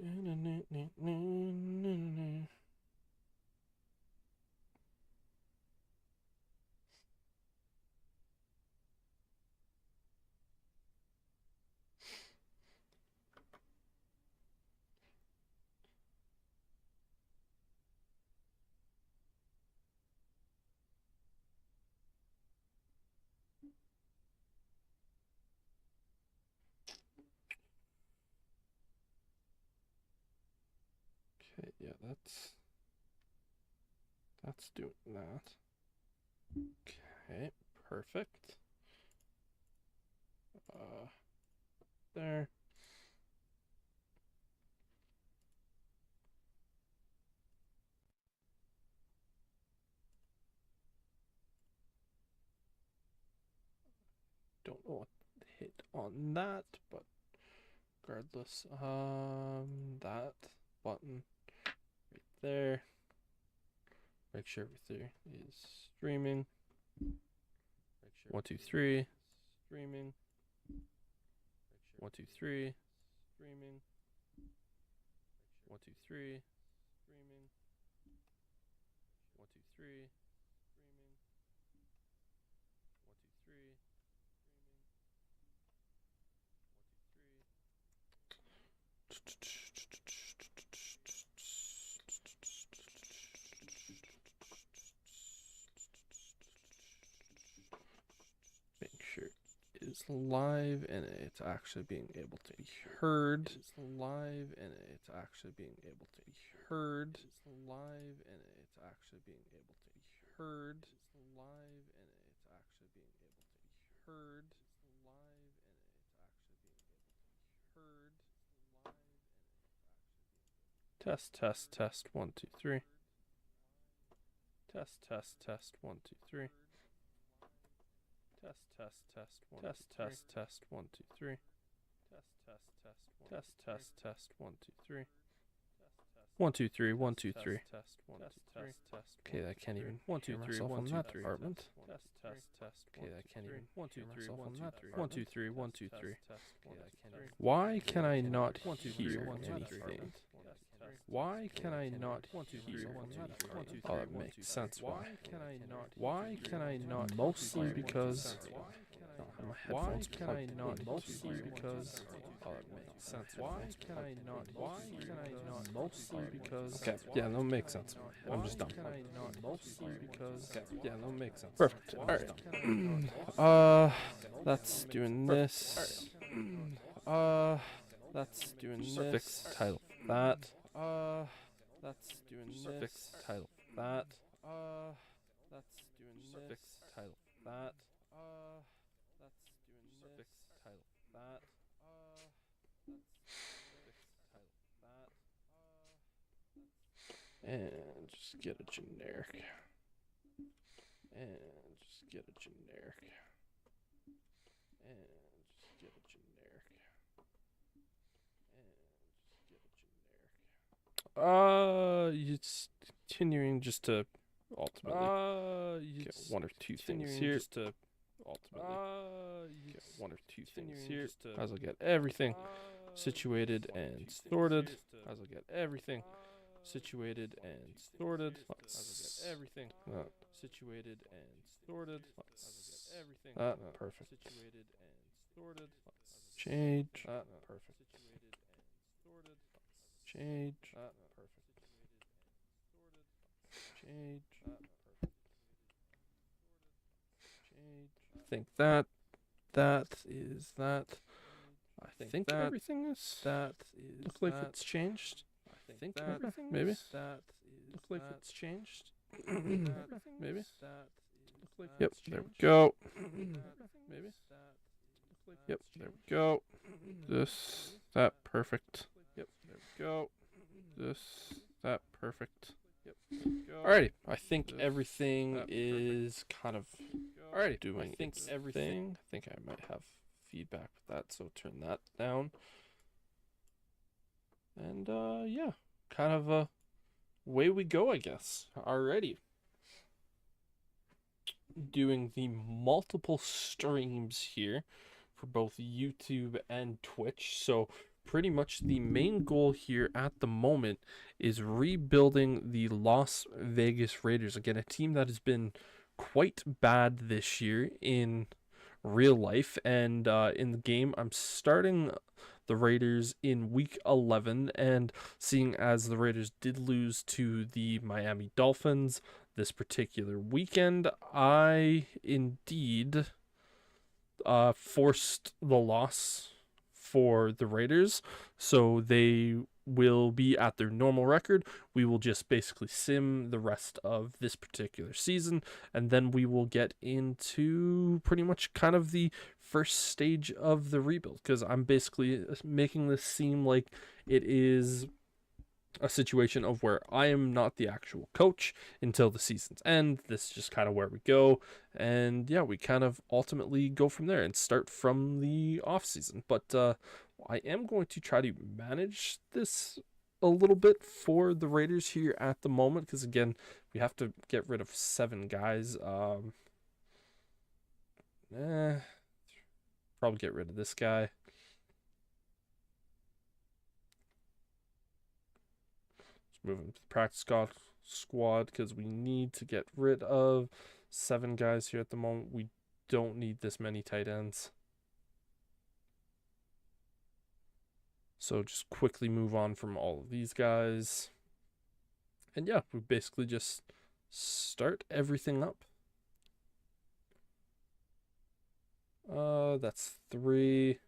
Okay, yeah, that's doing that. Okay, perfect. There. Don't know what hit on that, but regardless, that button right there. Make sure everything is streaming. 1, 2, 3. Streaming. 1, 2, 3. Streaming. 1, 2, 3. Streaming. 1, 2, 3. Streaming. 1, 2, 3. Make sure it is live and it's actually being able to be heard. It's live and it's actually being able to be heard. It's live and it's actually being able to be heard. It's live and it's actually being able to be heard. It's live and it's actually being able to be heard. Test, test, test. 1, 2, 3. Test, test, test. 1, 2, 3. Test, test, test. 1, test, test, test. 1, 2, 3. Test, test, test. 1, 2, 3. 1, 2, 3. 1, 2, 3. Okay, I can't even 1, 2, 3 on that department. Test, test, test. Okay, I can't even 1, 2, 3 on that. 1, 2, 3. 1, 2, 3. Why can I not hear anything? Why can I not hear anything? Oh, that makes sense. Why can I not? Why can I not? Mostly because why can I not? Mostly because oh, that makes sense. Why can I not? Why can I not? Mostly because okay, yeah, that makes sense. I'm just done. Why can I not? Mostly because okay, yeah, that makes sense. Perfect. All right. That's doing this. That's doing this. Fix title that. That's doing this. Fix title that. That's doing this. Fix title that. That's doing this. Fix title that. And just get a generic. And just get a generic. And just get a generic. It's continuing just to ultimately get one or two things here. Just to ultimately get one or two things here. As I'll get everything situated and sorted. As I'll get everything situated and sorted. Let's everything situated and sorted. Let's everything perfect. Situated and sorted. Change. Perfect. Change. Perfect. Change. Change. I think that is that. I think that everything is that is look like it's changed. I think everything maybe that is look like it's changed. Maybe that look like yep. There we go. Maybe yep. There we go. This that perfect. Yep. There we go. This that perfect. Yep. Alrighty. I think everything is kind of alrighty doing its thing. I think I might have feedback with that, so turn that down. And yeah, kind of way we go, I guess. Alrighty. Doing the multiple streams here for both YouTube and Twitch. So pretty much the main goal here at the moment is rebuilding the Las Vegas Raiders. Again, a team that has been quite bad this year in real life, and in the game, I'm starting the Raiders in week 11, and seeing as the Raiders did lose to the Miami Dolphins this particular weekend, I indeed forced the loss for the Raiders, so they will be at their normal record. We will just basically sim the rest of this particular season, and then we will get into pretty much kind of the first stage of the rebuild, because I'm basically making this seem like it is a situation of where I am not the actual coach until the season's end. This is just kind of where we go. And yeah, we kind of ultimately go from there and start from the off season. But I am going to try to manage this a little bit for the Raiders here at the moment, because again, we have to get rid of 7 guys. Probably get rid of this guy. Move him to the practice squad because we need to get rid of 7 guys here at the moment. We don't need this many tight ends. So just quickly move on from all of these guys. And yeah, we basically just start everything up. That's 3.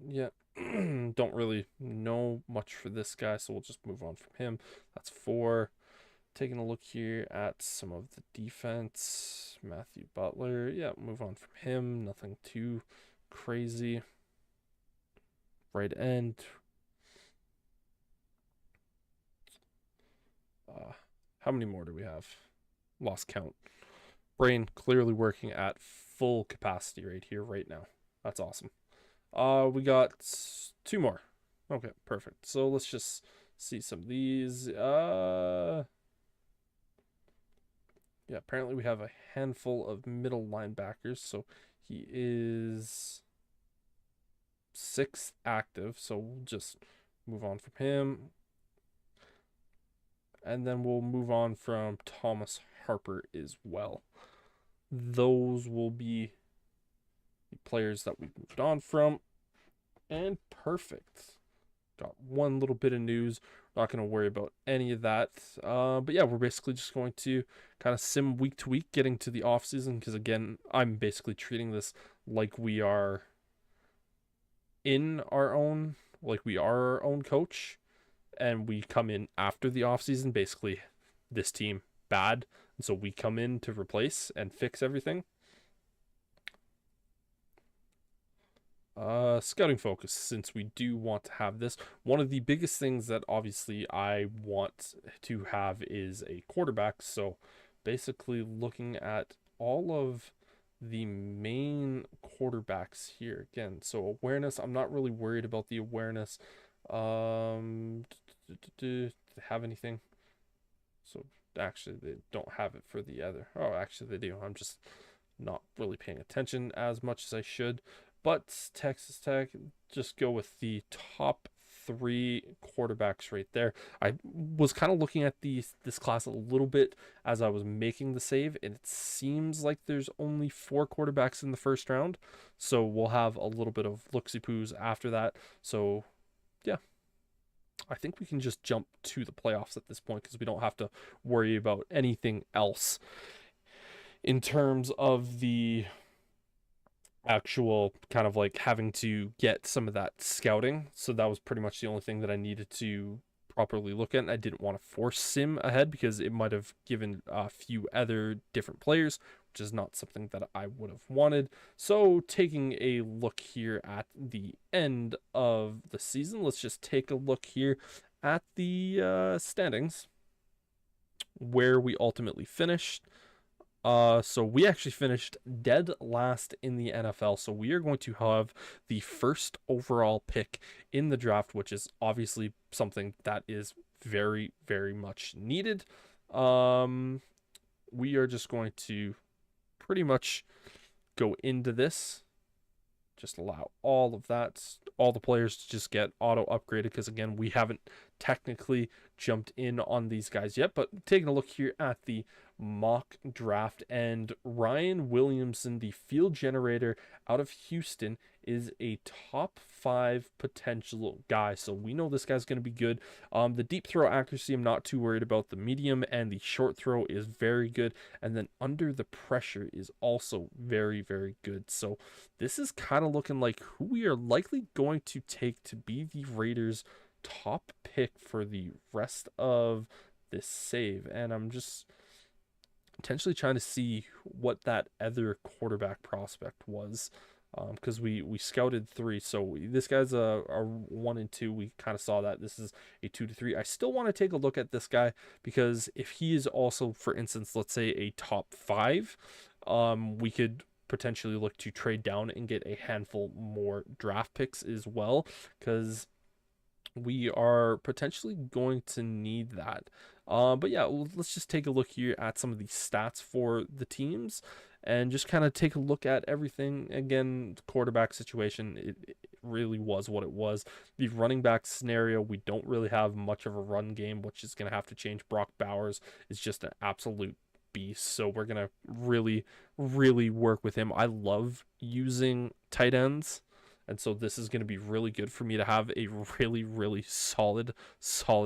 Yeah. Don't really know much for this guy, so we'll just move on from him. That's 4. Taking a look here at some of the defense. Matthew Butler. Yeah, move on from him. Nothing too crazy. Right end. How many more do we have? Lost count. Brain clearly working at full capacity right here, right now. That's awesome. We got 2 more. Okay, perfect. So let's just see some of these. Yeah, apparently we have a handful of middle linebackers. So he is 6th active. So we'll just move on from him. And then we'll move on from Thomas Harper as well. Those will be the players that we've moved on from. And perfect. Got one little bit of news. Not going to worry about any of that. But yeah, we're basically just going to kind of sim week to week, getting to the off season, because again, I'm basically treating this like we are our own coach, and we come in after the off season. Basically, this team bad, and so we come in to replace and fix everything. Scouting focus, since we do want to have this. One of the biggest things that obviously I want to have is a quarterback. So basically looking at all of the main quarterbacks here again. So awareness, I'm not really worried about the awareness. Do they have anything? So actually they don't have it for the other. Oh, actually they do. I'm just not really paying attention as much as I should. But Texas Tech, just go with the top 3 quarterbacks right there. I was kind of looking at this class a little bit as I was making the save, and it seems like there's only 4 quarterbacks in the first round. So we'll have a little bit of looksy-poos after that. So yeah, I think we can just jump to the playoffs at this point, because we don't have to worry about anything else in terms of the actual kind of like having to get some of that scouting. So that was pretty much the only thing that I needed to properly look at. And I didn't want to force sim ahead, because it might have given a few other different players, which is not something that I would have wanted. So taking a look here at the end of the season, let's just take a look here at the standings, where we ultimately finished. So we actually finished dead last in the NFL. So we are going to have the first overall pick in the draft, which is obviously something that is very, very much needed. We are just going to pretty much go into this just allow all of that, all the players to just get auto upgraded, because again, we haven't technically jumped in on these guys yet. But taking a look here at the mock draft, and Ryan Williamson, the field generator out of Houston, is a top 5 potential guy. So we know this guy's going to be good. The deep throw accuracy, I'm not too worried about. The medium and the short throw is very good. And then under the pressure is also very, very good. So this is kind of looking like who we are likely going to take to be the Raiders' top pick for the rest of this save. And I'm just potentially trying to see what that other quarterback prospect was, because we scouted 3. So this guy's a 1 and 2. We kind of saw that. This is a 2 to 3. I still want to take a look at this guy, because if he is also, for instance, let's say a top 5, we could potentially look to trade down and get a handful more draft picks as well, because we are potentially going to need that. But yeah, let's just take a look here at some of the stats for the teams and just kind of take a look at everything. Again, the quarterback situation, it really was what it was. The running back scenario, we don't really have much of a run game, which is going to have to change. Brock Bowers is just an absolute beast, so we're going to really, really work with him. I love using tight ends, and so this is going to be really good for me to have a really, really solid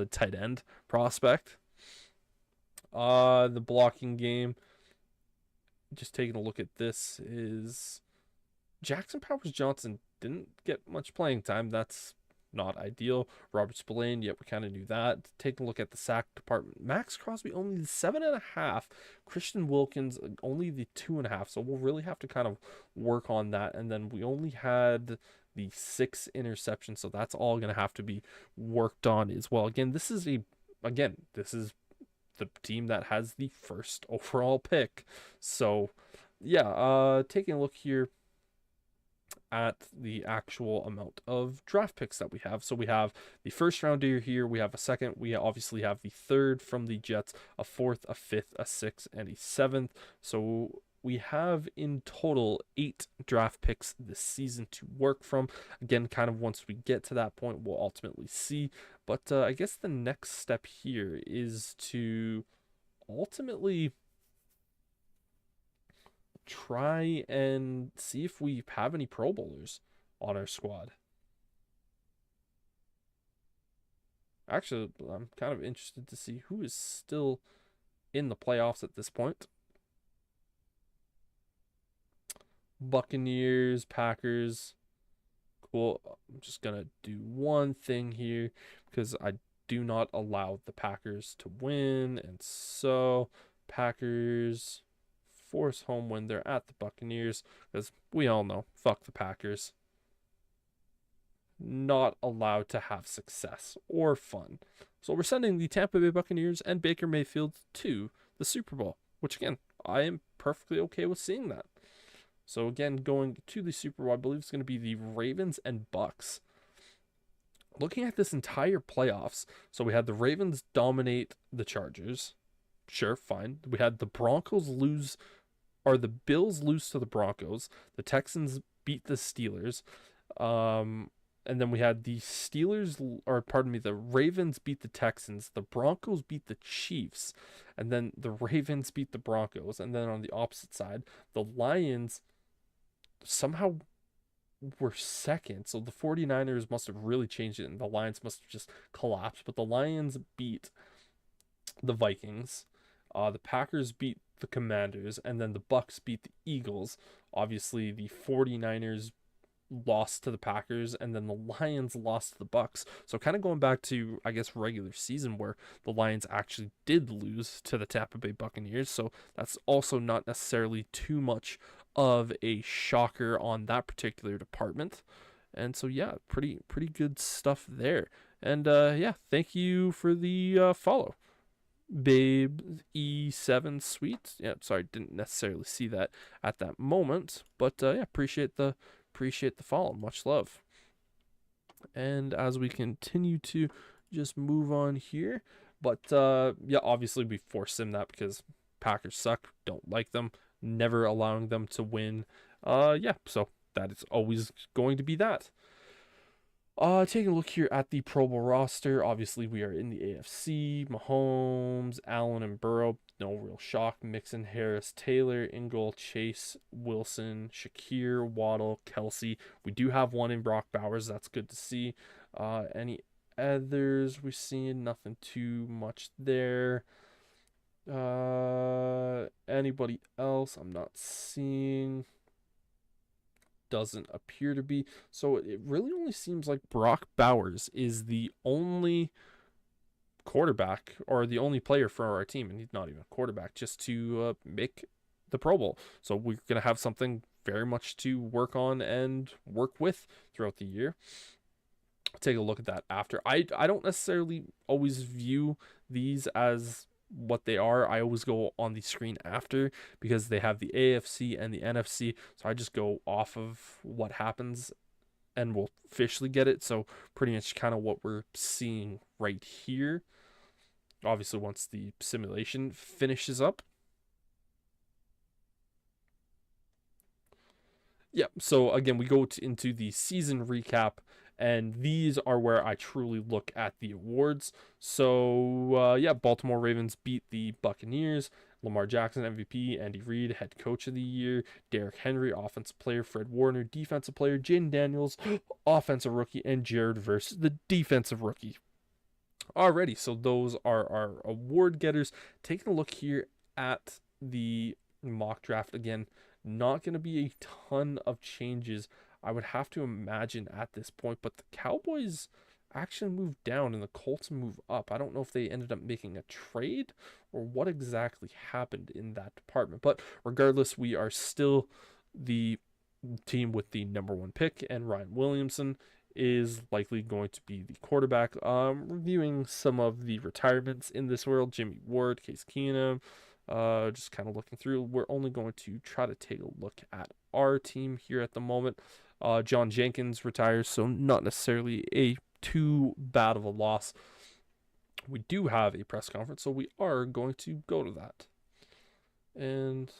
tight end prospect. The blocking game, just taking a look at this, is Jackson Powers Johnson didn't get much playing time. That's not ideal. Robert Spillane, yep, we kind of knew that. Taking a look at the sack department, Max Crosby only the 7.5, Christian Wilkins only the 2.5. So we'll really have to kind of work on that. And then we only had the 6 interceptions, so that's all going to have to be worked on as well. This is the team that has the first overall pick. So yeah, taking a look here at the actual amount of draft picks that we have. So we have the first rounder here, we have a second, we obviously have the third from the Jets, a 4th, a 5th, a 6th, and a 7th. So we have in total 8 draft picks this season to work from. Again, kind of once we get to that point, we'll ultimately see. But I guess the next step here is to ultimately try and see if we have any Pro Bowlers on our squad. Actually, I'm kind of interested to see who is still in the playoffs at this point. Buccaneers, Packers. Cool. I'm just going to do one thing here, because I do not allow the Packers to win. And so Packers force home when they're at the Buccaneers, because we all know, fuck the Packers. Not allowed to have success or fun. So we're sending the Tampa Bay Buccaneers and Baker Mayfield to the Super Bowl, which again, I am perfectly okay with seeing that. So again, going to the Super Bowl, I believe it's going to be the Ravens and Bucks. Looking at this entire playoffs, so we had the Ravens dominate the Chargers. Sure, fine. We had the Broncos lose, or the Bills lose to the Broncos. The Texans beat the Steelers. And then we had the the Ravens beat the Texans. The Broncos beat the Chiefs. And then the Ravens beat the Broncos. And then on the opposite side, the Lions somehow were second. So the 49ers must have really changed it, and the Lions must have just collapsed. But the Lions beat the Vikings. The Packers beat the Commanders, and then the Bucks beat the Eagles. Obviously, the 49ers lost to the Packers, and then the Lions lost to the Bucks. So kind of going back to, I guess, regular season, where the Lions actually did lose to the Tampa Bay Buccaneers. So that's also not necessarily too much of a shocker on that particular department. And so yeah, pretty good stuff there. And yeah, thank you for the follow, Babe E7 Sweet. Yeah, sorry, didn't necessarily see that at that moment, but yeah, appreciate the follow. Much love. And as we continue to just move on here, but yeah, obviously we force him that because Packers suck, don't like them, never allowing them to win. Yeah, so that it's always going to be that. Taking a look here at the Pro Bowl roster. Obviously, we are in the AFC. Mahomes, Allen, and Burrow. No real shock. Mixon, Harris, Taylor, Ingle, Chase, Wilson, Shakir, Waddle, Kelsey. We do have one in Brock Bowers. That's good to see. Any others we're seeing? Nothing too much there. Anybody else? I'm not seeing. Doesn't appear to be. So it really only seems like Brock Bowers is the only quarterback or the only player for our team, and he's not even a quarterback, just to make the Pro Bowl. So we're going to have something very much to work on and work with throughout the year. Take a look at that after. I don't necessarily always view these as what they are. I always go on the screen after because they have the AFC and the NFC, so I just go off of what happens and we'll officially get it. So pretty much kind of what we're seeing right here. Obviously, once the simulation finishes up. Yeah, so again, we go into the season recap, and these are where I truly look at the awards. So, yeah, Baltimore Ravens beat the Buccaneers. Lamar Jackson, MVP. Andy Reid, Head Coach of the Year. Derrick Henry, Offensive Player. Fred Warner, Defensive Player. Jaden Daniels, Offensive Rookie. And Jared Verse, the Defensive Rookie. Alrighty, so those are our award getters. Taking a look here at the mock draft again. Not going to be a ton of changes, I would have to imagine, at this point. But the Cowboys actually moved down and the Colts move up. I don't know if they ended up making a trade or what exactly happened in that department. But regardless, we are still the team with the #1 pick, and Ryan Williamson is likely going to be the quarterback. Reviewing some of the retirements in this world: Jimmy Ward, Case Keenum. Just kind of looking through. We're only going to try to take a look at our team here at the moment. John Jenkins retires, so not necessarily a too bad of a loss. We do have a press conference, so we are going to go to that. And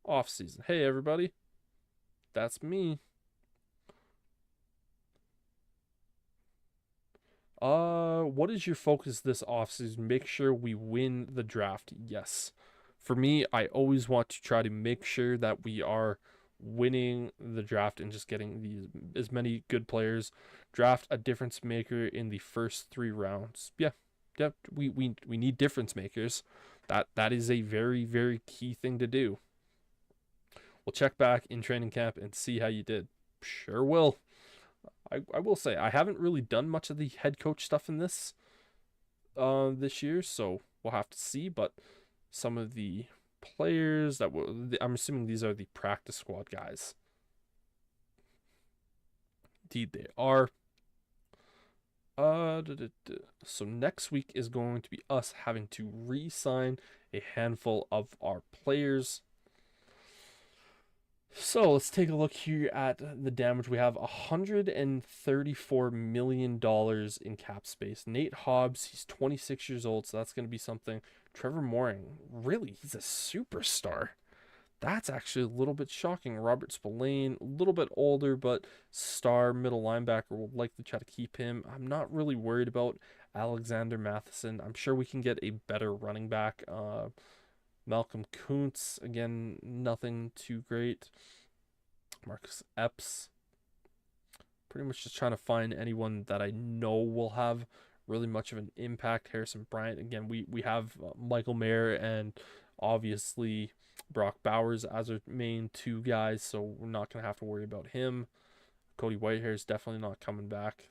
off season. Hey everybody, that's me. What is your focus this offseason? Make sure we win the draft. Yes. For me, I always want to try to make sure that we are winning the draft and just getting as many good players. Draft a difference maker in the first 3 rounds. Yeah. We need difference makers. That is a very, very key thing to do. We'll check back in training camp and see how you did. Sure will. I will say I haven't really done much of the head coach stuff in this year, so we'll have to see. But some of the players that I'm assuming these are the practice squad guys. Indeed, they are. So next week is going to be us having to re-sign a handful of our players. So let's take a look here at the damage. We have $134 million in cap space. Nate Hobbs, he's 26 years old, so that's going to be something. Trevor Mooring, really, he's a superstar. That's actually a little bit shocking. Robert Spillane, a little bit older, but star middle linebacker. We'll likely try to keep him. I'm not really worried about Alexander Matheson. I'm sure we can get a better running back. Malcolm Kuntz, again, nothing too great. Marcus Epps. Pretty much just trying to find anyone that I know will have really much of an impact. Harrison Bryant, again, we have Michael Mayer and obviously Brock Bowers as our main 2 guys, so we're not going to have to worry about him. Cody Whitehair is definitely not coming back.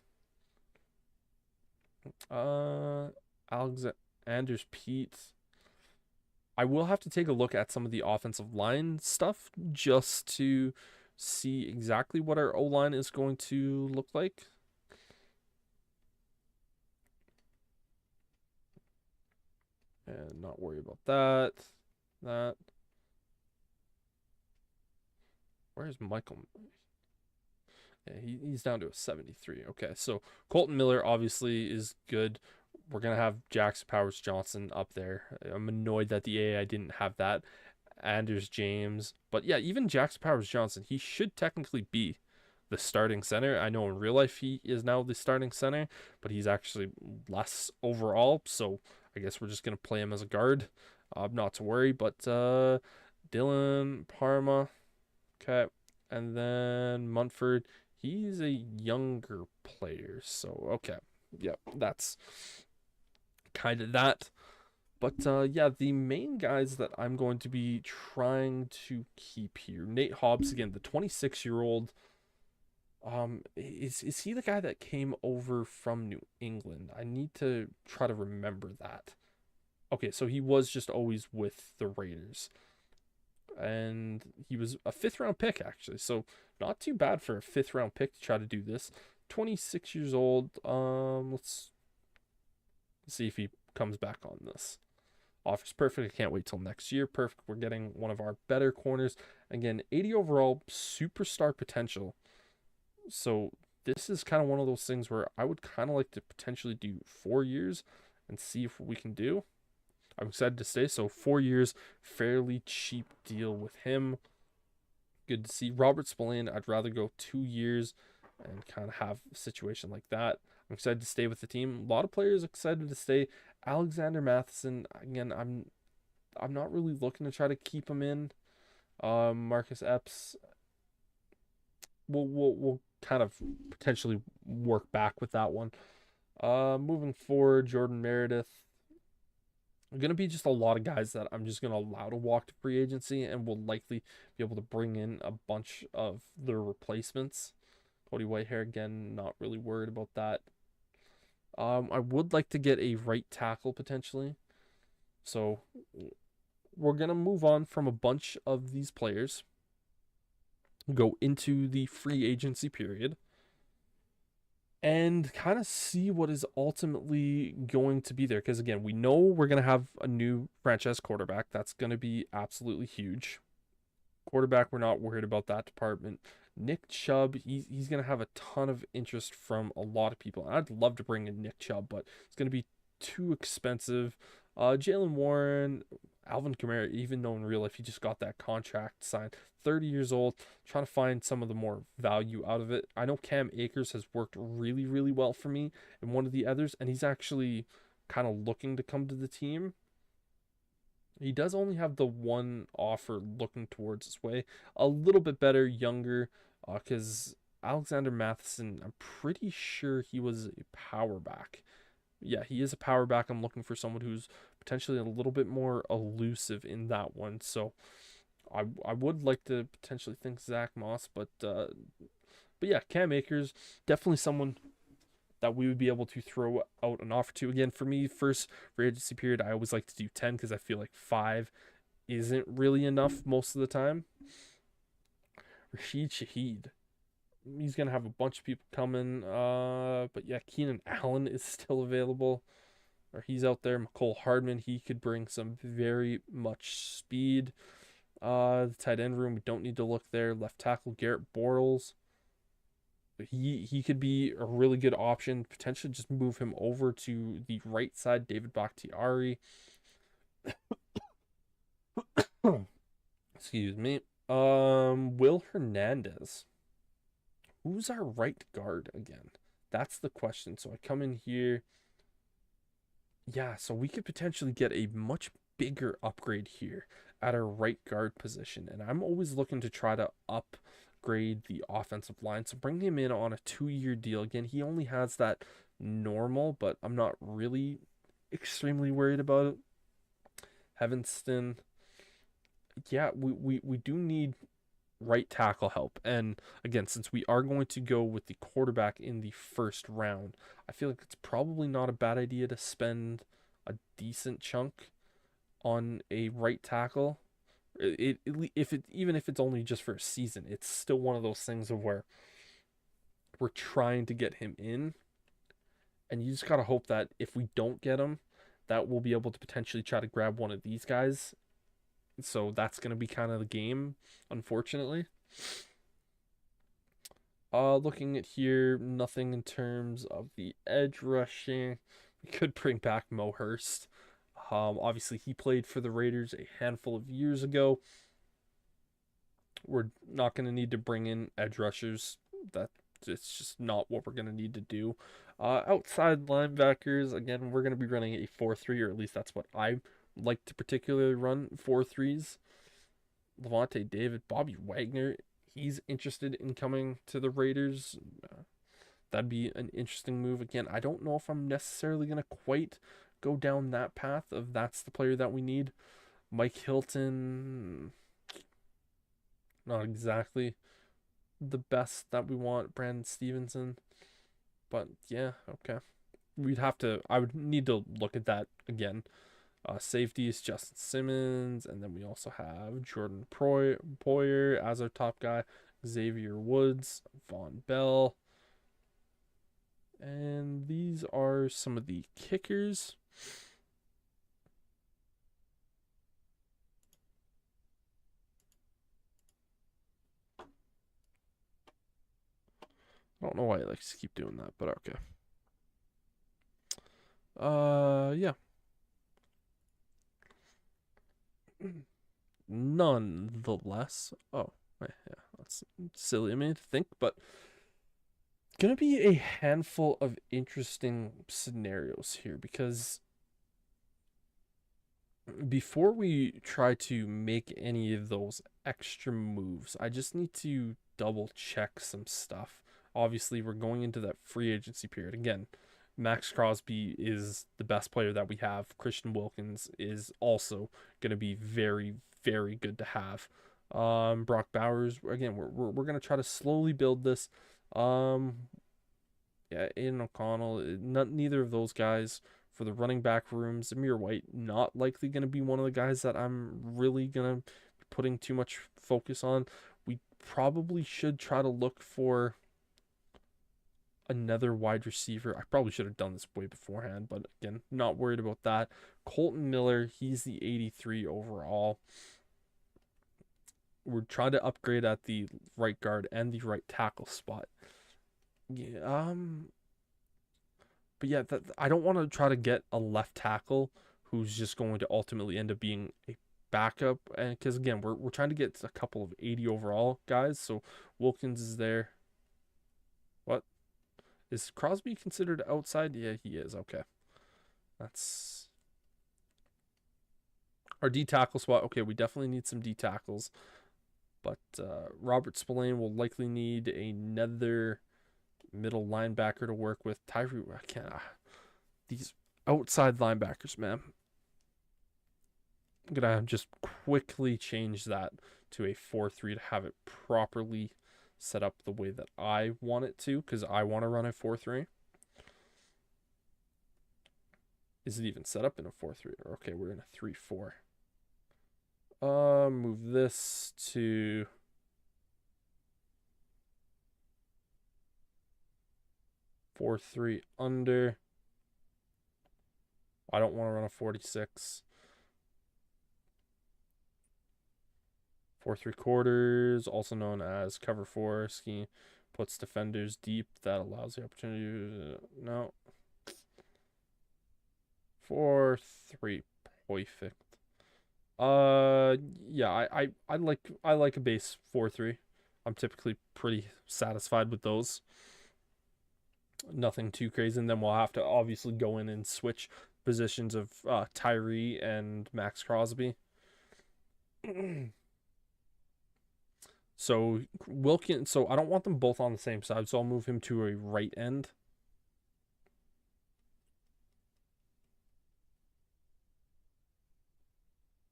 Anders Pete. I will have to take a look at some of the offensive line stuff just to see exactly what our O-line is going to look like. And not worry about that. Where's Michael? Yeah, he's down to a 73. Okay, so Colton Miller obviously is good. We're going to have Jackson Powers Johnson up there. I'm annoyed that the AI didn't have that Anders James. But yeah, even Jackson Powers Johnson, he should technically be the starting center. I know in real life he is now the starting center, but he's actually less overall. So I guess we're just going to play him as a guard. Not to worry. But Dylan Parma, okay. And then Munford, he's a younger player. So, okay. Yep, that's kind of that. But yeah, the main guys that I'm going to be trying to keep here. Nate Hobbs, again, the 26-year-old. Is he the guy that came over from New England? I need to try to remember that. Okay, so he was just always with the Raiders. And he was a 5th-round pick, actually. So not too bad for a 5th-round pick to try to do this. 26 years old. Let's see if he comes back on this. Offers perfect. I can't wait till next year. Perfect. We're getting one of our better corners. Again, 80 overall, superstar potential. So this is kind of one of those things where I would kind of like to potentially do 4 years and see if we can do. I'm excited to stay. So 4 years, fairly cheap deal with him. Good to see. Robert Spillane, I'd rather go 2 years and kind of have a situation like that. I'm excited to stay with the team. A lot of players excited to stay. Alexander Matheson, again, I'm not really looking to try to keep him in. Marcus Epps, we'll kind of potentially work back with that one. Moving forward, Jordan Meredith. Going to be just a lot of guys that I'm just going to allow to walk to free agency and will likely be able to bring in a bunch of their replacements. Cody Whitehair, again, not really worried about that. I would like to get a right tackle potentially. So we're going to move on from a bunch of these players, go into the free agency period, and kind of see what is ultimately going to be there. Because again, we know we're going to have a new franchise quarterback. That's going to be absolutely huge. Quarterback, we're not worried about that department. Nick Chubb, he's going to have a ton of interest from a lot of people. I'd love to bring in Nick Chubb, but it's going to be too expensive. Jaylen Warren, Alvin Kamara, even though in real life he just got that contract signed, 30 years old, trying to find some of the more value out of it. I know Cam Akers has worked really, really well for me in one of the others, and he's actually kind of looking to come to the team. He does only have the one offer looking towards his way. A little bit better, younger, because Alexander Matheson, I'm pretty sure he was a power back. Yeah, he is a power back. I'm looking for someone who's potentially a little bit more elusive in that one. So I would like to potentially think Zach Moss, but yeah, Cam Akers, definitely someone that we would be able to throw out an offer to. Again, for me, first free agency period, I always like to do 10 because I feel like 5 isn't really enough most of the time. Rashid Shaheed. He's going to have a bunch of people coming. But yeah, Keenan Allen is still available. Or he's out there. McCole Hardman, he could bring some very much speed. The tight end room, we don't need to look there. Left tackle, Garrett Bortles. He could be a really good option. Potentially just move him over to the right side. David Bakhtiari. Excuse me. Will Hernandez. Who's our right guard again? That's the question. So I come in here. Yeah, so we could potentially get a much bigger upgrade here at our right guard position. And I'm always looking to try to upgrade the offensive line. So bring him in on a 2-year deal. Again, he only has that normal, but I'm not really extremely worried about it. Heavenston. Yeah, we do need right tackle help. And again, since we are going to go with the quarterback in the first round, I feel like it's probably not a bad idea to spend a decent chunk on a right tackle. Even if it's only just for a season, it's still one of those things of where we're trying to get him in, and you just gotta hope that if we don't get him, that we'll be able to potentially try to grab one of these guys. So that's gonna be kind of the game, unfortunately. Looking at here, nothing in terms of the edge rushing. We could bring back Mo Hurst. Obviously, he played for the Raiders a handful of years ago. We're not going to need to bring in edge rushers. It's just not what we're going to need to do. Outside linebackers, again, we're going to be running a 4-3, or at least that's what I like to particularly run, 4-3s. Levante David, Bobby Wagner, he's interested in coming to the Raiders. That'd be an interesting move. Again, I don't know if I'm necessarily going to quite go down that path of that's the player that we need. Mike Hilton, not exactly the best that we want. Brandon Stevenson, but yeah, okay. I would need to look at that again. Safety is Justin Simmons, and then we also have Jordan Poyer as our top guy, Xavier Woods, Von Bell, and these are some of the kickers. I don't know why he likes to keep doing that, but okay. Yeah. Nonetheless, yeah, that's silly of me to think, but gonna be a handful of interesting scenarios here, because before we try to make any of those extra moves, I just need to double check some stuff. Obviously, we're going into that free agency period again. Max Crosby is the best player that we have. Christian Wilkins is also going to be very, very good to have. Brock Bowers, again, we're going to try to slowly build this. Yeah, Aiden O'Connell, neither of those guys. For the running back room, Zamir White, not likely going to be one of the guys that I'm really going to be putting too much focus on. We probably should try to look for another wide receiver. I probably should have done this way beforehand, but again, not worried about that. Colton Miller, he's the 83 overall. We're trying to upgrade at the right guard and the right tackle spot. Yeah, but yeah, I don't want to try to get a left tackle who's just going to ultimately end up being a backup, and because again, we're trying to get a couple of 80 overall guys. So Wilkins is there. What is Crosby considered outside? Yeah, he is. Okay, that's our D tackle spot. Okay, we definitely need some D tackles, but Robert Spillane will likely need another middle linebacker to work with. Tyree, I can't. These outside linebackers, man. I'm gonna just quickly change that to a 4-3 to have it properly set up the way that I want it to, because I want to run a 4-3. Is it even set up in a 4-3? Okay, we're in a 3-4. Move this to 4-3 under. I don't want to run a 46. 4-3/4, also known as cover 4 scheme, puts defenders deep. That allows the opportunity to, no. 4-3, perfect. Yeah, I like a base 4-3. I'm typically pretty satisfied with those. Nothing too crazy, and then we'll have to obviously go in and switch positions of Tyree and Max Crosby. So Wilkins, so I don't want them both on the same side, so I'll move him to a right end.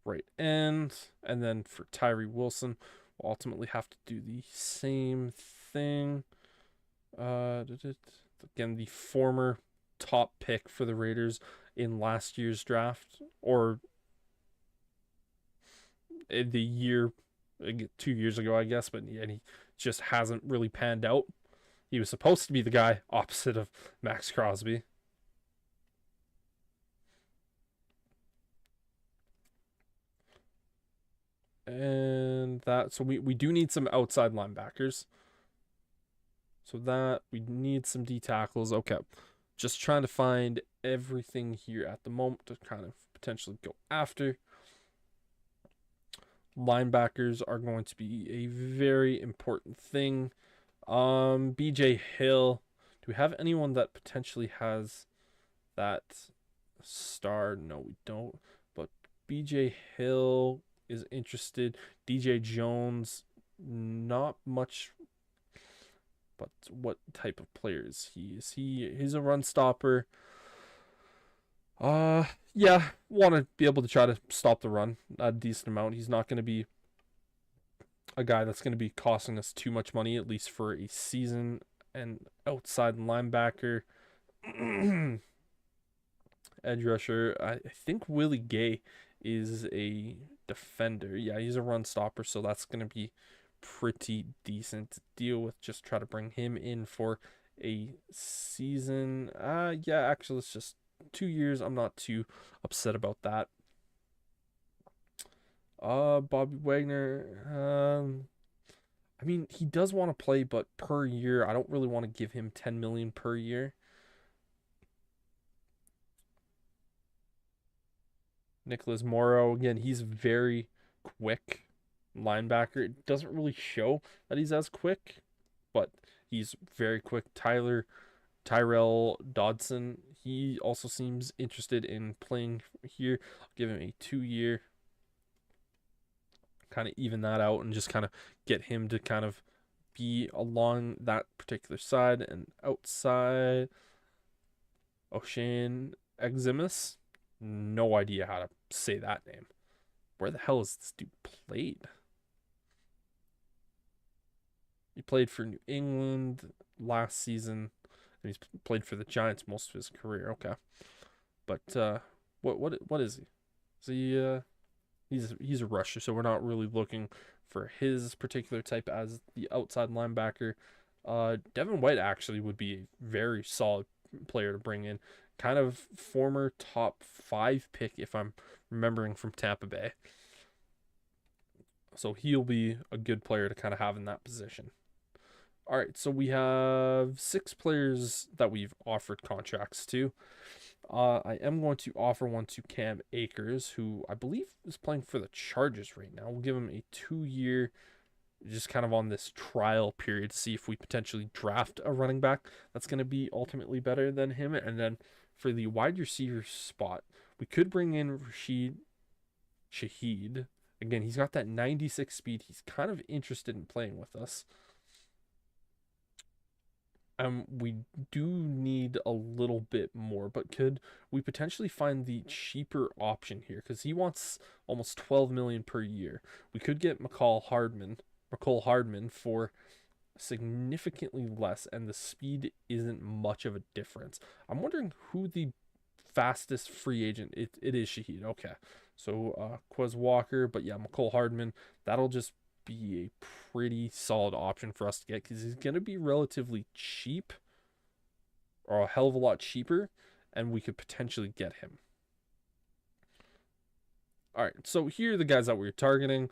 Right end, and then for Tyree Wilson, we'll ultimately have to do the same thing. Again, the former top pick for the Raiders in last year's draft, or in the year 2 years ago, I guess, but and he just hasn't really panned out. He was supposed to be the guy opposite of Max Crosby. And that, so we do need some outside linebackers. So that, we need some D tackles. Okay. Just trying to find everything here at the moment to kind of potentially go after. Linebackers are going to be a very important thing. BJ Hill. Do we have anyone that potentially has that star? No, we don't. But BJ Hill is interested. DJ Jones, not much. But what type of player is he? He's a run stopper. Yeah, want to be able to try to stop the run a decent amount. He's not going to be a guy that's going to be costing us too much money, at least for a season. And outside linebacker, edge rusher, I think Willie Gay is a defender. Yeah, he's a run stopper, so that's going to be pretty decent to deal with. Just try to bring him in for a season. Yeah, actually, it's just 2 years. I'm not too upset about that. Bobby Wagner. I mean, he does want to play, but per year, I don't really want to give him 10 million per year. Nicholas Morrow, again, he's very quick linebacker. It doesn't really show that he's as quick, but he's very quick. Tyrell Dodson, he also seems interested in playing here. I'll give him a 2-year. Kind of even that out and just kind of get him to kind of be along that particular side. And outside, O'Shane Eximus, no idea how to say that name. Where the hell is this dude played? He played for New England last season, and he's played for the Giants most of his career. Okay, but what is he? Is he he's a rusher, so we're not really looking for his particular type as the outside linebacker. Devin White actually would be a very solid player to bring in. Kind of former top 5 pick, if I'm remembering, from Tampa Bay. So he'll be a good player to kind of have in that position. All right, so we have 6 players that we've offered contracts to. I am going to offer one to Cam Akers, who I believe is playing for the Chargers right now. We'll give him a 2-year, just kind of on this trial period to see if we potentially draft a running back that's going to be ultimately better than him. And then for the wide receiver spot, we could bring in Rashid Shaheed. Again, he's got that 96 speed. He's kind of interested in playing with us. We do need a little bit more, but could we potentially find the cheaper option here? Because he wants almost 12 million per year. We could get McCole Hardman for significantly less, and the speed isn't much of a difference. I'm wondering who the fastest free agent. It is Shaheed. Okay, so Quez Walker, but yeah, McCole Hardman. That'll just be a pretty solid option for us to get because he's going to be relatively cheap, or a hell of a lot cheaper, and we could potentially get him. All right, so here are the guys that we're targeting.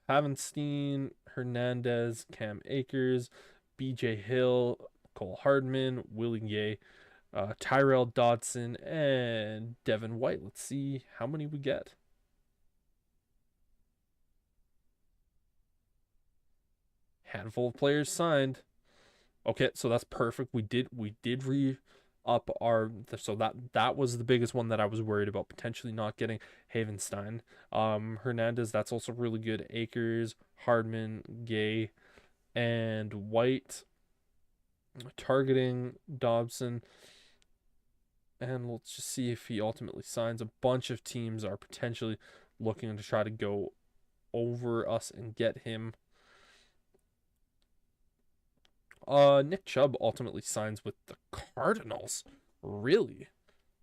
Havenstein, Hernandez, Cam Akers, BJ Hill, Cole Hardman, Willie Gay, Tyrell Dodson, and Devin White. Let's see how many we get. Handful of players signed. Okay, so that's perfect. We did re-up our, so that was the biggest one that I was worried about, potentially not getting Havenstein. Hernandez, that's also really good. Akers, Hardman, Gay, and White. Targeting Dobson. And let's just see if he ultimately signs. A bunch of teams are potentially looking to try to go over us and get him. Nick Chubb ultimately signs with the Cardinals. Really?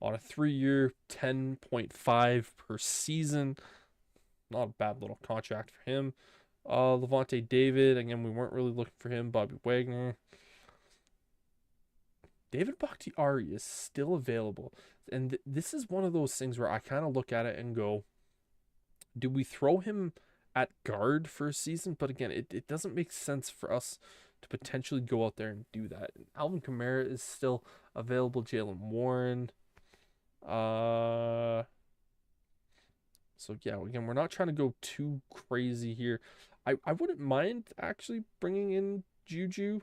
On a 3-year, 10.5 per season. Not a bad little contract for him. Levante David, again, we weren't really looking for him. Bobby Wagner. David Bakhtiari is still available. And this is one of those things where I kind of look at it and go, do we throw him at guard for a season? But again, it doesn't make sense for us to potentially go out there and do that. Alvin Kamara is still available. Jaylen Warren. So yeah, again, we're not trying to go too crazy here. I wouldn't mind actually bringing in Juju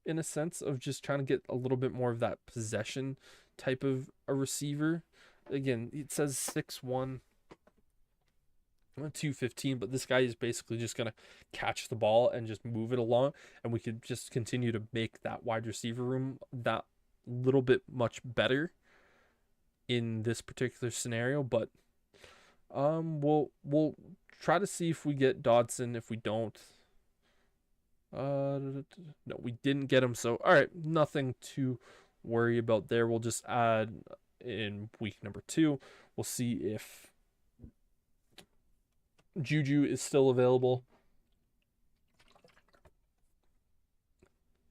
in a sense of just trying to get a little bit more of that possession type of a receiver. Again, it says 6'1", 215, but this guy is basically just going to catch the ball and just move it along, and we could just continue to make that wide receiver room that little bit much better in this particular scenario. But we'll try to see if we get Dodson. If we don't, no, we didn't get him. So all right, nothing to worry about there. We'll just add in week number 2. We'll see if Juju is still available.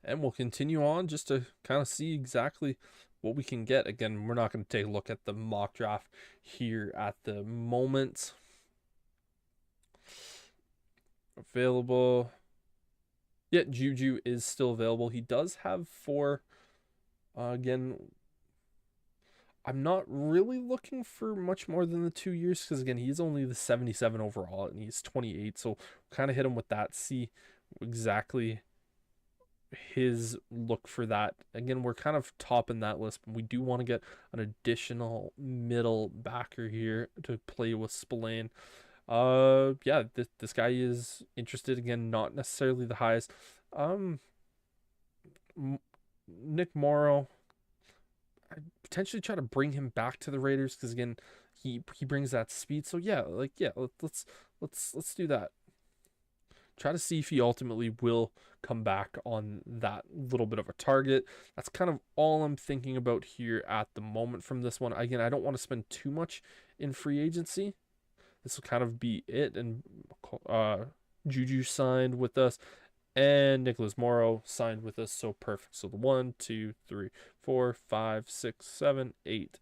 And we'll continue on just to kind of see exactly what we can get. Again, we're not going to take a look at the mock draft here at the moment. Available. Yeah, Juju is still available. He does have 4. Again, I'm not really looking for much more than the 2 years because, again, he's only the 77 overall and he's 28. So kind of hit him with that. See exactly his look for that. Again, we're kind of topping that list, but we do want to get an additional middle backer here to play with Spillane. Yeah, this guy is interested. Again, not necessarily the highest. Nick Morrow, I potentially try to bring him back to the Raiders because, again, he brings that speed. So yeah, like yeah, let's do that. Try to see if he ultimately will come back on that little bit of a target. That's kind of all I'm thinking about here at the moment from this one. Again, I don't want to spend too much in free agency. This will kind of be it. And Juju signed with us, and Nicholas Morrow signed with us. So perfect. So the 1, 2, 3, 4, 5, 6, 7, 8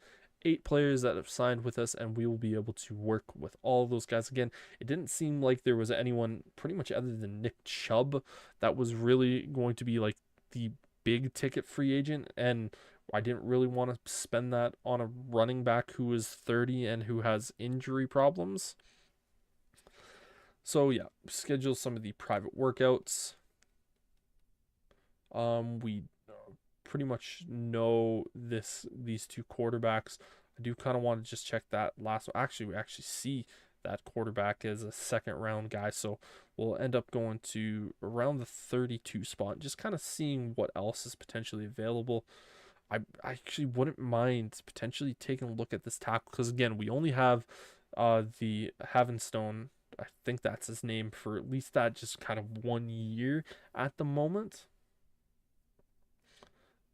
players that have signed with us, and we will be able to work with all of those guys. Again, it didn't seem like there was anyone pretty much other than Nick Chubb that was really going to be like the big ticket free agent, and I didn't really want to spend that on a running back who is 30 and who has injury problems. So yeah, schedule some of the private workouts. We pretty much know these 2 quarterbacks. I do kind of want to just check that last one. Actually, we actually see that quarterback as a 2nd round guy, so we'll end up going to around the 32 spot, just kind of seeing what else is potentially available. I actually wouldn't mind potentially taking a look at this tackle because, again, we only have the Havenstone, I think that's his name, for at least that just kind of 1 year at the moment.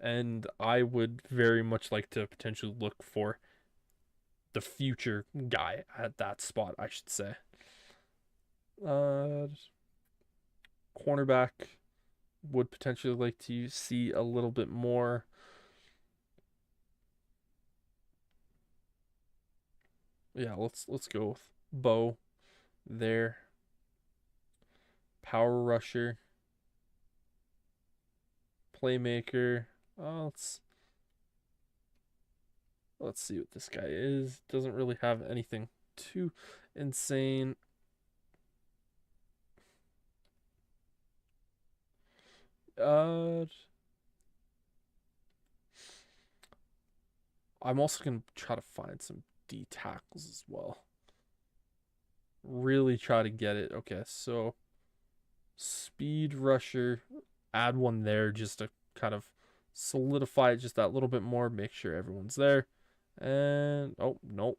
And I would very much like to potentially look for the future guy at that spot, I should say. Cornerback would potentially like to see a little bit more. Yeah, let's go with Bo there. Power rusher. Playmaker. Let's see what this guy is. Doesn't really have anything too insane. I'm also gonna try to find some D tackles as well. Really try to get it. Okay, so speed rusher, add one there just to kind of solidify it just that little bit more, make sure everyone's there. And oh, nope.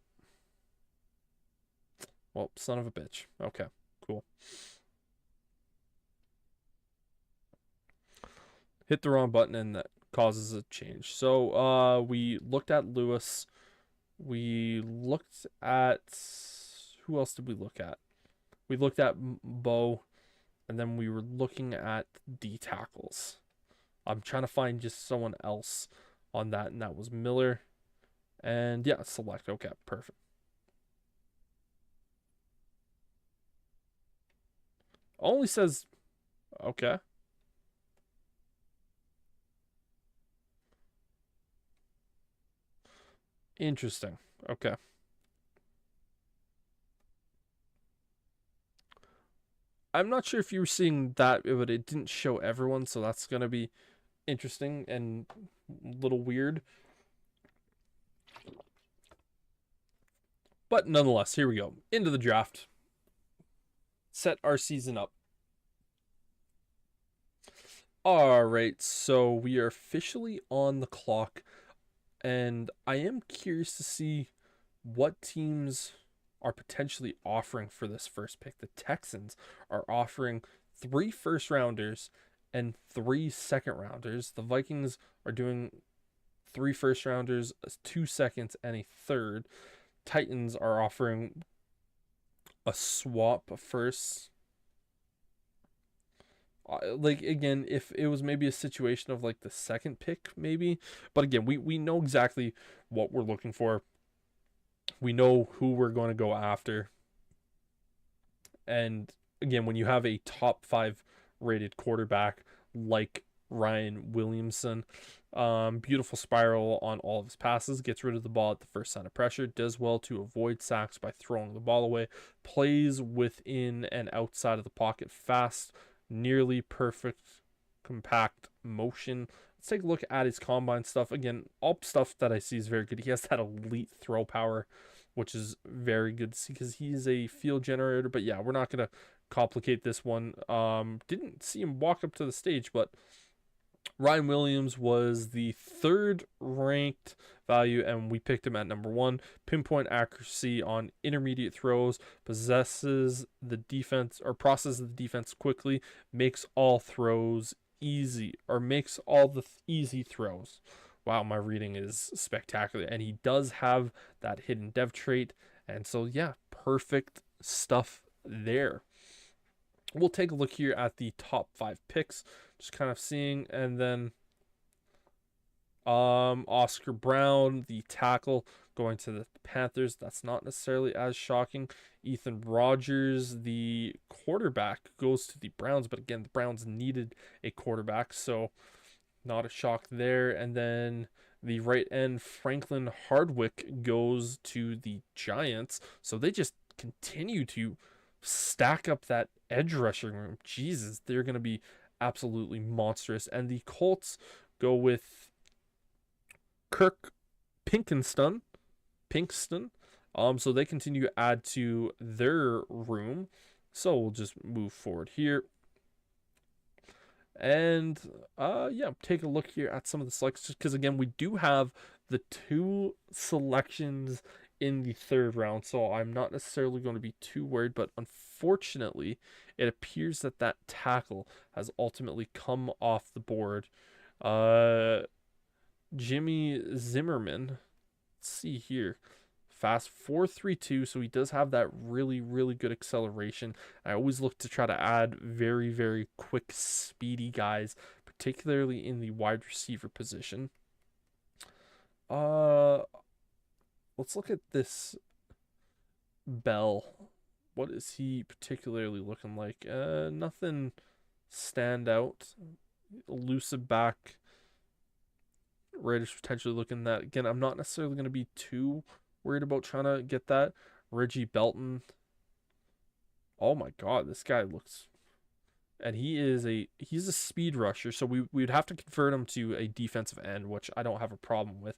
Well, son of a bitch. Okay, cool. Hit the wrong button and that causes a change. So we looked at Lewis. We looked at, who else did we look at? We looked at Bo, and then we were looking at D tackles. I'm trying to find just someone else on that, and that was Miller. And yeah, select. Okay, perfect. Only says, okay. Interesting. Okay. I'm not sure if you were seeing that, but it didn't show everyone, so that's going to be interesting and a little weird. But nonetheless, here we go. Into the draft. Set our season up. All right, so we are officially on the clock, and I am curious to see what teams are potentially offering for this first pick. The Texans are offering 3 first rounders and 3 second rounders. The Vikings are doing 3 first rounders, 2 seconds, and a third. Titans are offering a swap first. Like, again, if it was maybe a situation of like the second pick, maybe, but again, we know exactly what we're looking for. We know who we're going to go after. And again, when you have a top 5 rated quarterback like Ryan Williamson, beautiful spiral on all of his passes, gets rid of the ball at the first sign of pressure, does well to avoid sacks by throwing the ball away, plays within and outside of the pocket fast, nearly perfect, compact motion. Let's take a look at his combine stuff. Again, all stuff that I see is very good. He has that elite throw power, which is very good to see because he is a field generator. But yeah, we're not going to complicate this one. Didn't see him walk up to the stage, but Ryan Williams was the 3rd ranked value, and we picked him at number 1. Pinpoint accuracy on intermediate throws, possesses the defense or processes the defense quickly, makes all throws easy, or makes all the easy throws. Wow, my reading is spectacular. And he does have that hidden dev trait. And so, yeah, perfect stuff there. We'll take a look here at the top 5 picks, just kind of seeing, and then Oscar Brown, the tackle, going to the Panthers. That's not necessarily as shocking. Ethan Rogers, the quarterback, goes to the Browns, but again, the Browns needed a quarterback, so not a shock there. And then the right end, Franklin Hardwick, goes to the Giants, so they just continue to stack up that edge rushing room. Jesus, they're going to be absolutely monstrous. And the Colts go with Kirk Pinkston. So they continue to add to their room. So we'll just move forward here. And yeah, take a look here at some of the selections, because again, we do have the 2 selections in the 3rd round, so I'm not necessarily going to be too worried. But unfortunately, it appears that that tackle has ultimately come off the board. Jimmy Zimmerman, let's see here, fast 4.32, so he does have that really, really good acceleration. I always look to try to add very, very quick, speedy guys, particularly in the wide receiver position. Let's look at this Bell. What is he particularly looking like? Nothing stand out. Elusive back. Raiders potentially looking that. Again, I'm not necessarily going to be too worried about trying to get that. Reggie Belton. Oh my God, this guy looks, and he's a speed rusher, so we'd have to convert him to a defensive end, which I don't have a problem with.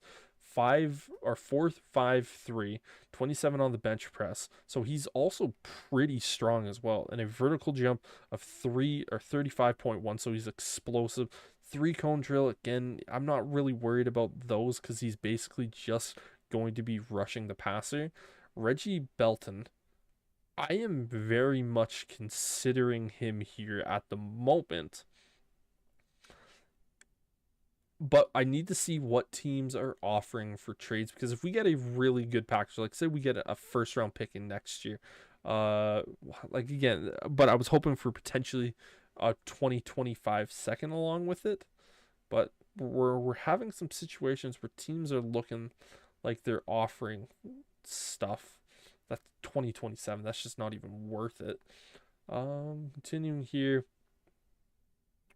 4.5 3, 27 on the bench press. So he's also pretty strong as well. And a vertical jump of 35.1. So he's explosive. 3-cone drill. Again, I'm not really worried about those because he's basically just going to be rushing the passer. Reggie Belton, I am very much considering him here at the moment, but I need to see what teams are offering for trades, because if we get a really good package, like say we get a 1st round pick in next year, like again, but I was hoping for potentially a 2025 second along with it, but we're having some situations where teams are looking like they're offering stuff that's 2027. That's just not even worth it. Continuing here,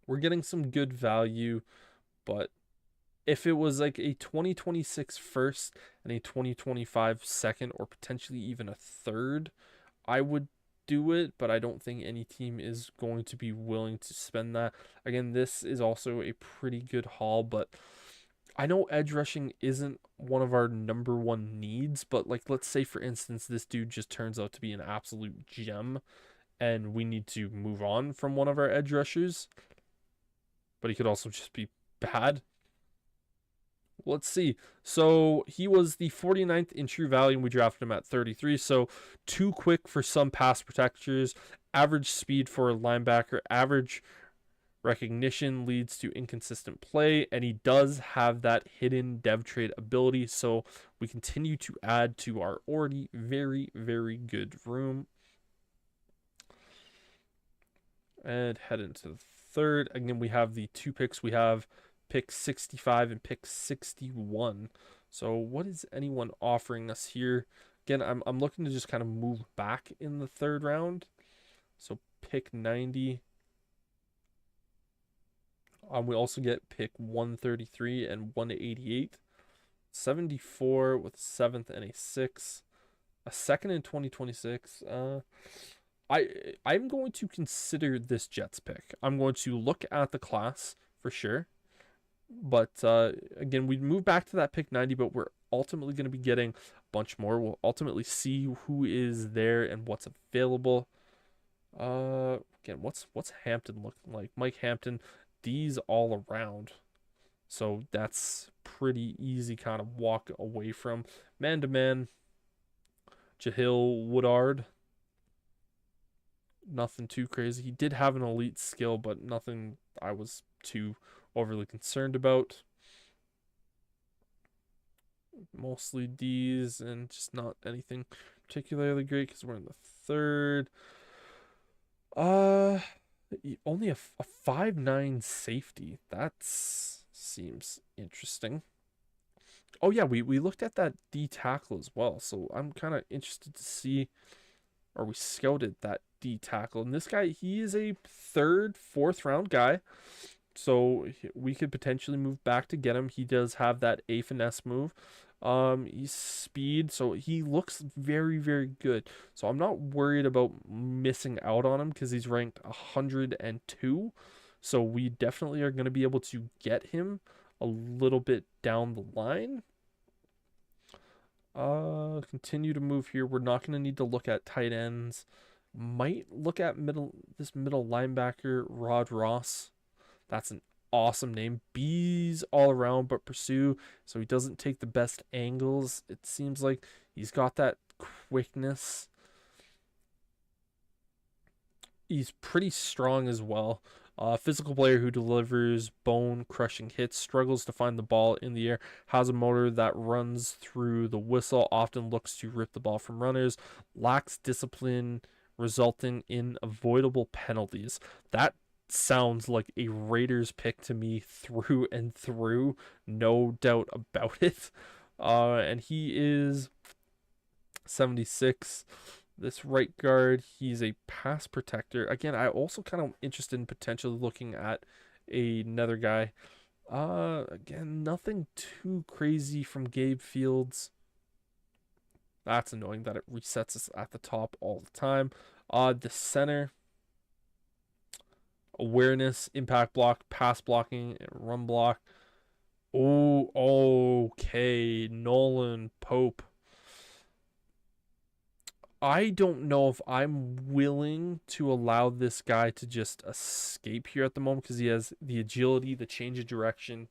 we're getting some good value, but if it was like a 2026 first and a 2025 second, or potentially even a third, I would do it, but I don't think any team is going to be willing to spend that. Again, this is also a pretty good haul, but I know edge rushing isn't one of our number one needs, but like, let's say for instance this dude just turns out to be an absolute gem and we need to move on from one of our edge rushers, but he could also just be bad. Let's see. So he was the 49th in true value, and we drafted him at 33. So too quick for some pass protectors, average speed for a linebacker, average recognition leads to inconsistent play, and he does have that hidden dev trade ability. So we continue to add to our already very, very good room. And head into the third. Again, we have the 2 picks. We have pick 65 and pick 61. So what is anyone offering us here? Again, I'm looking to just kind of move back in the 3rd round. So pick 90. We also get pick 133 and 188. 74 with a 7th and a 6. A 2nd in 2026. I'm going to consider this Jets pick. I'm going to look at the class for sure. But again, we move back to that pick 90, but we're ultimately going to be getting a bunch more. We'll ultimately see who is there and what's available. Again, what's Hampton looking like? Mike Hampton, D's all around. So that's pretty easy kind of walk away from. Man-to-man, Jahil Woodard. Nothing too crazy. He did have an elite skill, but nothing I was too overly concerned about. Mostly D's and just not anything particularly great because we're in the 3rd. Only a 5'9" safety. That seems interesting. Oh yeah, we looked at that D tackle as well, so I'm kind of interested to see, or we scouted that D tackle. And this guy, he is a 3rd, 4th round guy. So we could potentially move back to get him. He does have that A finesse move. He's speed, so he looks very, very good. So I'm not worried about missing out on him because he's ranked 102. So we definitely are going to be able to get him a little bit down the line. Continue to move here. We're not going to need to look at tight ends. Might look at this middle linebacker, Rod Ross. That's an awesome name. B's all around, but pursue. So he doesn't take the best angles. It seems like he's got that quickness. He's pretty strong as well. Physical player who delivers bone-crushing hits, struggles to find the ball in the air, has a motor that runs through the whistle, often looks to rip the ball from runners, lacks discipline, resulting in avoidable penalties. That sounds like a Raiders pick to me through and through, no doubt about it. And he is 76. This right guard, he's a pass protector. Again, I also kind of interested in potentially looking at another guy. Again, nothing too crazy from Gabe Fields. That's annoying that it resets us at the top all the time. The center, awareness, impact block, pass blocking, and run block. Oh, okay. Nolan Pope. I don't know if I'm willing to allow this guy to just escape here at the moment because he has the agility, the change of direction.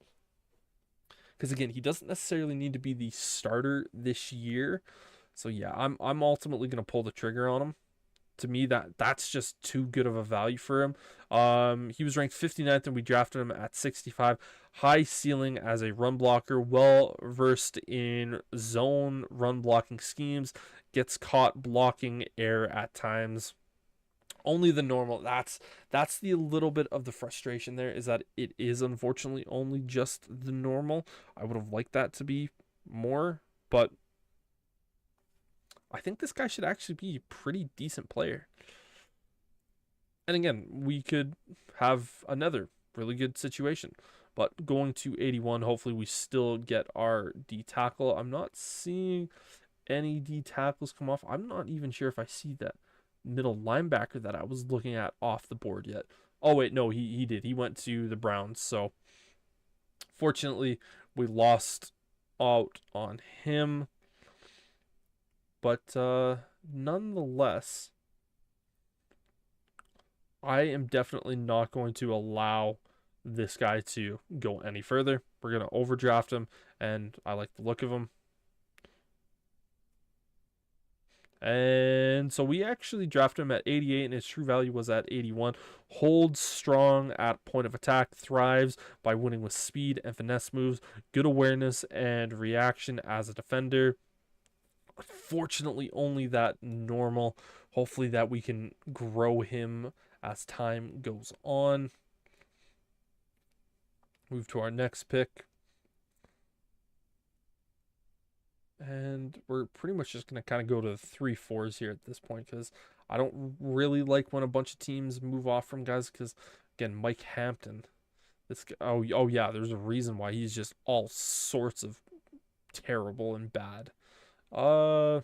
Because again, he doesn't necessarily need to be the starter this year. So yeah, I'm ultimately going to pull the trigger on him. To me, that's just too good of a value for him. He was ranked 59th and we drafted him at 65. High ceiling as a run blocker, well versed in zone run blocking schemes, gets caught blocking air at times. Only the normal. That's the little bit of the frustration there, is that it is unfortunately only just the normal. I would have liked that to be more, but I think this guy should actually be a pretty decent player. And again, we could have another really good situation. But going to 81, hopefully we still get our D tackle. I'm not seeing any D tackles come off. I'm not even sure if I see that middle linebacker that I was looking at off the board yet. Oh, wait, no, he did. He went to the Browns. So, fortunately, we lost out on him. But nonetheless, I am definitely not going to allow this guy to go any further. We're going to overdraft him, and I like the look of him. And so we actually drafted him at 88, and his true value was at 81. Holds strong at point of attack, thrives by winning with speed and finesse moves, good awareness and reaction as a defender. Unfortunately, only that normal. Hopefully that we can grow him as time goes on. Move to our next pick. And we're pretty much just going to kind of go to 3-4s here at this point, because I don't really like when a bunch of teams move off from guys, because, again, Mike Hampton. This guy, oh yeah, there's a reason why he's just all sorts of terrible and bad. Guy's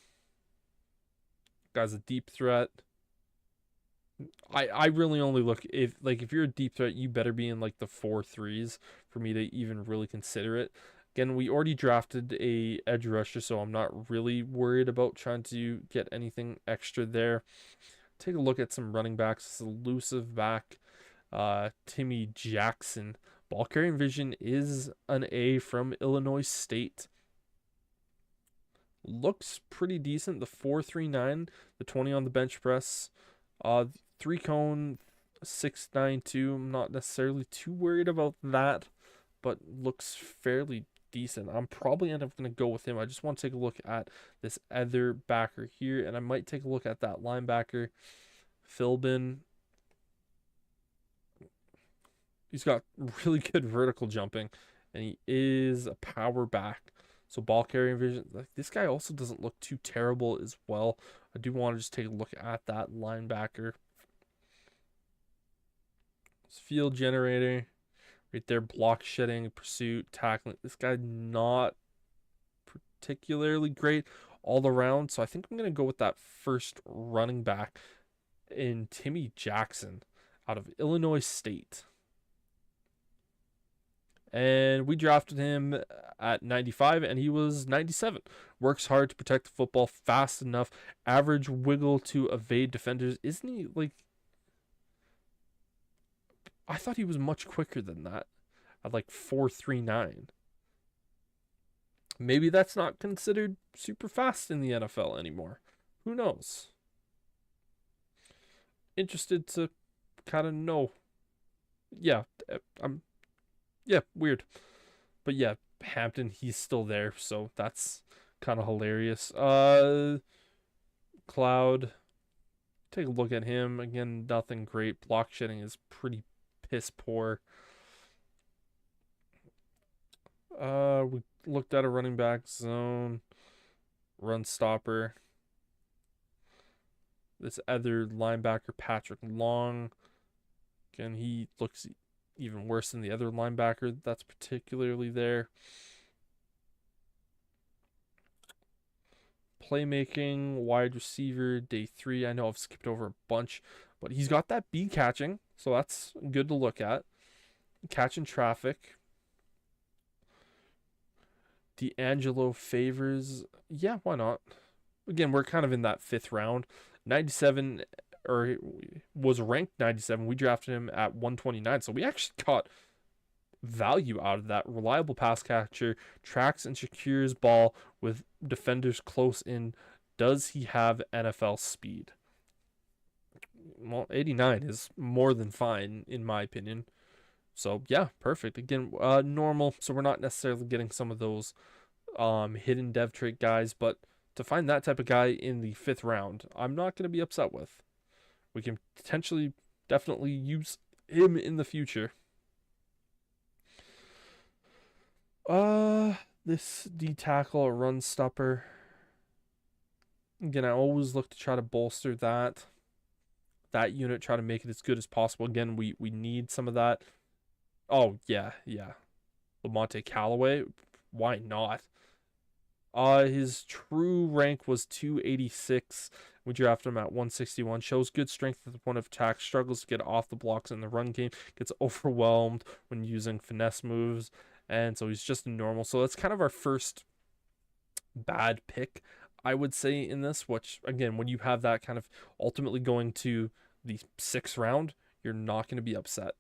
a deep threat. I really only look, if you're a deep threat, you better be in like the 4-3s for me to even really consider it. Again, we already drafted a edge rusher, so I'm not really worried about trying to get anything extra there. Take a look at some running backs. This elusive back, Timmy Jackson. Ball carrying vision is an A from Illinois State. Looks pretty decent. The 4.39, the 20 on the bench press, 3 cone, 6.92. I'm not necessarily too worried about that, but looks fairly decent. I'm probably end up going to go with him. I just want to take a look at this other backer here, and I might take a look at that linebacker, Philbin. He's got really good vertical jumping, and he is a power back. So ball carrying vision, like this guy also doesn't look too terrible as well. I do want to just take a look at that linebacker. This field generator. Right there, block shedding, pursuit, tackling. This guy not particularly great all around. So I think I'm going to go with that first running back in Timmy Jackson out of Illinois State. And we drafted him at 95, and he was 97. Works hard to protect the football, fast enough, average wiggle to evade defenders. Isn't he like... I thought he was much quicker than that, at like 4.39. Maybe that's not considered super fast in the NFL anymore. Who knows? Interested to kind of know. Yeah, weird. But yeah, Hampton, he's still there, so that's kind of hilarious. Cloud, take a look at him. Again, nothing great. Block shedding is pretty piss poor. We looked at a running back, zone, run stopper. This other linebacker, Patrick Long. Again, he looks even worse than the other linebacker that's particularly there. Playmaking, wide receiver, day 3. I know I've skipped over a bunch, but he's got that B catching, so that's good to look at. Catching traffic. D'Angelo Favors. Yeah, why not? Again, we're kind of in that 5th round. 97, or was ranked 97. We drafted him at 129, so we actually got value out of that. Reliable pass catcher, tracks and secures ball with defenders close in. Does he have NFL speed? Well, 89 is more than fine in my opinion. So yeah, perfect. Again, normal. So we're not necessarily getting some of those hidden dev trait guys, but to find that type of guy in the 5th round, I'm not going to be upset with. We can potentially definitely use him in the future. This D tackle, a run stopper. Again, I always look to try to bolster that unit, try to make it as good as possible. Again, we need some of that. Oh, yeah. Lamonte Callaway, why not? His true rank was 286. We drafted him at 161. Shows good strength at the point of attack. Struggles to get off the blocks in the run game. Gets overwhelmed when using finesse moves. And so he's just normal. So that's kind of our first bad pick, I would say, in this. Which, again, when you have that kind of ultimately going to the 6th round, you're not going to be upset.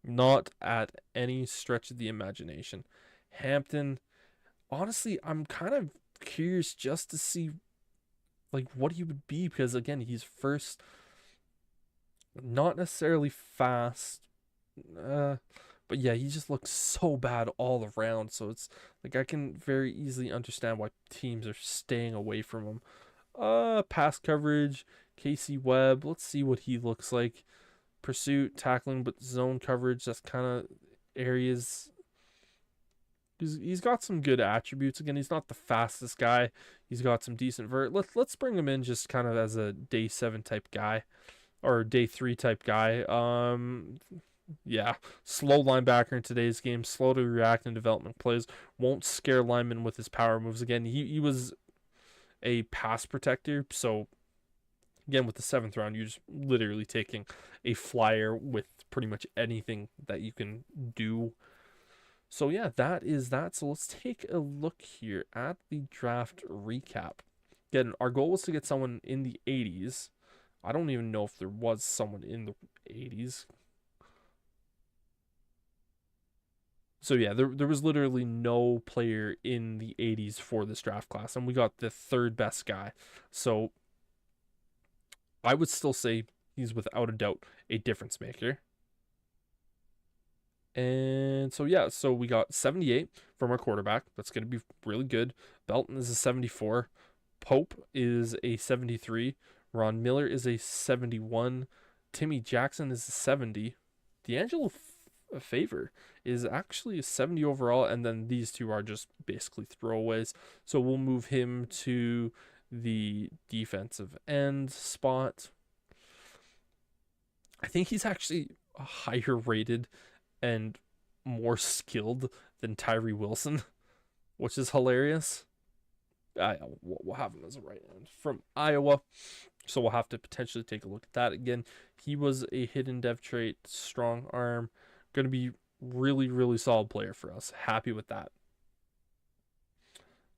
Not at any stretch of the imagination. Hampton, honestly, I'm kind of curious just to see like what he would be, because again, he's first, not necessarily fast, but yeah, he just looks so bad all around. So it's like I can very easily understand why teams are staying away from him. Pass coverage, Casey Webb. Let's see what he looks like. Pursuit, tackling, but zone coverage. That's kind of areas. He's got some good attributes. Again, he's not the fastest guy. He's got some decent vert. Let's bring him in just kind of as a day 7 type guy, or day 3 type guy. Yeah, slow linebacker in today's game, slow to react in development plays, won't scare linemen with his power moves. Again, he was a pass protector, so again, with the 7th round, you're just literally taking a flyer with pretty much anything that you can do. So yeah, that is that. So let's take a look here at the draft recap. Again, our goal was to get someone in the 80s. I don't even know if there was someone in the 80s. So yeah, there was literally no player in the 80s for this draft class, and we got the 3rd best guy. So I would still say he's without a doubt a difference maker. And so yeah, so we got 78 from our quarterback. That's going to be really good. Belton is a 74. Pope is a 73. Ron Miller is a 71. Timmy Jackson is a 70. D'Angelo Favor is actually a 70 overall, and then these two are just basically throwaways. So we'll move him to the defensive end spot. I think he's actually higher rated and more skilled than Tyree Wilson, which is hilarious. We'll have him as a right end from Iowa, so we'll have to potentially take a look at that. Again, he was a hidden dev trait, strong arm, going to be really, really solid player for us. Happy with that.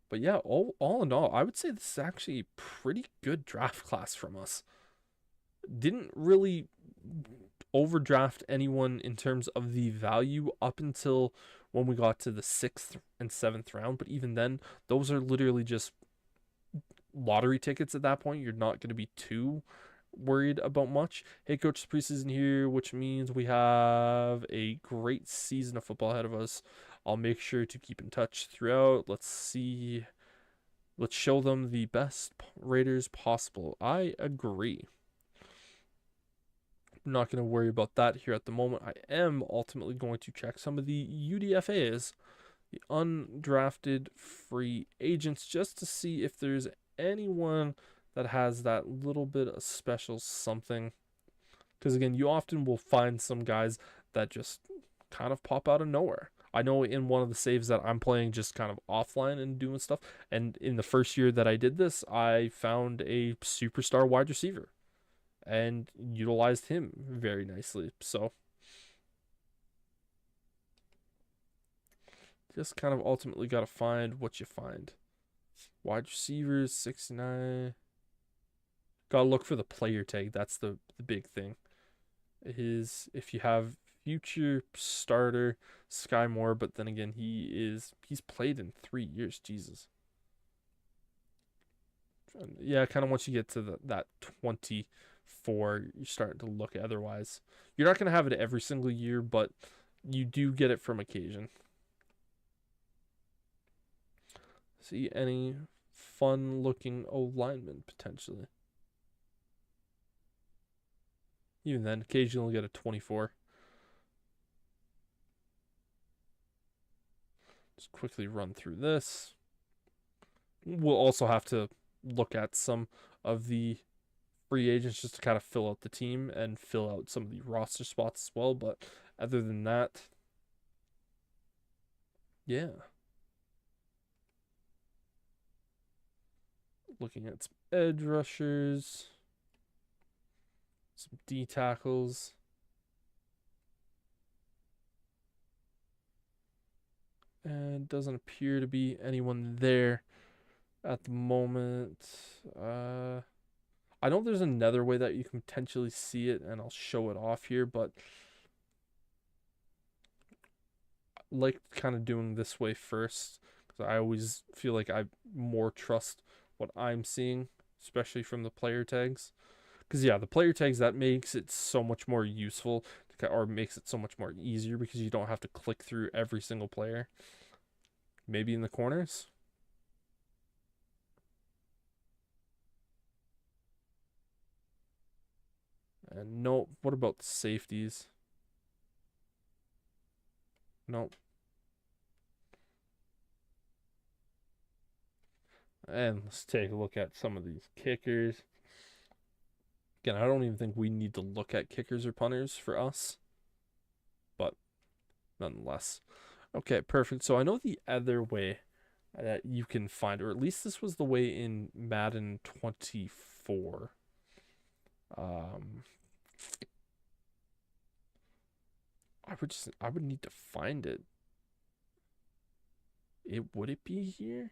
But yeah, all in all, I would say this is actually a pretty good draft class from us. Didn't really overdraft anyone in terms of the value up until when we got to the 6th and 7th round, but even then, those are literally just lottery tickets at that point. You're not going to be too worried about much. Hey coach, the preseason here, which means we have a great season of football ahead of us. I'll make sure to keep in touch throughout. Let's show them the best Raiders possible. I agree. I'm not going to worry about that here at the moment. I am ultimately going to check some of the UDFAs, the undrafted free agents, just to see if there's anyone that has that little bit of special something. Because again, you often will find some guys that just kind of pop out of nowhere. I know in one of the saves that I'm playing just kind of offline and doing stuff, and in the first year that I did this, I found a superstar wide receiver and utilized him very nicely. So just kind of ultimately got to find what you find. Wide receivers, 69. Got to look for the player tag. That's the big thing. If you have future starter Sky Moore, but then again, he's played in 3 years. Jesus. Yeah, kind of once you get to that 24, you're starting to look otherwise. You're not going to have it every single year, but you do get it from occasion. See any fun looking O-lineman potentially. Even then, occasionally get a 24. Just quickly run through this. We'll also have to look at some of the free agents just to kind of fill out the team and fill out some of the roster spots as well. But other than that, Yeah. Looking at some edge rushers, some D tackles. And doesn't appear to be anyone there at the moment. I know there's another way that you can potentially see it, and I'll show it off here, but I like kind of doing this way first, because I always feel like I more trust what I'm seeing, especially from the player tags. Because, yeah, the player tags, that makes it so much more useful, or makes it so much more easier, because you don't have to click through every single player. Maybe in the corners. And no, what about the safeties? Nope. And let's take a look at some of these kickers. Again, I don't even think we need to look at kickers or punters for us, but nonetheless. Okay, perfect. So I know the other way that you can find, or at least this was the way in Madden 24. I would need to find it. Would it be here?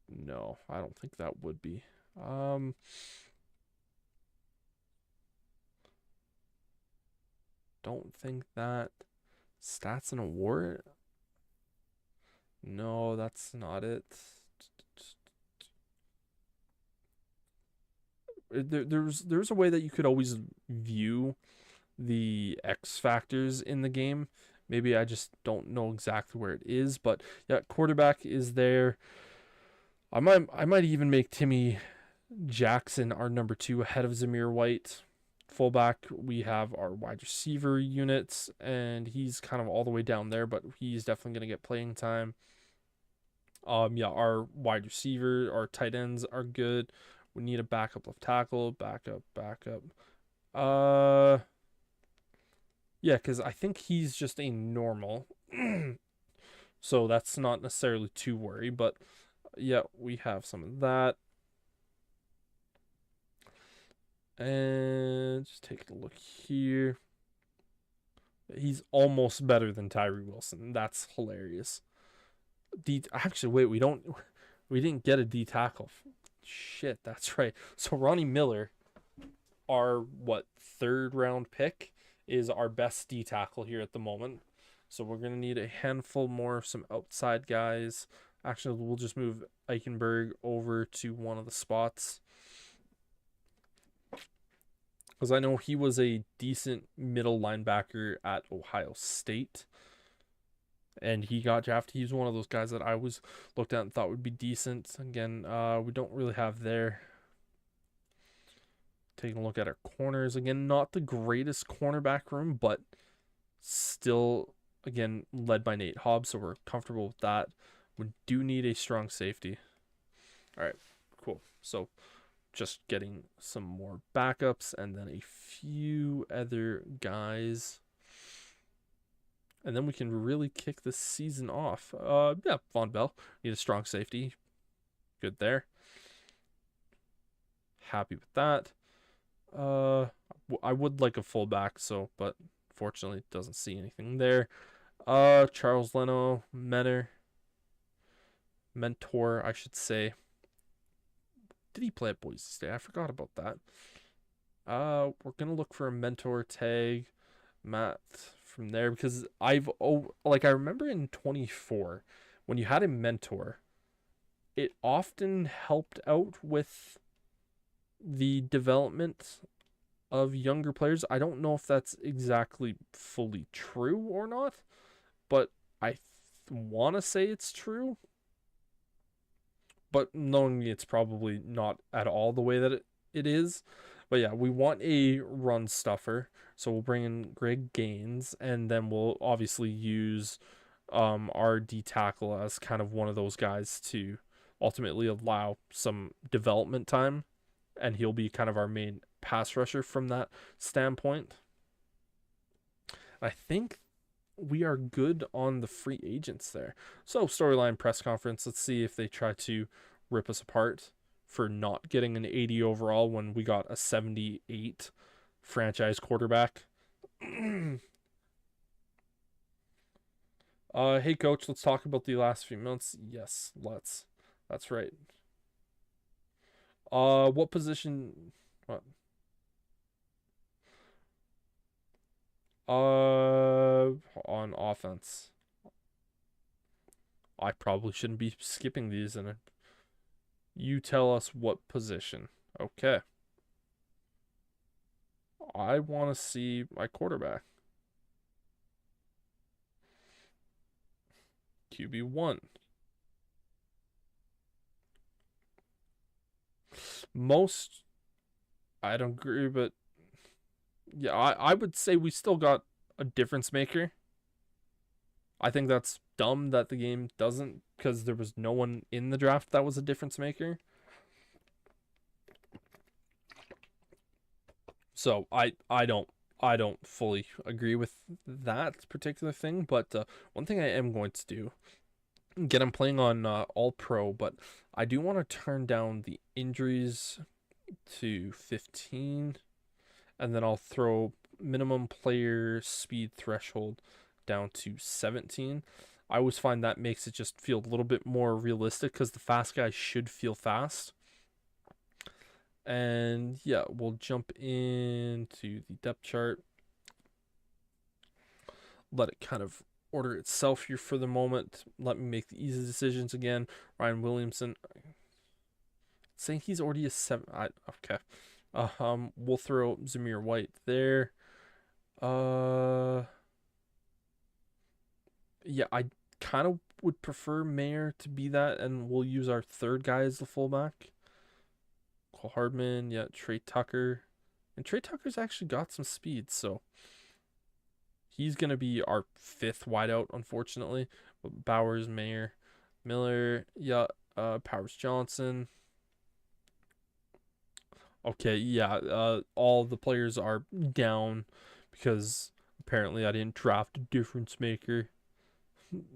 No, I don't think that would be. Don't think that. Stats and award? No, that's not it. There's a way that you could always view the X factors in the game. Maybe I just don't know exactly where it is, but yeah, quarterback is there. I might even make Timmy Jackson our number 2 ahead of Zamir White. Fullback, we have our wide receiver units, and he's kind of all the way down there, but he's definitely going to get playing time. Yeah, our wide receiver, our tight ends are good. We need a backup left tackle, backup. Yeah, because I think he's just a normal, so that's not necessarily too worry. But yeah, we have some of that. And just take a look here. He's almost better than Tyree Wilson. That's hilarious. Actually, wait, we didn't get a D tackle. Shit, that's right. So Ronnie Miller, our 3rd round pick, is our best D tackle here at the moment. So we're gonna need a handful more of some outside guys. Actually, we'll just move Eichenberg over to one of the spots, because I know he was a decent middle linebacker at Ohio State, and he got drafted. He's one of those guys that I was looked at and thought would be decent. Again, we don't really have there. Taking a look at our corners. Again, not the greatest cornerback room, but still, again, led by Nate Hobbs, so we're comfortable with that. We do need a strong safety. All right, cool. So just getting some more backups and then a few other guys. And then we can really kick the season off. Yeah, Von Bell. Need a strong safety. Good there. Happy with that. I would like a fullback, but fortunately doesn't see anything there. Charles Leno, mentor, I should say. Did he play at Boise State? I forgot about that. We're gonna look for a mentor tag, Matt, from there, because I remember in 24 when you had a mentor, it often helped out with the development of younger players. I don't know if that's exactly fully true or not, but I want to say it's true. But knowing me, it's probably not at all the way that it is. But yeah, we want a run stuffer. So we'll bring in Greg Gaines, and then we'll obviously use our D tackle as kind of one of those guys to ultimately allow some development time, and he'll be kind of our main pass rusher from that standpoint. I think we are good on the free agents there. So storyline press conference. Let's see if they try to rip us apart for not getting an 80 overall when we got a 78 franchise quarterback. Hey coach, let's talk about the last few months. Yes, let's. That's right. What position? What? On offense. I probably shouldn't be skipping these, and you tell us what position. Okay. I want to see my quarterback. QB1. Most, I don't agree, but yeah, I would say we still got a difference maker. I think that's dumb that the game doesn't, because there was no one in the draft that was a difference maker. So I don't fully agree with that particular thing, but one thing I am going to do, again, I'm playing on All Pro, but I do want to turn down the injuries to 15, and then I'll throw minimum player speed threshold down to 17. I always find that makes it just feel a little bit more realistic because the fast guy should feel fast. And yeah, we'll jump into the depth chart. Let it kind of order itself here for the moment. Let me make the easy decisions again. Ryan Williamson, saying he's already a 7. Okay. We'll throw Zamir White there. Yeah, I kind of would prefer Mayer to be that, and we'll use our third guy as the fullback. Cole Hardman, yeah, Trey Tucker. And Trey Tucker's actually got some speed, so he's going to be our 5th wideout, unfortunately. Bowers, Mayer, Miller, yeah, Powers Johnson. Okay, yeah, all the players are down because apparently I didn't draft a difference maker.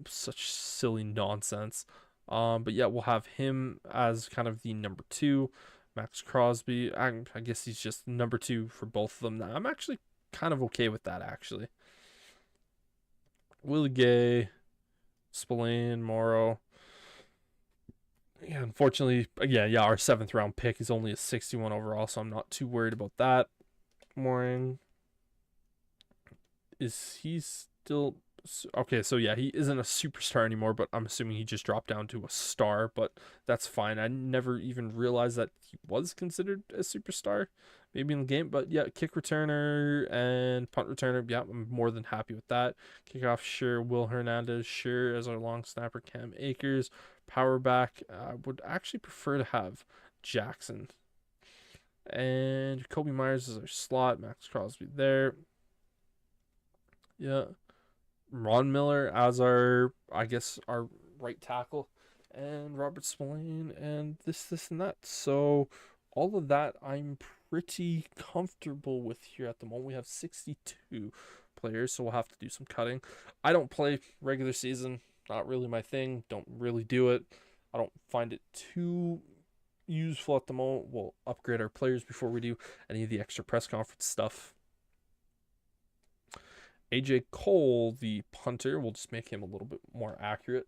Such silly nonsense. But yeah, we'll have him as kind of the number 2. Max Crosby, I guess he's just number 2 for both of them now. I'm actually kind of okay with that, actually. Willie Gay, Spillane, Morrow. Yeah, unfortunately, yeah, our 7th round pick is only a 61 overall, so I'm not too worried about that. Moring, is he still okay? So yeah, he isn't a superstar anymore, but I'm assuming he just dropped down to a star, but that's fine. I never even realized that he was considered a superstar, maybe in the game. But yeah, kick returner and punt returner, yeah, I'm more than happy with that. Kickoff, sure. Will Hernandez, sure, as our long snapper. Cam Akers, power back. I would actually prefer to have Jackson. And Kobe Myers is our slot. Max Crosby there. Yeah. Ron Miller as our, I guess, our right tackle. And Robert Spillane and this, and that. So all of that I'm pretty comfortable with here at the moment. We have 62 players, so we'll have to do some cutting. I don't play regular season. Not really my thing. Don't really do it. I don't find it too useful at the moment. We'll upgrade our players before we do any of the extra press conference stuff. AJ Cole, the punter, we'll just make him a little bit more accurate.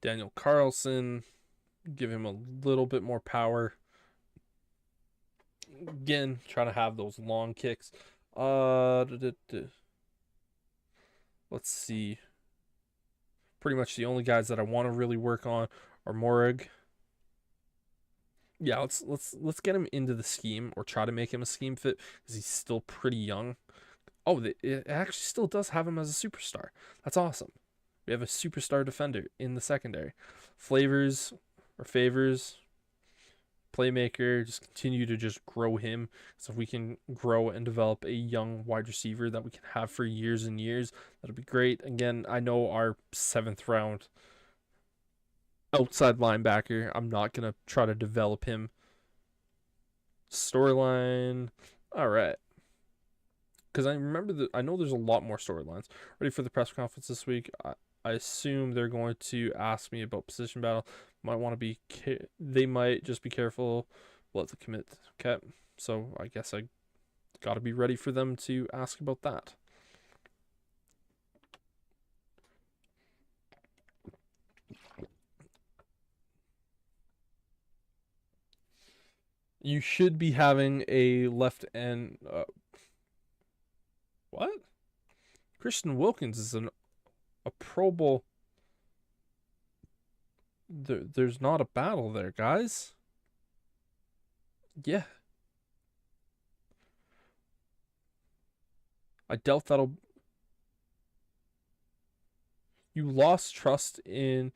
Daniel Carlson, give him a little bit more power. Again, trying to have those long kicks. Let's see. Pretty much the only guys that I want to really work on are Morig. Yeah, let's get him into the scheme, or try to make him a scheme fit, because he's still pretty young. Oh, it actually still does have him as a superstar. That's awesome. We have a superstar defender in the secondary. Favors, playmaker, just continue to just grow him. So if we can grow and develop a young wide receiver that we can have for years and years, that'll be great. Again, I know our 7th round outside linebacker. I'm not going to try to develop him. Storyline. All right. Because I remember that I know there's a lot more storylines. Ready for the press conference this week? I assume they're going to ask me about position battle. Might want to be. They might just be careful what the commit. Okay, so I guess I got to be ready for them to ask about that. You should be having a left end. What? Christian Wilkins is a Pro Bowl. There's not a battle there, guys. Yeah. I doubt that'll. You lost trust in.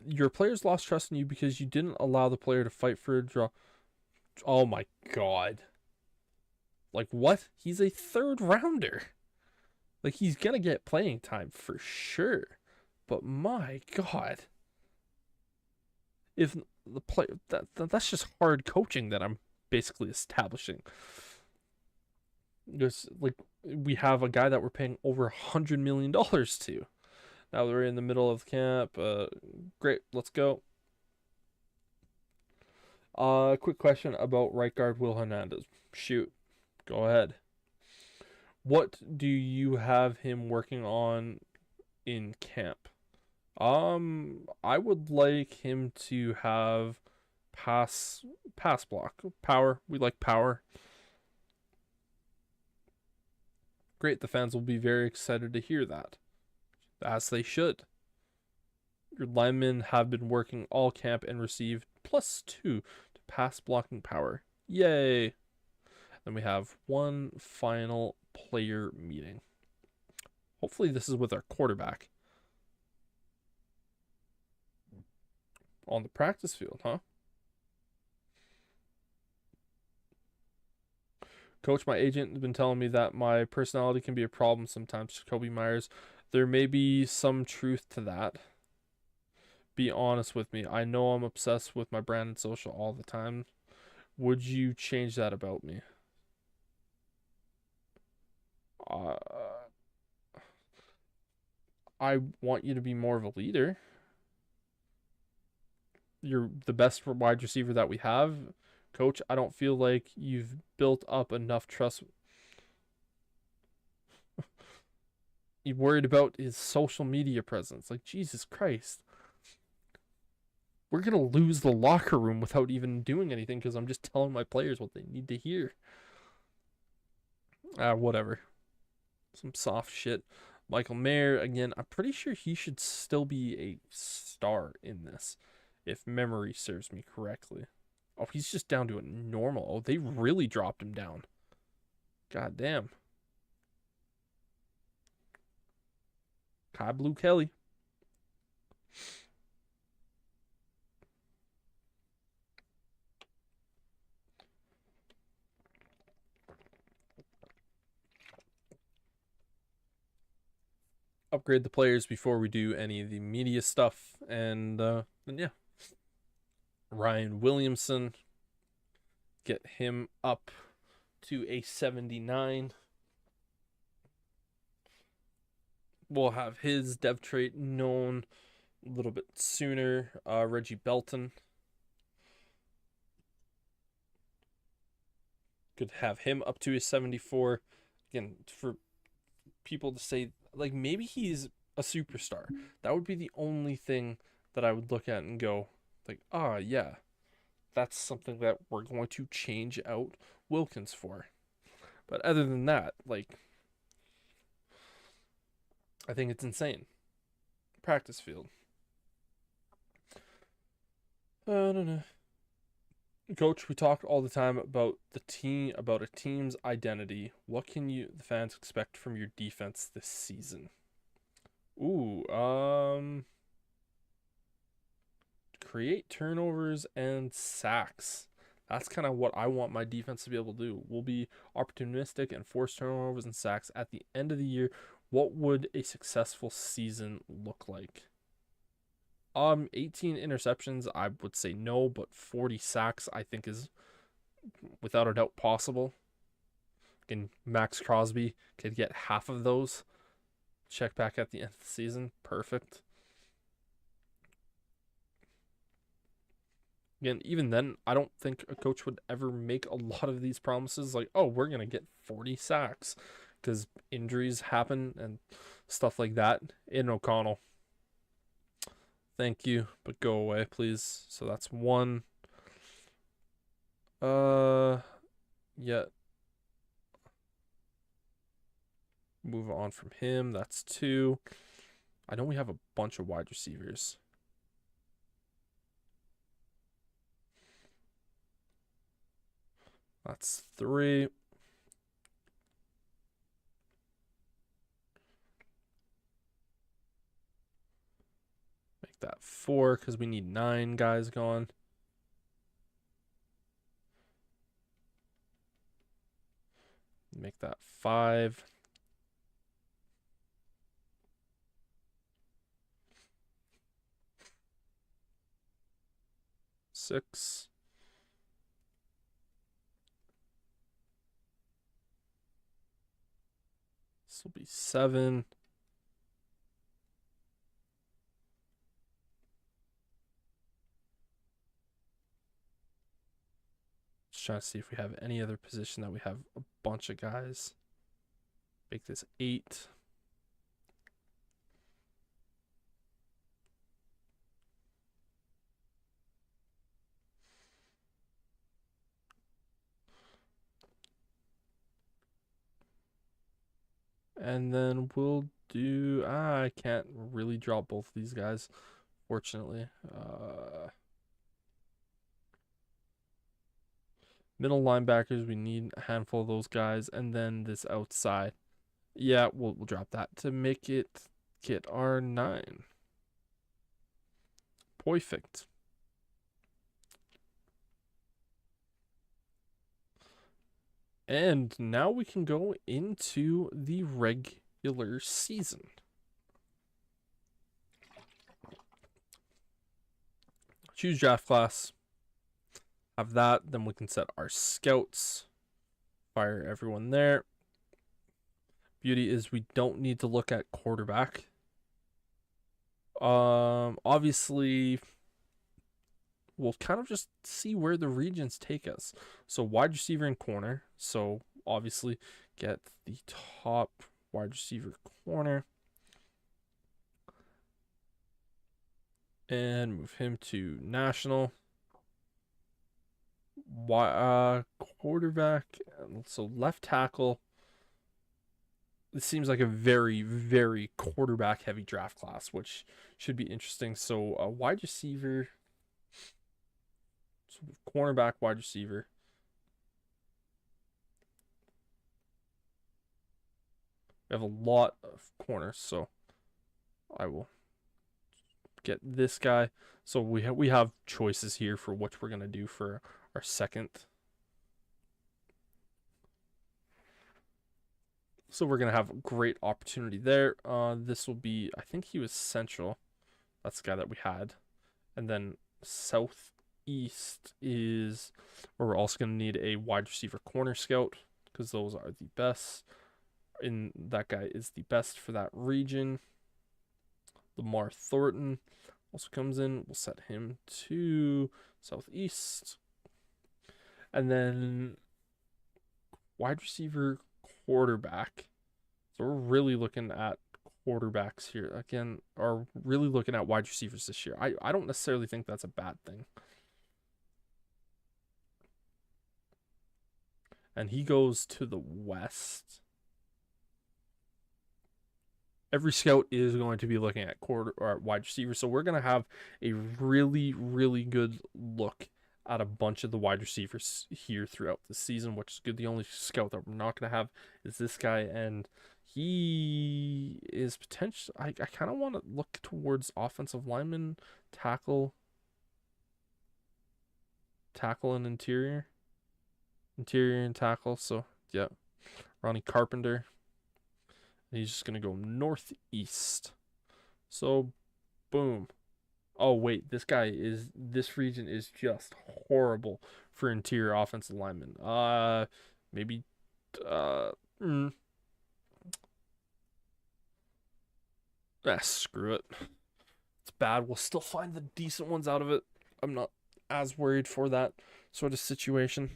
Your players lost trust in you because you didn't allow the player to fight for a draw. Oh my god. Like, what? He's a third rounder. Like, he's gonna get playing time for sure. But my god. If the player. That's just hard coaching that I'm basically establishing. Just like we have a guy that we're paying over $100 million to. Now we're in the middle of camp. Great, let's go. Quick question about right guard Will Hernandez. Shoot, go ahead. What do you have him working on in camp? I would like him to have pass block power. We like power. Great, the fans will be very excited to hear that, as they should. Your linemen have been working all camp and received +2 to pass blocking power. Yay! Then we have one final player meeting. Hopefully this is with our quarterback. On the practice field, huh? Coach, my agent has been telling me that my personality can be a problem sometimes, Jakobi Meyers. There may be some truth to that. Be honest with me. I know I'm obsessed with my brand and social all the time. Would you change that about me? Uh, I want you to be more of a leader. You're the best wide receiver that we have. Coach, I don't feel like you've built up enough trust. You worried about his social media presence. Like, Jesus Christ. We're going to lose the locker room without even doing anything because I'm just telling my players what they need to hear. Whatever. Some soft shit. Michael Mayer, again, I'm pretty sure he should still be a star in this, if memory serves me correctly. Oh, he's just down to a normal. Oh, they really dropped him down. God damn. Kai Blue Kelly. Upgrade the players before we do any of the media stuff. And then, yeah. Ryan Williamson. Get him up to a 79. We'll have his dev trait known a little bit sooner. Reggie Belton. Could have him up to a 74. Again, for people to say, like, maybe he's a superstar. That would be the only thing that I would look at and go, like, yeah, that's something that we're going to change out Wilkins for. But other than that, like, I think it's insane. Practice field. I don't know. Coach, we talk all the time about the team, about a team's identity. What can the fans expect from your defense this season? Ooh, create turnovers and sacks. That's kind of what I want my defense to be able to do. We'll be opportunistic and force turnovers and sacks at the end of the year. What would a successful season look like? 18 interceptions, I would say no, but 40 sacks I think is without a doubt possible. And Max Crosby could get half of those. Check back at the end of the season. Perfect. Again, even then, I don't think a coach would ever make a lot of these promises like, oh, we're going to get 40 sacks, because injuries happen and stuff like that. In O'Connell. Thank you, but go away, please. So that's one. Yeah. Move on from him. That's two. I know we have a bunch of wide receivers. That's three. Make that four because we need 9 guys gone. Make that 5. Six. This will be 7. Just trying to see if we have any other position that we have a bunch of guys. Make this 8. And then we'll do... I can't really drop both of these guys, fortunately. Middle linebackers, we need a handful of those guys. And then this outside. Yeah, we'll drop that to make it get our 9. Perfect. And now we can go into the regular season. Choose draft class. Have that. Then we can set our scouts. Fire everyone there. Beauty is we don't need to look at quarterback. Obviously, we'll kind of just see where the regions take us. So wide receiver and corner. So obviously get the top wide receiver corner. And move him to national. Quarterback. So left tackle. This seems like a very, very quarterback heavy draft class, which should be interesting. So wide receiver. So cornerback, wide receiver. We have a lot of corners, so I will get this guy. So we have choices here for what we're gonna do for our second. So we're gonna have a great opportunity there. This will be, I think he was central. That's the guy that we had, and then southeast is where we're also gonna need a wide receiver corner scout, because those are the best. And that guy is the best for that region. Lamar Thornton also comes in. We'll set him to southeast. And then wide receiver, quarterback. So we're really looking at quarterbacks here. Again, are really looking at wide receivers this year. I don't necessarily think that's a bad thing. And he goes to the west. Every scout is going to be looking at quarter or wide receivers, so we're going to have a really, really good look at a bunch of the wide receivers here throughout the season, which is good. The only scout that we're not going to have is this guy, and he is potential. I kind of want to look towards offensive lineman, tackle and interior and tackle. So yeah, Ronnie Carpenter. And he's just gonna go northeast. So, boom. Oh wait, this region is just horrible for interior offensive linemen. Maybe uh mm, screw it. It's bad. We'll still find the decent ones out of it. I'm not as worried for that sort of situation.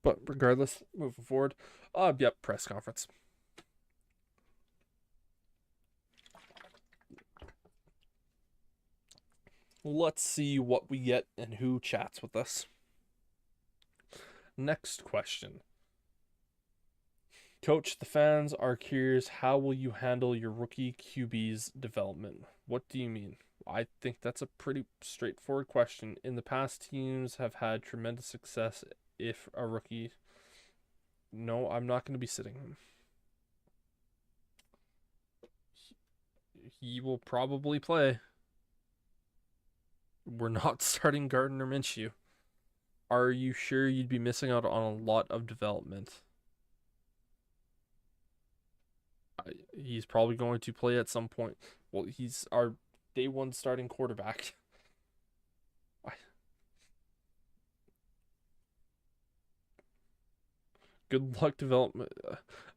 But regardless, moving forward. Yep, press conference. Let's see what we get and who chats with us. Next question. Coach, the fans are curious, how will you handle your rookie QB's development? What do you mean? I think that's a pretty straightforward question. In the past, teams have had tremendous success if a rookie. No, I'm not going to be sitting him. He will probably play. We're not starting Gardner Minshew. Are you sure you'd be missing out on a lot of development? He's probably going to play at some point. Well, he's our day one starting quarterback. Good luck development.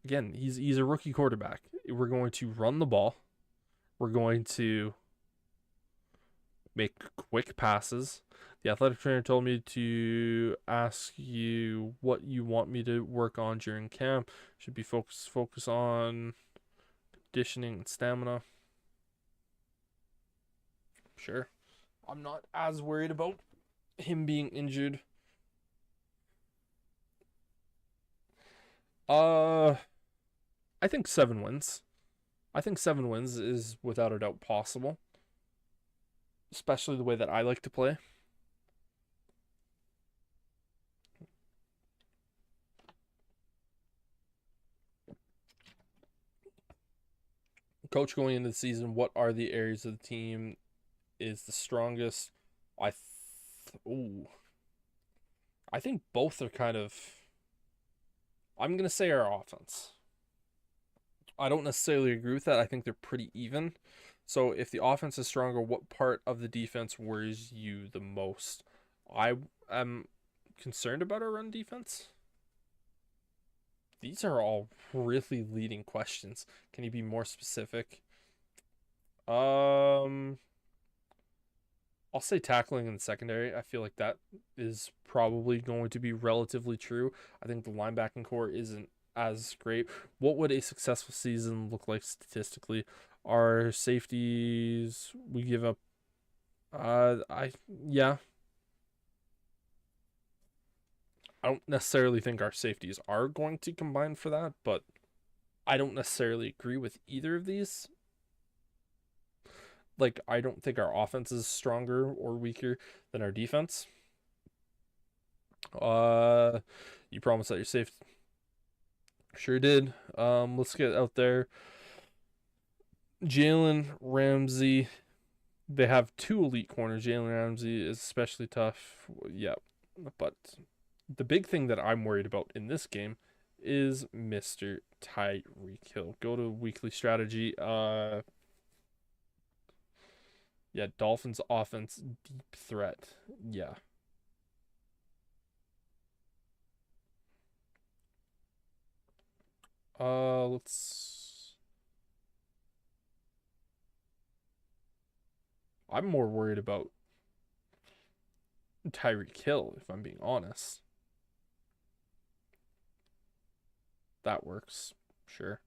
Again, he's a rookie quarterback. We're going to run the ball. We're going to make quick passes. The athletic trainer told me to ask you what you want me to work on during camp. Should be focus on conditioning and stamina. Sure. I'm not as worried about him being injured. I think 7 wins. I think 7 wins is without a doubt possible, especially the way that I like to play. Coach, going into the season, what are the areas of the team is the strongest? I think both are kind of. I'm gonna say our offense. I don't necessarily agree with that. I think they're pretty even. So if the offense is stronger, what part of the defense worries you the most? I am concerned about our run defense. These are all really leading questions. Can you be more specific? Um, I'll say tackling in the secondary. I feel like that is probably going to be relatively true. I think the linebacking core isn't as great. What would a successful season look like statistically? Our safeties, we give up. Yeah. I don't necessarily think our safeties are going to combine for that, but I don't necessarily agree with either of these. Like, I don't think our offense is stronger or weaker than our defense. You promised that you're safe. Sure did. Let's get out there. Jalen Ramsey. They have two elite corners. Jalen Ramsey is especially tough. Yeah, but the big thing that I'm worried about in this game is Mr. Tyreek Hill. Go to weekly strategy. Yeah, Dolphins offense deep threat. Yeah. Let's. I'm more worried about Tyreek Hill, if I'm being honest. That works. Sure.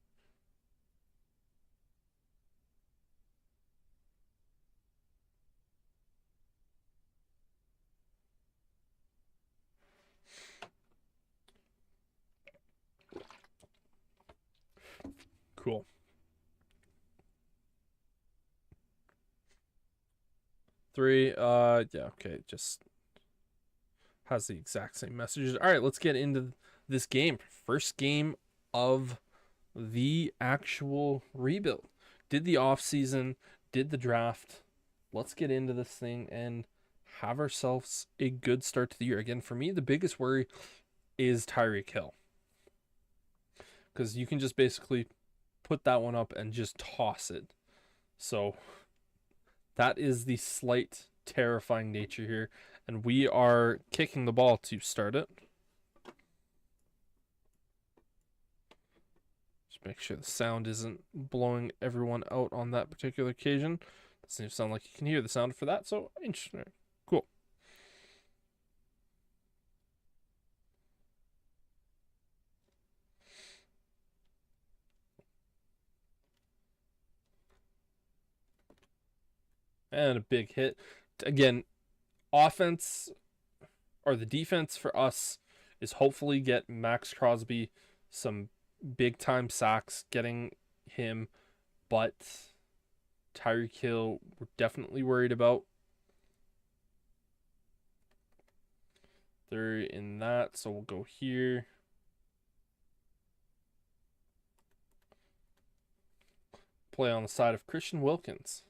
Cool. Three. Yeah, okay. Just has the exact same messages. All right, let's get into this game. First game of the actual rebuild. Did the off season, did the draft. Let's get into this thing and have ourselves a good start to the year. Again, for me, the biggest worry is Tyreek Hill. Because you can just basically put that one up and just toss it. So That is the slight terrifying nature here. And we are kicking the ball to start it. Just make sure the sound isn't blowing everyone out on that particular occasion. Doesn't even sound like you can hear the sound for that, so interesting. Cool. And a big hit. Again, offense, or the defense for us, is hopefully get Max Crosby some big time sacks, getting him, but Tyreek Hill, we're definitely worried about. They're in that, so we'll go here. Play on the side of Christian Wilkins.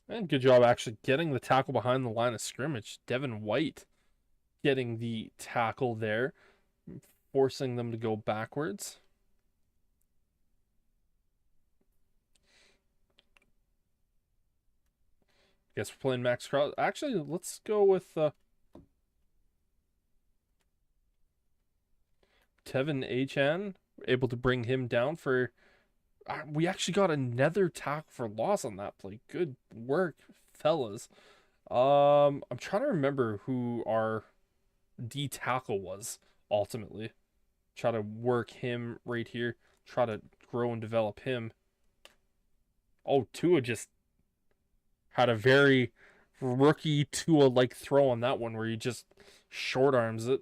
And good job actually getting the tackle behind the line of scrimmage. Devin White getting the tackle there, forcing them to go backwards. Guess we're playing Max Crosby. Actually, let's go with Tevin Achane. Able to bring him down for... we actually got another tackle for loss on that play. Good work, fellas. I'm trying to remember who our D tackle was ultimately. Try to work him right here. Try to grow and develop him. Oh, Tua just had a very rookie Tua-like throw on that one where he just short arms it.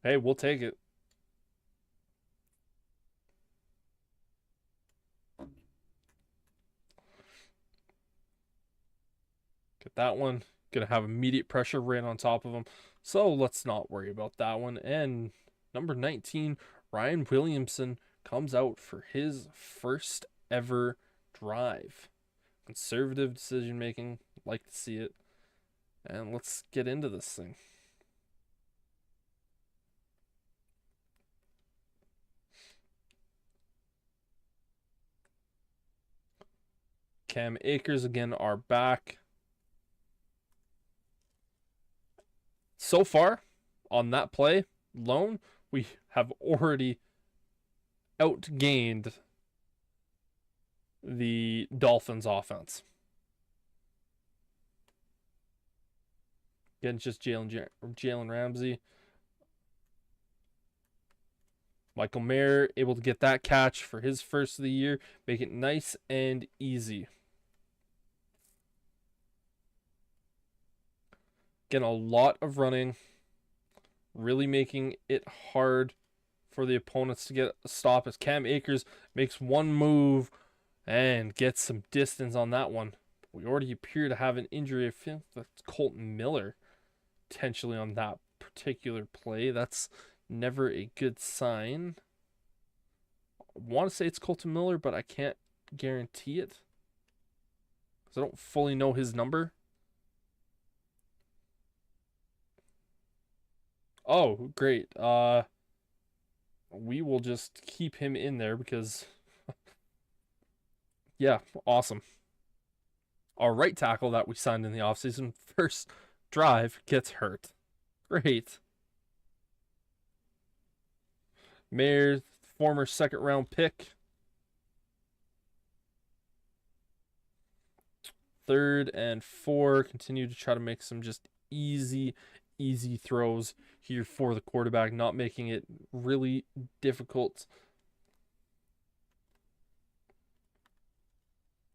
Hey, we'll take it. Get that one. Gonna have immediate pressure right on top of him. So let's not worry about that one. And number 19, Ryan Williamson comes out for his first ever drive. Conservative decision making. Like to see it. And let's get into this thing. Cam Akers again are back. So far, on that play alone, we have already outgained the Dolphins offense. Again, just Jalen Ramsey. Michael Mayer able to get that catch for his first of the year. Make it nice and easy. Again, a lot of running. Really making it hard for the opponents to get a stop as Cam Akers makes one move and gets some distance on that one. We already appear to have an injury. I think that's Colton Miller potentially on that particular play. That's never a good sign. I want to say it's Colton Miller, but I can't guarantee it because I don't fully know his number. Oh, great. We will just keep him in there because yeah, awesome. Our right tackle that we signed in the offseason, first drive, gets hurt. Great. Mayer, former second round pick. 3rd and 4. Continue to try to make some just easy throws here for the quarterback, not making it really difficult.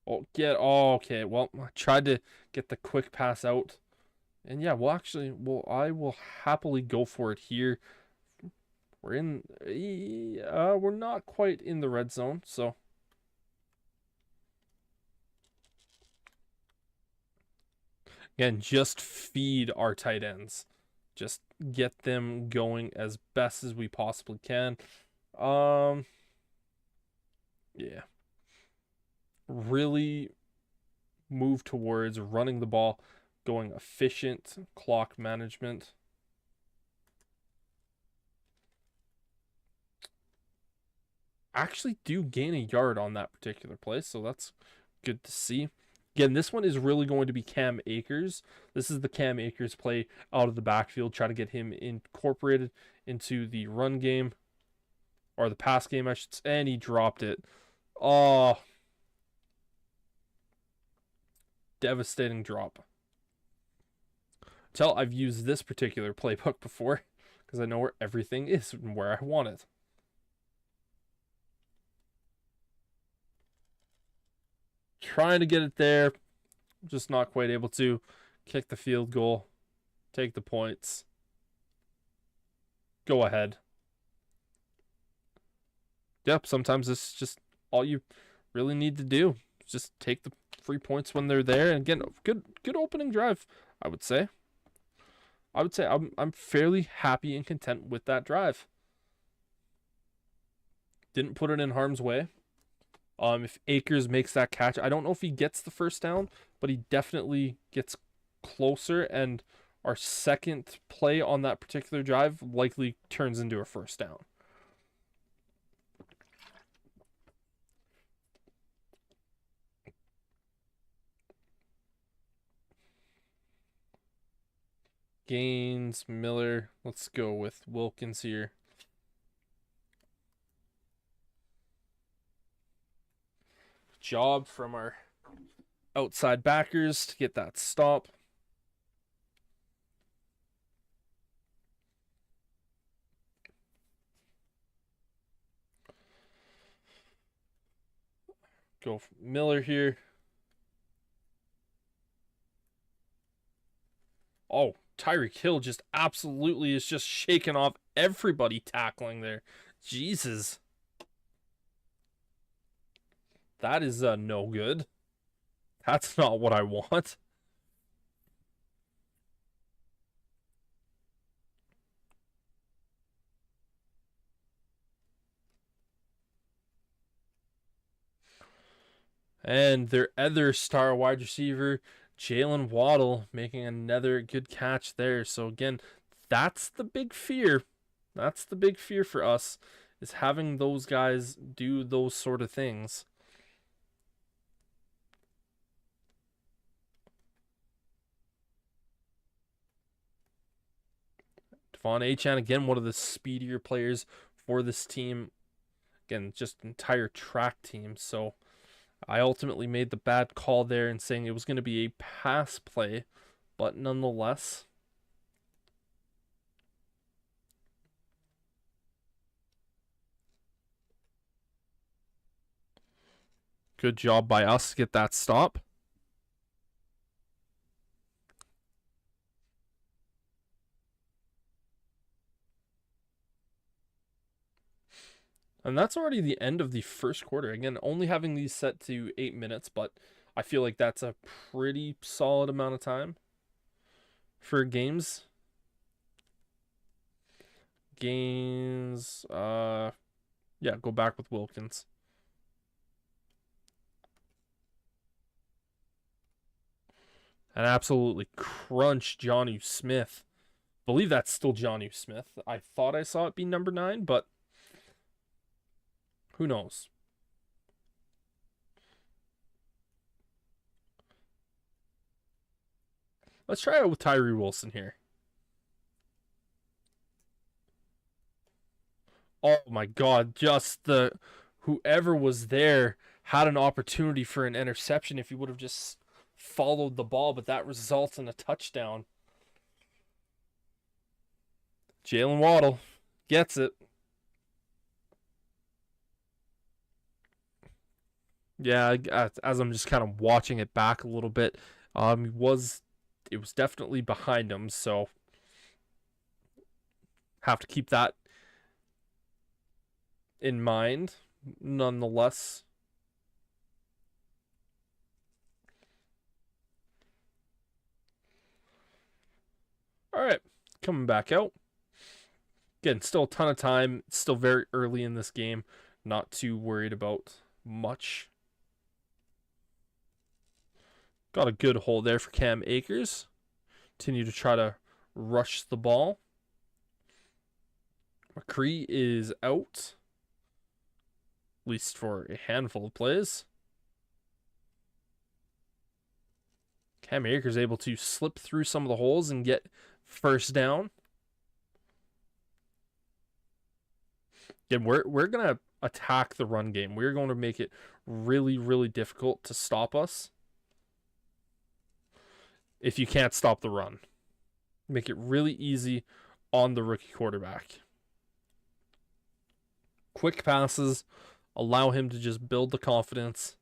Okay. Well, I tried to get the quick pass out. And yeah, I will happily go for it here. We're not quite in the red zone, so again, just feed our tight ends. Just get them going as best as we possibly can. Yeah. Really move towards running the ball, going efficient clock management. actually do gain a yard on that particular play, so that's good to see. Again, this one is really going to be Cam Akers. This is the Cam Akers play out of the backfield. Try to get him incorporated into the run game. Or the pass game, I should say. And he dropped it. Oh. Devastating drop. Tell I've used this particular playbook before. Because I know where everything is and where I want it. Trying to get it there. Just not quite able to. Kick the field goal. Take the points. Go ahead. Yep, sometimes it's just all you really need to do. Just take the 3 points when they're there. And again, good opening drive, I would say. I'm fairly happy and content with that drive. Didn't put it in harm's way. If Akers makes that catch, I don't know if he gets the first down, but he definitely gets closer, and our second play on that particular drive likely turns into a first down. Gaines, Miller. Let's go with Wilkins here. Job from our outside backers to get that stop. Go for Miller here. Oh, Tyreek Hill just absolutely is just shaking off everybody tackling there. Jesus. That is no good. That's not what I want. And their other star wide receiver, Jalen Waddle, making another good catch there. So again, that's the big fear. That's the big fear for us, is having those guys do those sort of things. Devon Achane, again, one of the speedier players for this team. Again, just entire track team. So I ultimately made the bad call there in saying it was going to be a pass play, but nonetheless. Good job by us to get that stop. And that's already the end of the first quarter. Again, only having these set to 8 minutes, but I feel like that's a pretty solid amount of time for games. Yeah, go back with Wilkins. And absolutely crunch Jonnu Smith. I believe that's still Jonnu Smith. I thought I saw it be number 9, but who knows? Let's try it with Tyree Wilson here. Oh my God, just whoever was there had an opportunity for an interception if he would have just followed the ball, but that results in a touchdown. Jalen Waddle gets it. Yeah, as I'm just kind of watching it back a little bit, it was definitely behind him, so have to keep that in mind, nonetheless. All right, coming back out. Again, still a ton of time. Still very early in this game. Not too worried about much. Got a good hold there for Cam Akers. Continue to try to rush the ball. McCree is out. least for a handful of plays. Cam Akers able to slip through some of the holes and get first down. Again, we're going to attack the run game. We're going to make it really, really difficult to stop us if you can't stop the run. Make it really easy on the rookie quarterback. Quick passes, allow him to just build the confidence,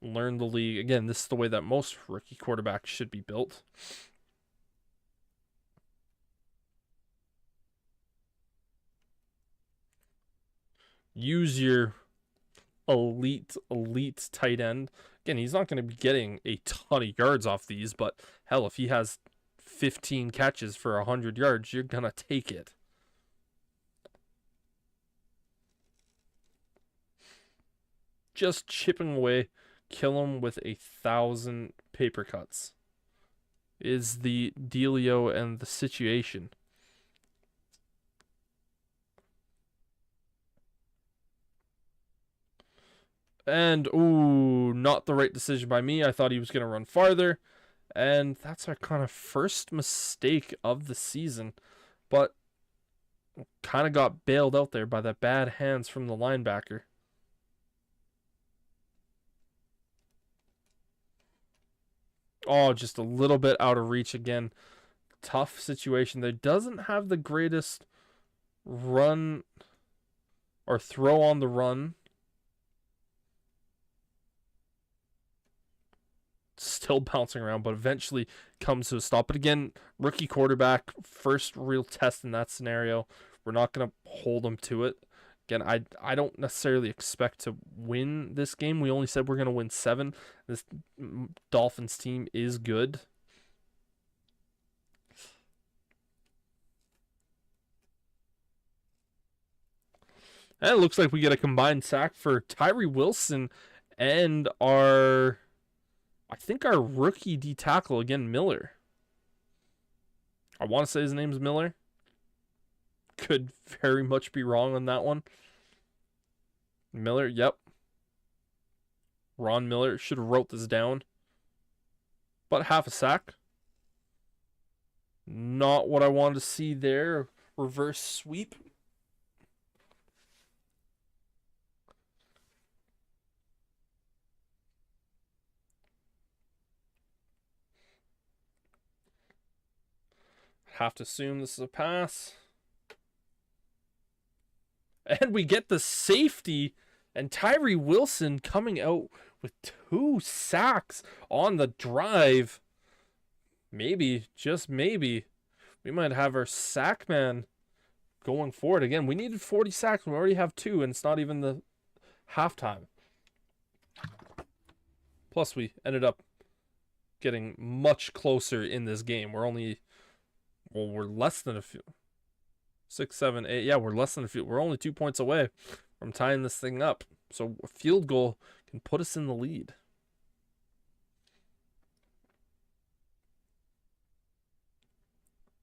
learn the league. Again, this is the way that most rookie quarterbacks should be built. Use your elite tight end. Again, he's not going to be getting a ton of yards off these, but hell, if he has 15 catches for 100 yards, you're going to take it. Just chipping away, kill him with 1,000 paper cuts is the dealio and the situation. And, ooh, not the right decision by me. I thought he was going to run farther. And that's our kind of first mistake of the season. But kind of got bailed out there by that bad hands from the linebacker. Oh, just a little bit out of reach again. Tough situation there. Doesn't have the greatest run or throw on the run. Still bouncing around, but eventually comes to a stop. But again, rookie quarterback, first real test in that scenario. We're not going to hold him to it. Again, I don't necessarily expect to win this game. We only said we're going to win 7. This Dolphins team is good. And it looks like we get a combined sack for Tyree Wilson and I think our rookie D tackle, again, Miller. I want to say his name's Miller. Could very much be wrong on that one. Miller, yep. Ron Miller. Should have wrote this down. But half a sack. Not what I wanted to see there. Reverse sweep. Have to assume this is a pass. And we get the safety, and Tyree Wilson coming out with 2 sacks on the drive. Maybe, just maybe, we might have our sack man going forward. Again, we needed 40 sacks. We already have 2, and it's not even the halftime. Plus, we ended up getting much closer in this game. We're only... Well, we're less than a few. 6, 7, 8. Yeah, we're less than a few. We're only 2 points away from tying this thing up. So a field goal can put us in the lead.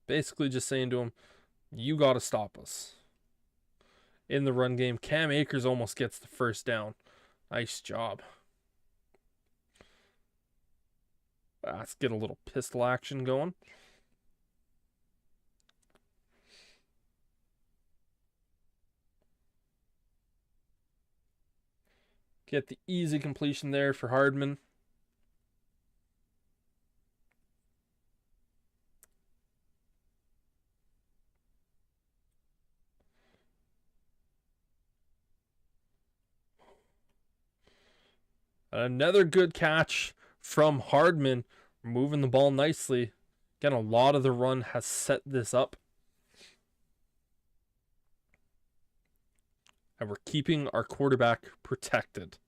Basically just saying to him, you got to stop us. In the run game, Cam Akers almost gets the first down. Nice job. Let's get a little pistol action going. Get the easy completion there for Hardman. Another good catch from Hardman, moving the ball nicely. Again, a lot of the run has set this up. And we're keeping our quarterback protected.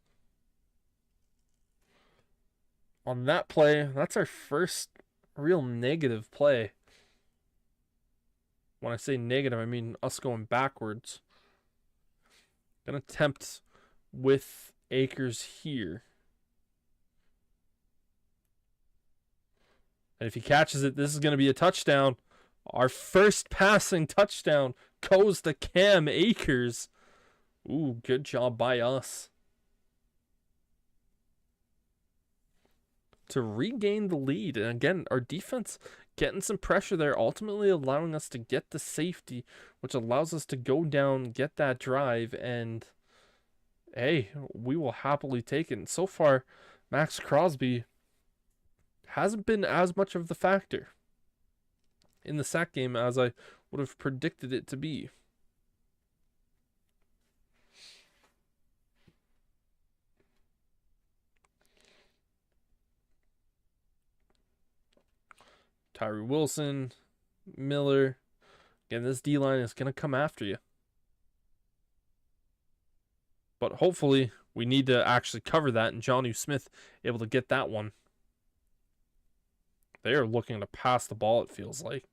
On that play, that's our first real negative play. When I say negative, I mean us going backwards. Gonna attempt with Akers here. And if he catches it, this is going to be a touchdown. Our first passing touchdown goes to Cam Akers. Ooh, good job by us. to regain the lead. And again, our defense getting some pressure there, ultimately allowing us to get the safety, which allows us to go down, get that drive, and hey, we will happily take it. And so far, Max Crosby hasn't been as much of the factor in the sack game as I would have predicted it to be. Tyree Wilson, Miller. Again, this D-line is going to come after you. But hopefully, we need to actually cover that, and Jonnu Smith able to get that one. They are looking to pass the ball, it feels like.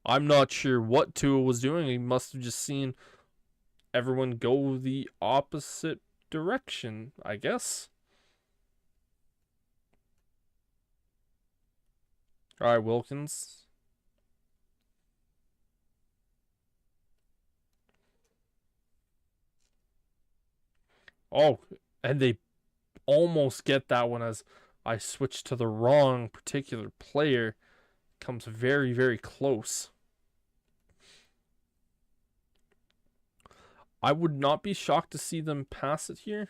I'm not sure what Tua was doing. He must have just seen everyone go the opposite direction, I guess. All right, Wilkins. Oh, and they almost get that one as I switch to the wrong particular player. Comes very, very close. I would not be shocked to see them pass it here.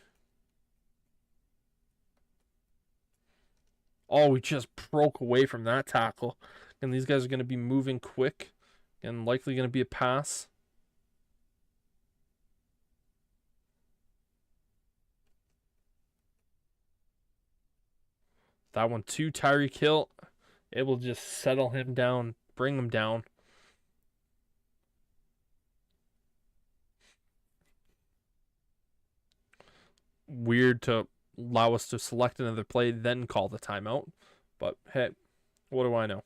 Oh, we just broke away from that tackle. And these guys are going to be moving quick and likely going to be a pass. That one to Tyreek Hill. Able to just settle him down, bring him down. Weird to allow us to select another play, then call the timeout. But hey, what do I know?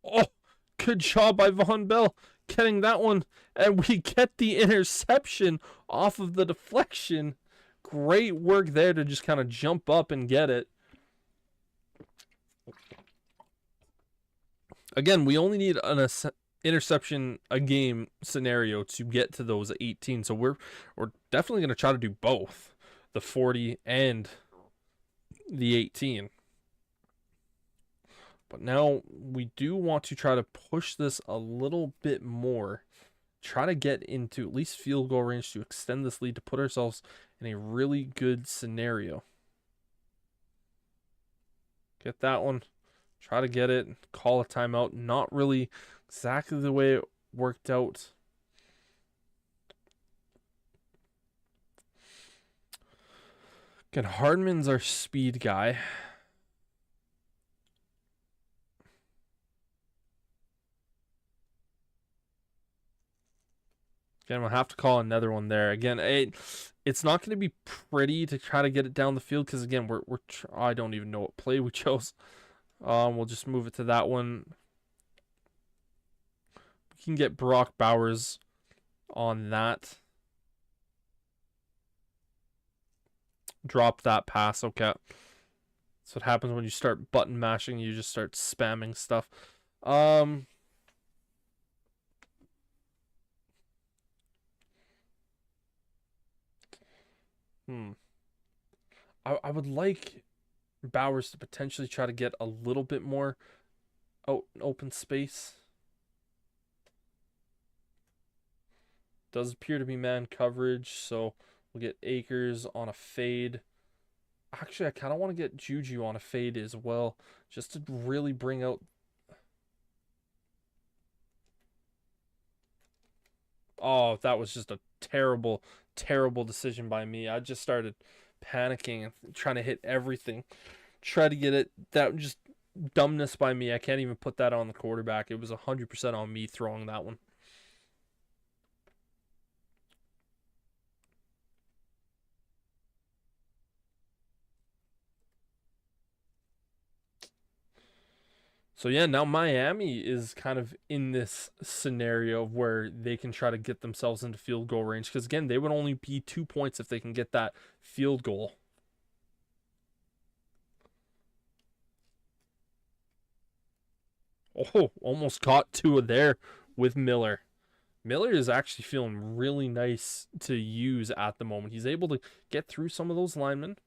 Oh, good job by Von Bell getting that one. And we get the interception off of the deflection. Great work there to just kind of jump up and get it. Again, we only need an interception a game scenario to get to those 18. So we're definitely going to try to do both, the 40 and the 18. But now we do want to try to push this a little bit more. Try to get into at least field goal range to extend this lead to put ourselves in a really good scenario. Get that one. Try to get it. Call a timeout. Not really exactly the way it worked out. Again, Hardman's our speed guy. Again, we'll have to call another one there. Again, it's not going to be pretty to try to get it down the field because again, I don't even know what play we chose. We'll just move it to that one. We can get Brock Bowers on that. Drop that pass. Okay. That's what happens when you start button mashing. You just start spamming stuff. I would like Bowers to potentially try to get a little bit more out in open space. Does appear to be man coverage, so we'll get Akers on a fade. Actually, I kind of want to get Juju on a fade as well, just to really bring out. Oh, that was just a terrible, terrible decision by me. I just started panicking and trying to hit everything. Try to get it. That just dumbness by me. I can't even put that on the quarterback. It was 100% on me throwing that one. So yeah, now Miami is kind of in this scenario where they can try to get themselves into field goal range, because again, they would only be 2 points if they can get that field goal. Oh, almost got 2 of there with Miller. Miller is actually feeling really nice to use at the moment. He's able to get through some of those linemen.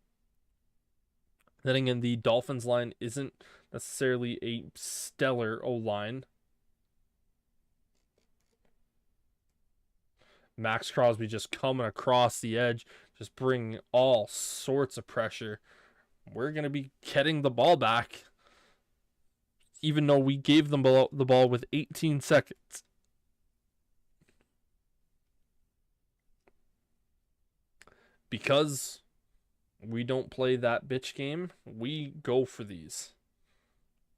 Then again, the Dolphins line isn't necessarily a stellar O-line. Max Crosby just coming across the edge, just bringing all sorts of pressure. We're going to be getting the ball back, even though we gave them the ball with 18 seconds. Because we don't play that bitch game, we go for these.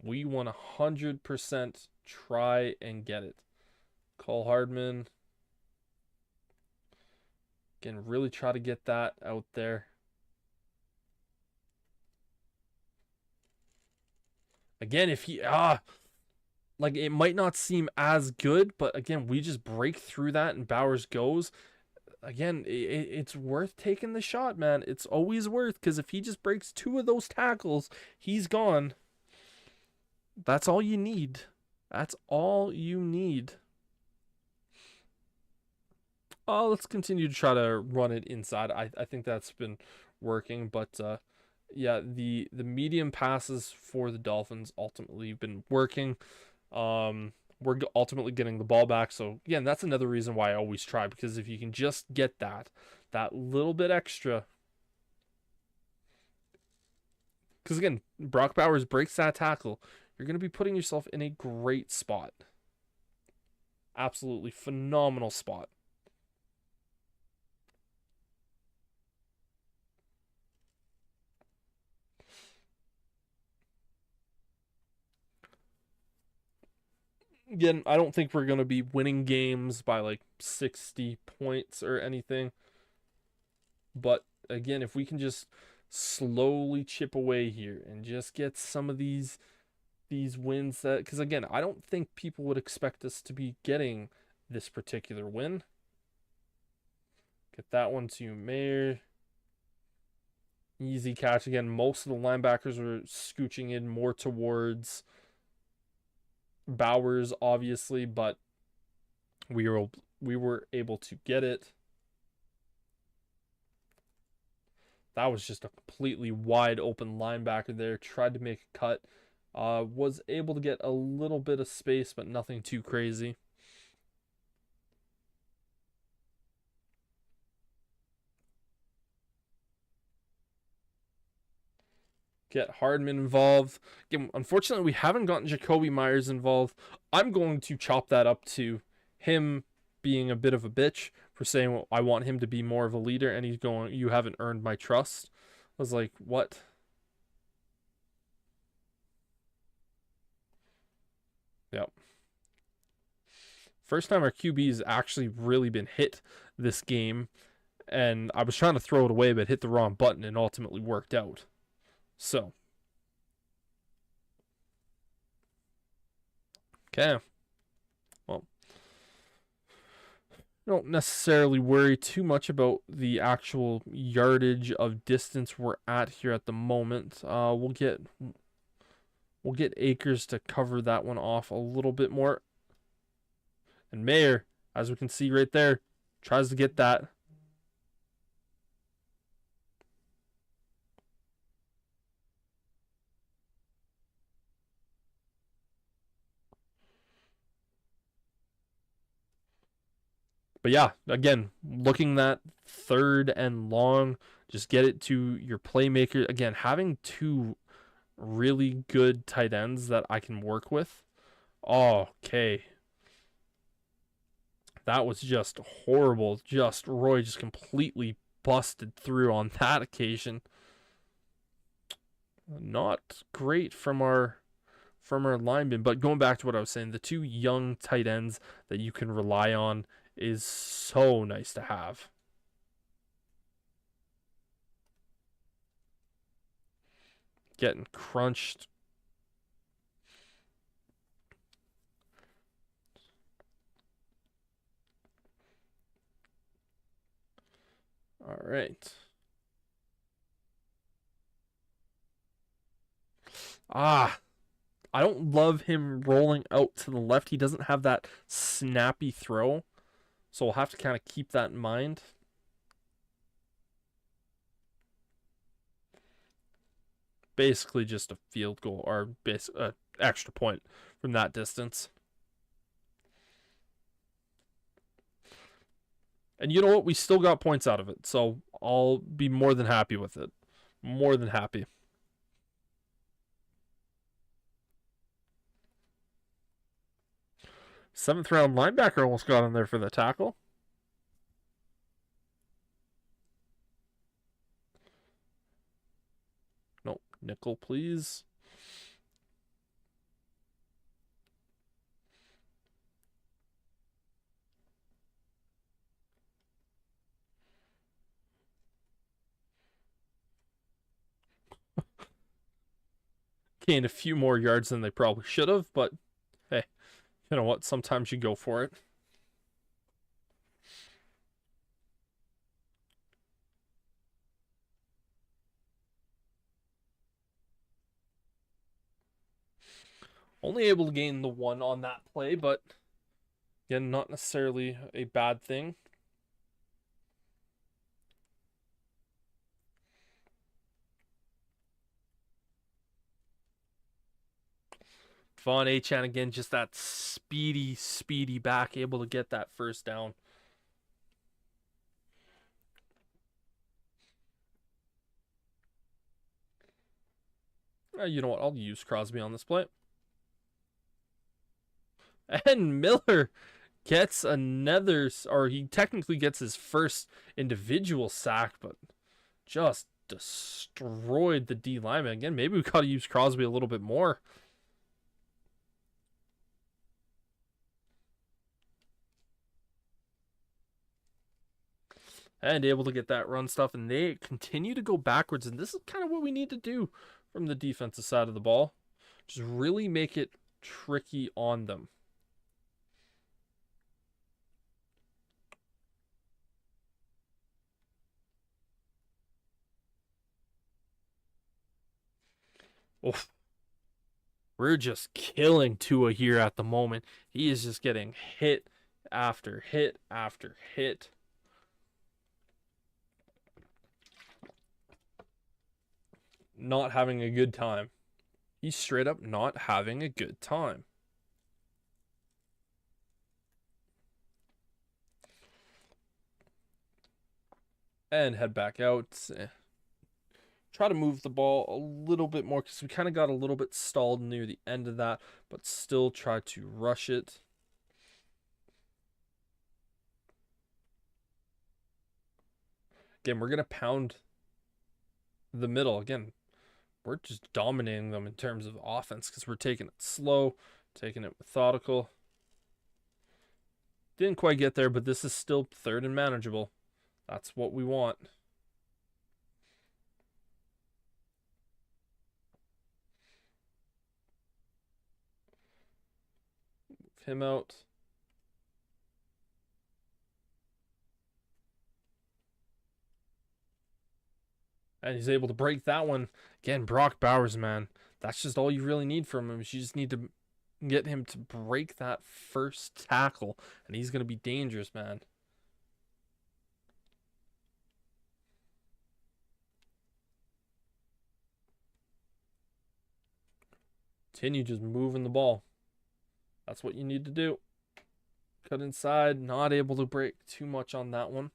We 100% try and get it. Cole Hardman. Again, really try to get that out there. Again, if he like, it might not seem as good, but again, we just break through that and Bowers goes. Again, it's worth taking the shot, man. It's always worth, because if he just breaks 2 of those tackles, he's gone. That's all you need. That's all you need. Let's continue to try to run it inside. I think that's been working, but yeah, the medium passes for the Dolphins ultimately been working. We're ultimately getting the ball back. So again, that's another reason why I always try, because if you can just get that little bit extra. Because again, Brock Bowers breaks that tackle, you're going to be putting yourself in a great spot. Absolutely phenomenal spot. Again, I don't think we're going to be winning games by like 60 points or anything. But again, if we can just slowly chip away here and just get some of these wins, that, because again, I don't think people would expect us to be getting this particular win. Get that one to Mayer. Easy catch again. Most of the linebackers were scooching in more towards Bowers, obviously, but we were able to get it. That was just a completely wide open linebacker there. Tried to make a cut. Was able to get a little bit of space, but nothing too crazy. Get Hardman involved. Again, unfortunately, we haven't gotten Jakobi Meyers involved. I'm going to chop that up to him being a bit of a bitch for saying, well, I want him to be more of a leader, and he's going, you haven't earned my trust. I was like, what? Yep. First time our QB's actually really been hit this game, and I was trying to throw it away, but hit the wrong button and ultimately worked out. So, okay. Well, don't necessarily worry too much about the actual yardage of distance we're at here at the moment. We'll get Akers to cover that one off a little bit more. And Mayer, as we can see right there, tries to get that. But yeah, again, looking that 3rd and long, just get it to your playmaker. Again, having 2 really good tight ends that I can work with. Okay. That was just horrible. Just Roy just completely busted through on that occasion. Not great from our linemen, but going back to what I was saying, the 2 young tight ends that you can rely on is so nice to have. Getting crunched. All right. I don't love him rolling out to the left. He doesn't have that snappy throw. So we'll have to kind of keep that in mind. Basically just a field goal or extra point from that distance. And you know what? We still got points out of it. So I'll be more than happy with it. More than happy. Seventh round linebacker almost got in there for the tackle. No, nickel, please. Gained a few more yards than they probably should have, but hey, you know what? Sometimes you go for it. Only able to gain the 1 on that play, but again, not necessarily a bad thing. Von Achane again, just that speedy back, able to get that first down. You know what? I'll use Crosby on this play. And Miller gets another, or he technically gets his first individual sack, but just destroyed the D lineman. Again, maybe we got to use Crosby a little bit more. And able to get that run stuff, and they continue to go backwards, and this is kind of what we need to do from the defensive side of the ball. Just really make it tricky on them. Oof. We're just killing Tua here at the moment. He is just getting hit after hit after hit. Not having a good time. He's straight up not having a good time. And head back out. Try to move the ball a little bit more because we kind of got a little bit stalled near the end of that, but still try to rush it. Again, we're going to pound the middle. Again, we're just dominating them in terms of offense because we're taking it slow, taking it methodical. Didn't quite get there, but this is still third and manageable. That's what we want. Move him out. And he's able to break that one. Again, Brock Bowers, man. That's just all you really need from him. You just need to get him to break that first tackle. And he's going to be dangerous, man. Continue just moving the ball. That's what you need to do. Cut inside. Not able to break too much on that one.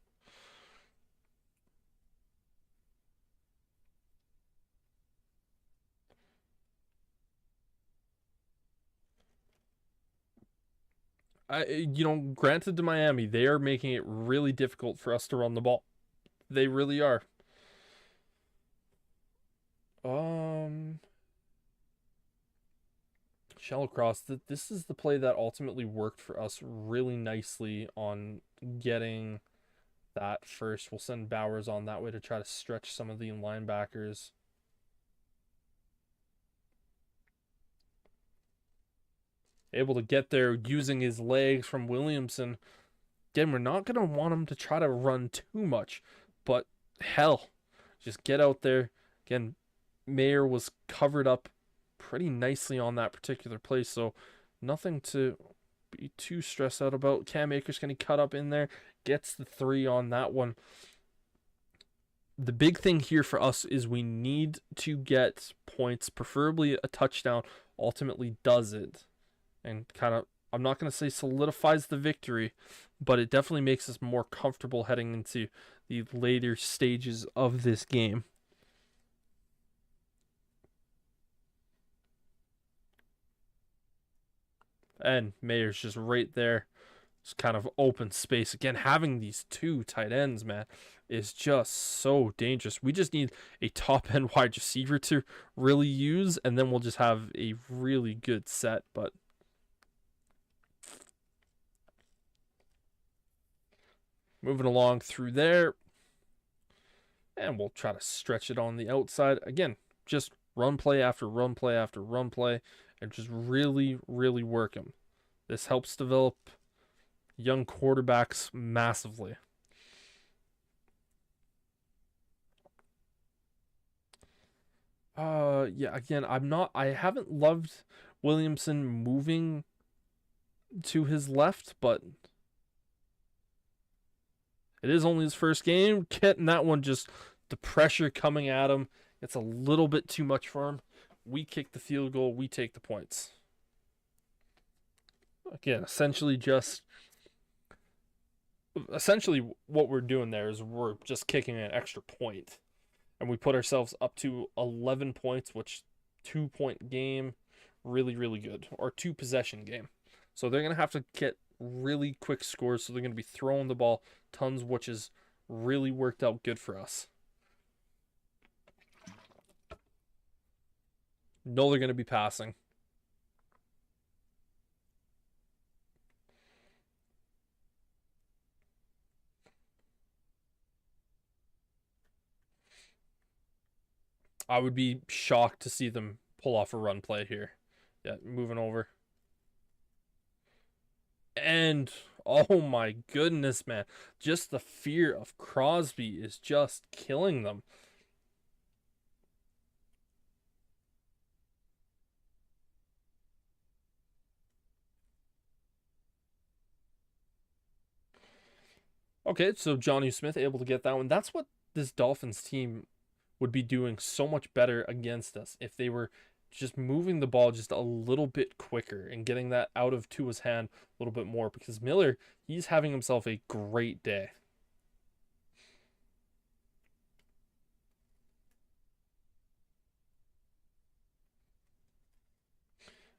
Granted to Miami, they are making it really difficult for us to run the ball. They really are. Shallow cross. This is the play that ultimately worked for us really nicely on getting that first. We'll send Bowers on that way to try to stretch some of the linebackers. Able to get there using his legs from Williamson. Again, we're not going to want him to try to run too much, but hell, just get out there. Again, Mayer was covered up pretty nicely on that particular play, so nothing to be too stressed out about. Cam Akers going to cut up in there, gets the 3 on that one. The big thing here for us is we need to get points, preferably a touchdown. Ultimately does it, and kind of, I'm not going to say solidifies the victory, but it definitely makes us more comfortable heading into the later stages of this game. And Mayer's just right there. It's kind of open space. Again, having these 2 tight ends, man, is just so dangerous. We just need a top end wide receiver to really use, and then we'll just have a really good set. But moving along through there, and we'll try to stretch it on the outside. Again, just run play after run play after run play, and just really, really work them. This helps develop young quarterbacks massively. Yeah, again, I haven't loved Williamson moving to his left, but it is only his first game. Getting that one, just the pressure coming at him, it's a little bit too much for him. We kick the field goal, we take the points. Again, essentially what we're doing there is we're just kicking an extra point, and we put ourselves up to 11 points, which 2-point game, really, really good, or 2-possession game. So they're going to have to get really quick scores, so they're going to be throwing the ball tons, which has really worked out good for us. No, they're going to be passing. I would be shocked to see them pull off a run play here. Yeah, moving over. And, oh my goodness, man. Just the fear of Crosby is just killing them. Okay, so Jonnu Smith able to get that one. That's what this Dolphins team would be doing so much better against us if they were just moving the ball just a little bit quicker and getting that out of Tua's hand a little bit more, because Miller, he's having himself a great day.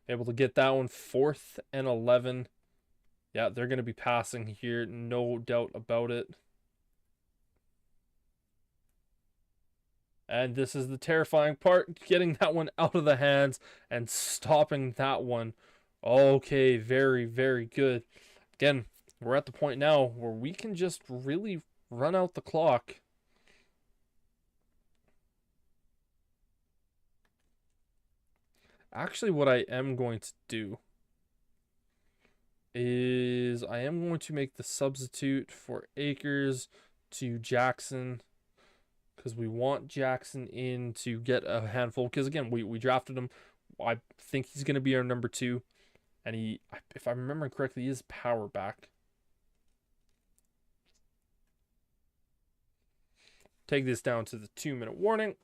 Able to get that one, 4th and 11. Yeah, they're going to be passing here, no doubt about it. And this is the terrifying part, getting that one out of the hands and stopping that one. Okay, very, very good. Again, we're at the point now where we can just really run out the clock. Actually, what I am going to do is I am going to make the substitute for Akers to Jackson, because we want Jackson in to get a handful. Because again, we drafted him. I think he's going to be our number 2. And he, if I remember correctly, he is power back. Take this down to the 2-minute warning.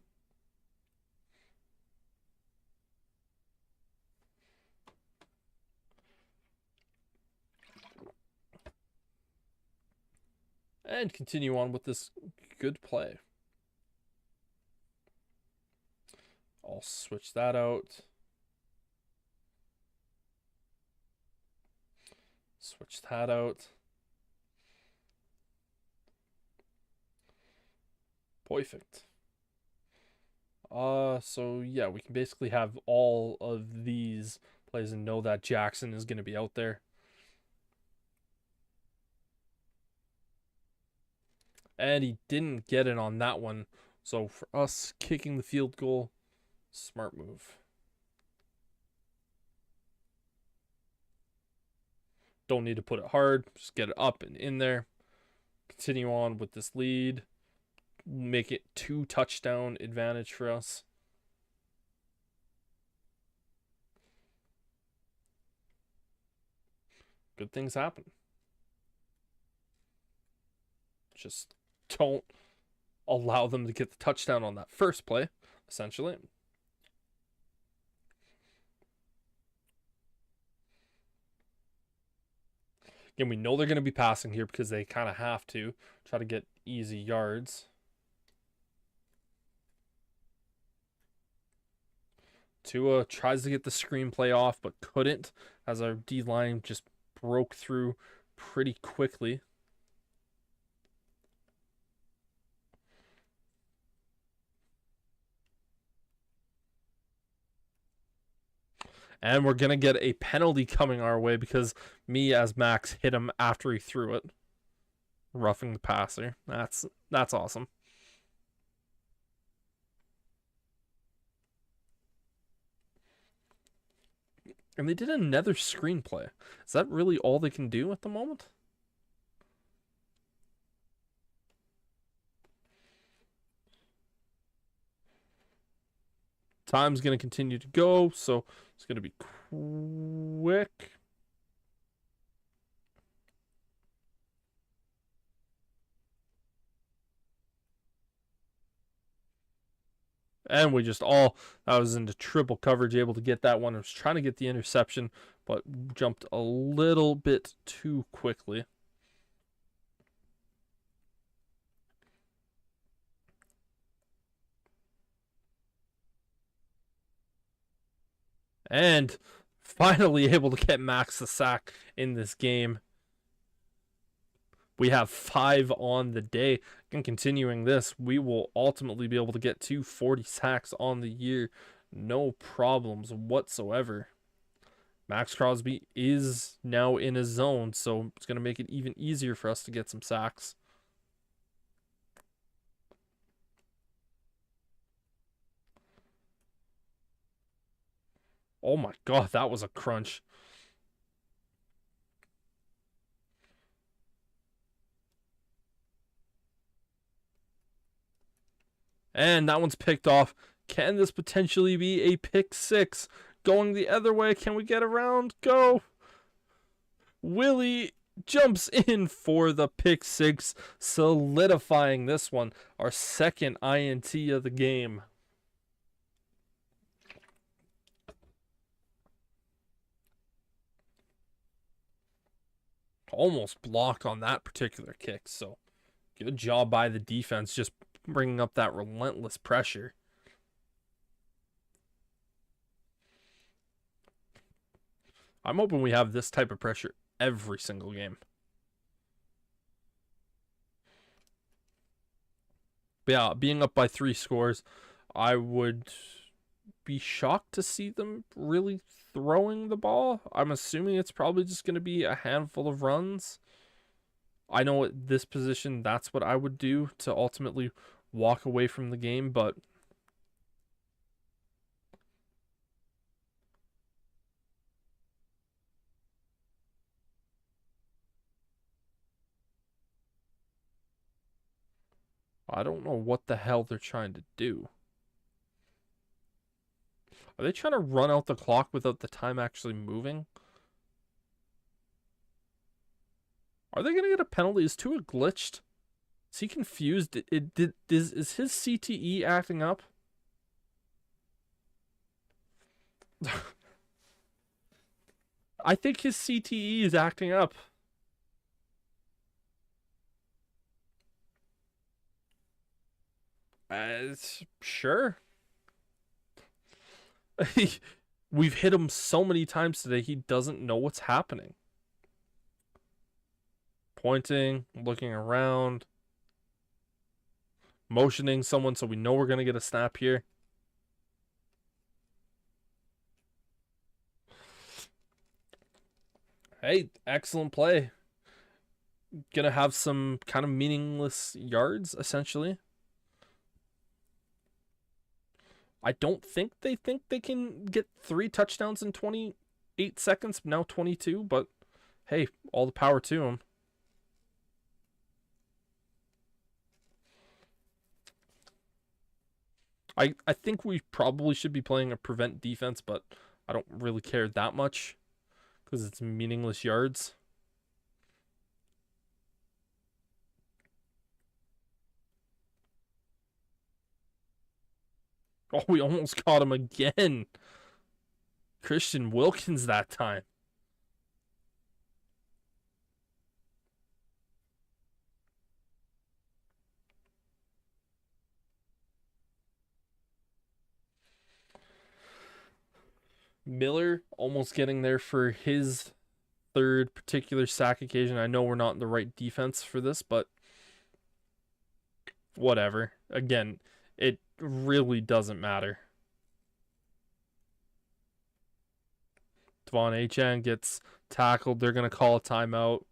And continue on with this good play. I'll switch that out. Switch that out. Perfect. So yeah, we can basically have all of these plays and know that Jackson is going to be out there. And he didn't get it on that one. So for us, kicking the field goal, smart move. Don't need to put it hard. Just get it up and in there. Continue on with this lead. make it 2 touchdown advantage for us. Good things happen. Just don't allow them to get the touchdown on that first play, essentially. Again, we know they're going to be passing here because they kind of have to try to get easy yards. Tua tries to get the screenplay off, but couldn't, as our D-line just broke through pretty quickly. And we're going to get a penalty coming our way because me as Max hit him after he threw it. Roughing the passer. That's awesome. And they did another screenplay. Is that really all they can do at the moment? Time's going to continue to go, so it's going to be quick. And we just that was into triple coverage, able to get that one. I was trying to get the interception, but jumped a little bit too quickly. And finally able to get Max the sack in this game. We have 5 on the day. And continuing this, we will ultimately be able to get 240 sacks on the year. No problems whatsoever. Max Crosby is now in his zone, so it's going to make it even easier for us to get some sacks. Oh my God, that was a crunch. And that one's picked off. Can this potentially be a pick 6? Going the other way. Can we get around? Go. Willie jumps in for the pick 6, solidifying this one. Our second INT of the game. Almost blocked on that particular kick. So good job by the defense, just bringing up that relentless pressure. I'm hoping we have this type of pressure every single game. But yeah, being up by 3 scores, I would be shocked to see them really throwing the ball. I'm assuming it's probably just going to be a handful of runs. I know at this position, that's what I would do to ultimately walk away from the game, but I don't know what the hell they're trying to do. Are they trying to run out the clock without the time actually moving? Are they going to get a penalty? Is Tua glitched? Is he confused? Is his CTE acting up? I think his CTE is acting up. Sure. We've hit him so many times today, he doesn't know what's happening. Pointing, looking around, motioning someone so we know we're going to get a snap here. Hey, excellent play. Gonna have some kind of meaningless yards, essentially. I don't think they can get 3 touchdowns in 28 seconds, now 22, but hey, all the power to them. I think we probably should be playing a prevent defense, but I don't really care that much because it's meaningless yards. Oh, we almost caught him again. Christian Wilkins that time. Miller almost getting there for his third particular sack occasion. I know we're not in the right defense for this, but whatever. Again, it really doesn't matter. Devon Achane gets tackled. They're going to call a timeout.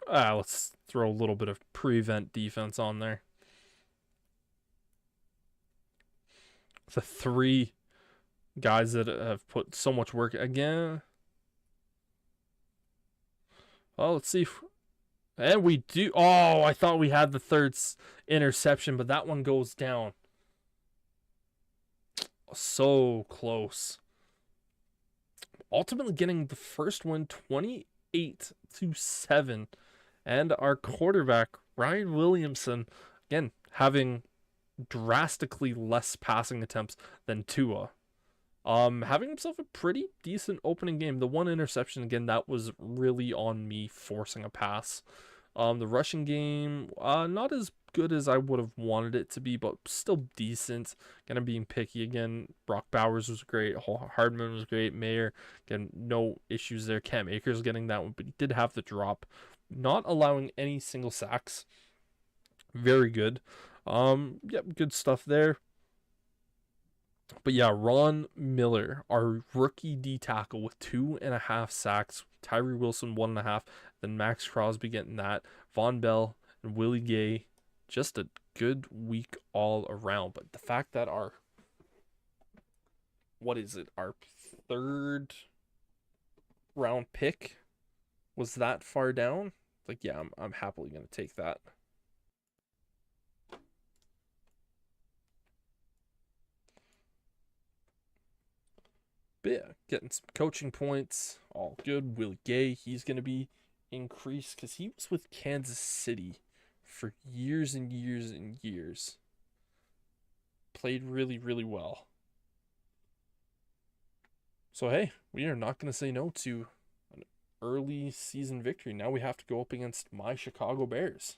Let's throw a little bit of prevent defense on there. The three guys that have put so much work again. Well, let's see. And we do. Oh, I thought we had the third interception, but that one goes down. So close. Ultimately getting the first win 28-7. And our quarterback, Ryan Williamson, again, having drastically less passing attempts than Tua. Having himself a pretty decent opening game. The one interception, again, that was really on me forcing a pass. The rushing game, not as good as I would have wanted it to be, but still decent. Again, I'm being picky again. Brock Bowers was great. Hardman was great. Mayer, again, no issues there. Cam Akers getting that one, but he did have the drop. Not allowing any single sacks. Very good. Yep, good stuff there. But yeah, Ron Miller, our rookie D tackle with 2.5 sacks. Tyree Wilson 1.5. Then Max Crosby getting that. Von Bell and Willie Gay, just a good week all around. But the fact that our third round pick was that far down, like, yeah, I'm happily gonna take that. But yeah, getting some coaching points, all good. Willie Gay, he's gonna be increased because he was with Kansas City for years and years and years. Played really, really well. So hey, we are not gonna say no to an early season victory. Now we have to go up against my Chicago Bears.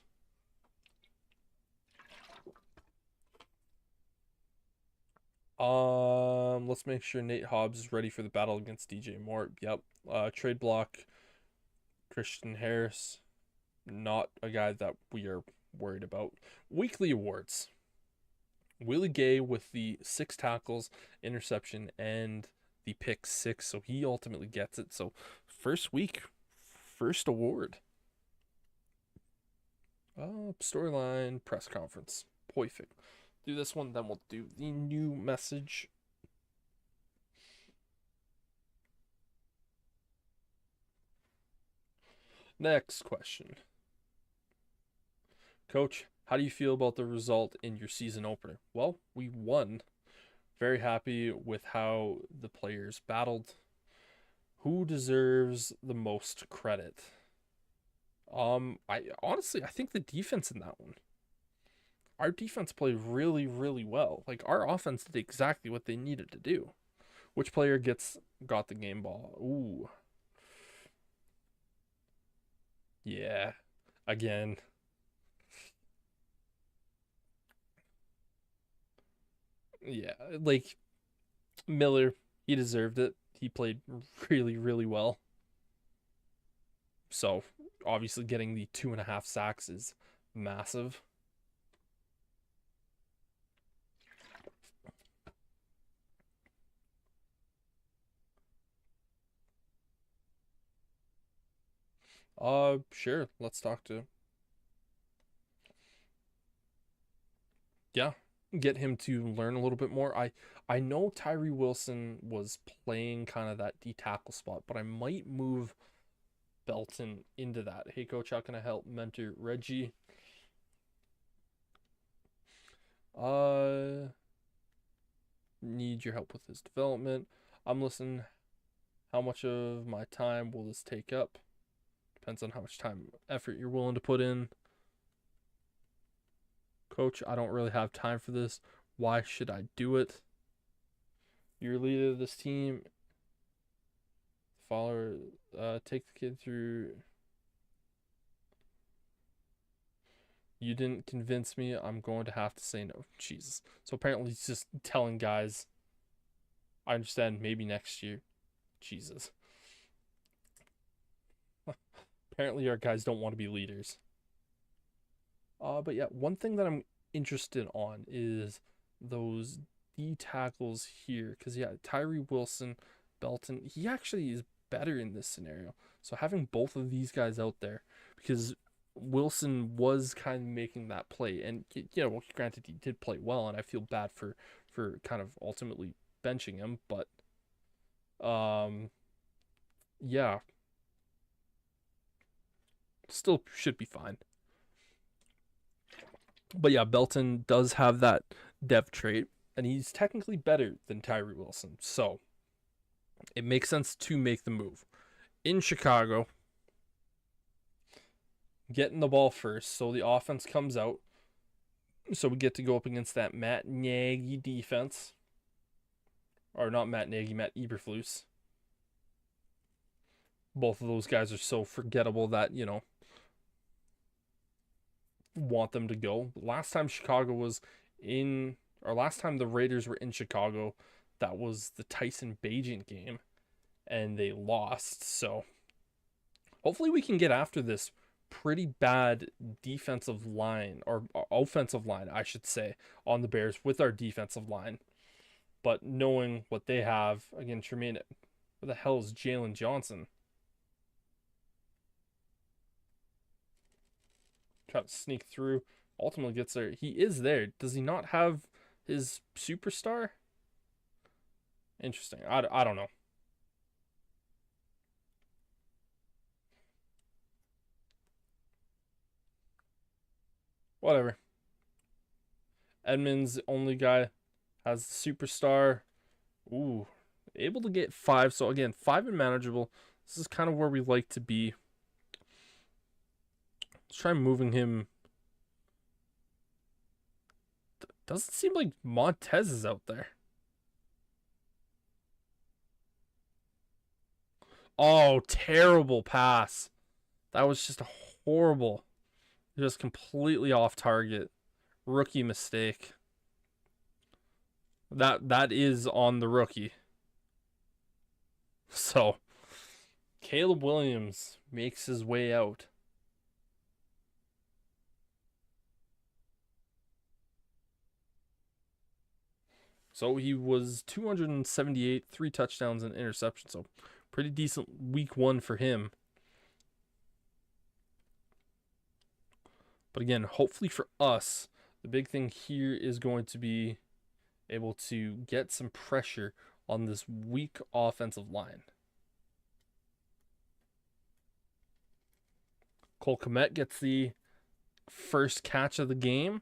Let's make sure Nate Hobbs is ready for the battle against DJ Moore. Yep. Trade block. Christian Harris, not a guy that we are worried about. Weekly awards. Willie Gay with the 6 tackles, interception, and the pick 6. So he ultimately gets it. So first week, first award. Storyline press conference. Perfect. Do this one, then we'll do the new message. Next question. Coach, how do you feel about the result in your season opener? Well, we won. Very happy with how the players battled. Who deserves the most credit? I honestly, I think the defense in that one. Our defense played really, really well. Like, our offense did exactly what they needed to do. Which player got the game ball? Ooh. Yeah. Again. Yeah, like Miller, he deserved it. He played really, really well. So obviously getting the 2.5 sacks is massive. Sure. Let's talk to. Yeah, get him to learn a little bit more. I know Tyree Wilson was playing kind of that D tackle spot, but I might move Belton into that. Hey coach, how can I help mentor Reggie? Need your help with his development. I'm listening. How much of my time will this take up? Depends on how much time, effort you're willing to put in. Coach, I don't really have time for this. Why should I do it? You're leader of this team. Follower, take the kid through. You didn't convince me. I'm going to have to say no. Jesus. So apparently he's just telling guys, I understand, maybe next year. Jesus. Apparently our guys don't want to be leaders. But yeah, one thing that I'm interested on is those D tackles here. Because yeah, Tyree Wilson, Belton, he actually is better in this scenario. So having both of these guys out there, because Wilson was kind of making that play, and well, granted he did play well, and I feel bad for kind of ultimately benching him, but yeah, still should be fine. But yeah, Belton does have that dev trait, and he's technically better than Tyree Wilson, so it makes sense to make the move. In Chicago, getting the ball first, so the offense comes out. So we get to go up against that Matt Nagy defense. Or not Matt Nagy, Matt Eberflus. Both of those guys are so forgettable that, want them to go. Last time Chicago was in, or last time the Raiders were in Chicago, that was the Tyson Bagent game, and they lost. So hopefully we can get after this pretty bad defensive line, or offensive line, I should say, on the Bears with our defensive line. But knowing what they have, again, Tremaine, where the hell is Jalen Johnson? Try to sneak through. Ultimately gets there. He is there. Does he not have his superstar? Interesting. I don't know. Whatever. Edmonds, the only guy, has the superstar. Ooh. Able to get 5. So again, 5 and manageable. This is kind of where we like to be. Let's try moving him. Doesn't seem like Montez is out there. Oh, terrible pass. That was just horrible. Just completely off target. Rookie mistake. That is on the rookie. So, Caleb Williams makes his way out. So he was 278, 3 touchdowns and interception. So pretty decent week 1 for him. But again, hopefully for us, the big thing here is going to be able to get some pressure on this weak offensive line. Cole Kmet gets the first catch of the game.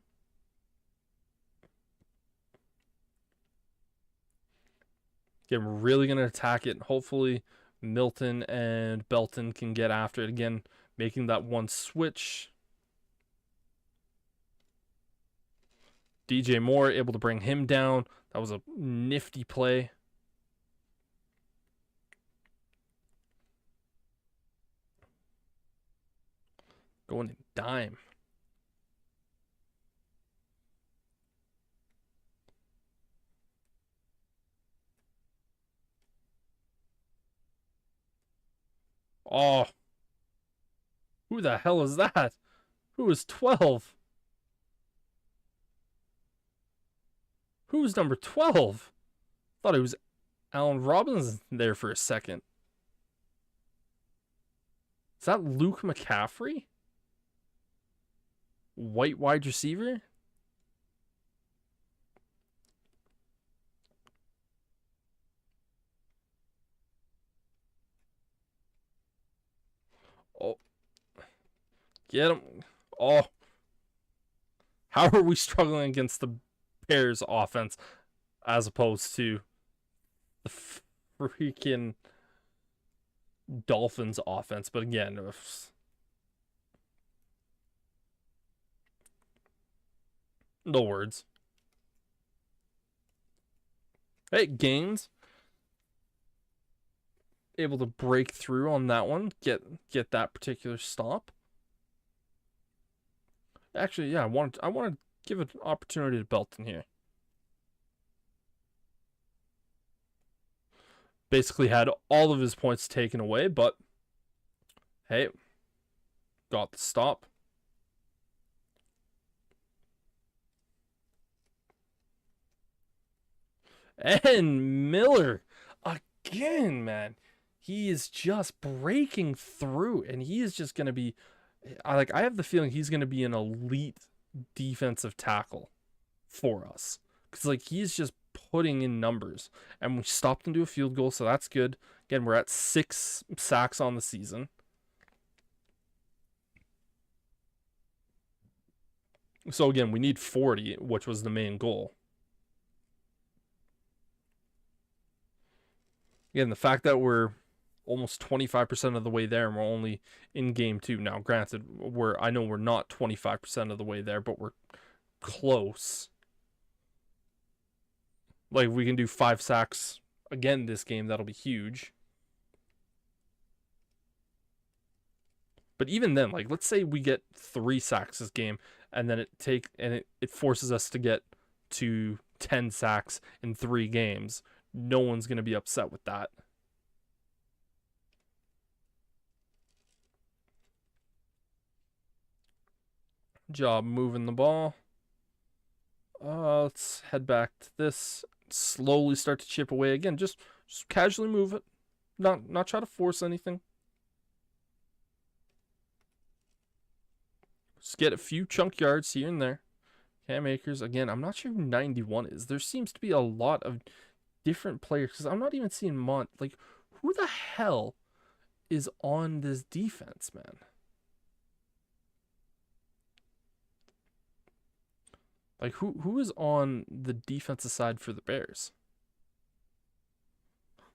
Again, we're really going to attack it. Hopefully, Milton and Belton can get after it again, making that one switch. DJ Moore able to bring him down. That was a nifty play. Going in dime. Oh. Who the hell is that? Who is 12? Who's number 12? Thought it was Allen Robinson there for a second. Is that Luke McCaffrey? White wide receiver? Oh. Get him. Oh. How are we struggling against the Bears offense as opposed to the freaking Dolphins offense. But again, no words. Hey, Gaines able to break through on that one, get that particular stop. Actually, yeah, I want to give an opportunity to Belton here. Basically had all of his points taken away, but hey, got the stop. And Miller, again, man, he is just breaking through, and he is just going to be, I have the feeling he's going to be an elite defensive tackle for us. Because, he's just putting in numbers. And we stopped him to a field goal, so that's good. Again, we're at 6 sacks on the season. So, again, we need 40, which was the main goal. Again, the fact that we're almost 25% of the way there and we're only in game 2. Now, granted, I know we're not 25% of the way there, but we're close. If we can do 5 sacks again this game, that'll be huge. But even then, let's say we get 3 sacks this game, and then it forces us to get to 10 sacks in 3 games. No one's going to be upset with that. Job moving the ball. Let's head back to this. Slowly start to chip away again. Just casually move it. Not try to force anything. Just get a few chunk yards here and there. Cam Akers, again, I'm not sure who 91 is. There seems to be a lot of different players because I'm not even seeing who the hell is on this defense, man? Who is on the defensive side for the Bears?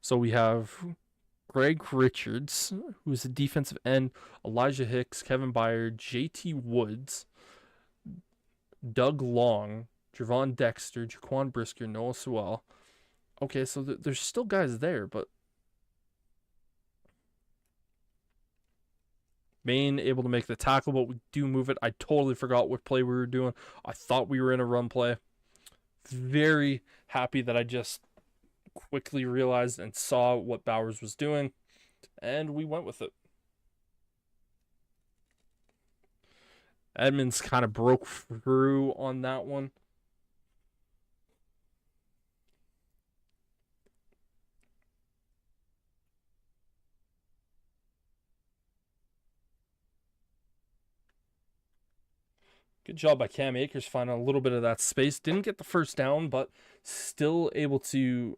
So we have Greg Richards, who's a defensive end, Elijah Hicks, Kevin Byard, JT Woods, Doug Long, Javon Dexter, Jaquan Brisker, Noah Sewell. Okay, so there's still guys there, but Maine able to make the tackle, but we do move it. I totally forgot what play we were doing. I thought we were in a run play. Very happy that I just quickly realized and saw what Bowers was doing, and we went with it. Edmonds kind of broke through on that one. Good job by Cam Akers finding a little bit of that space. Didn't get the first down, but still able to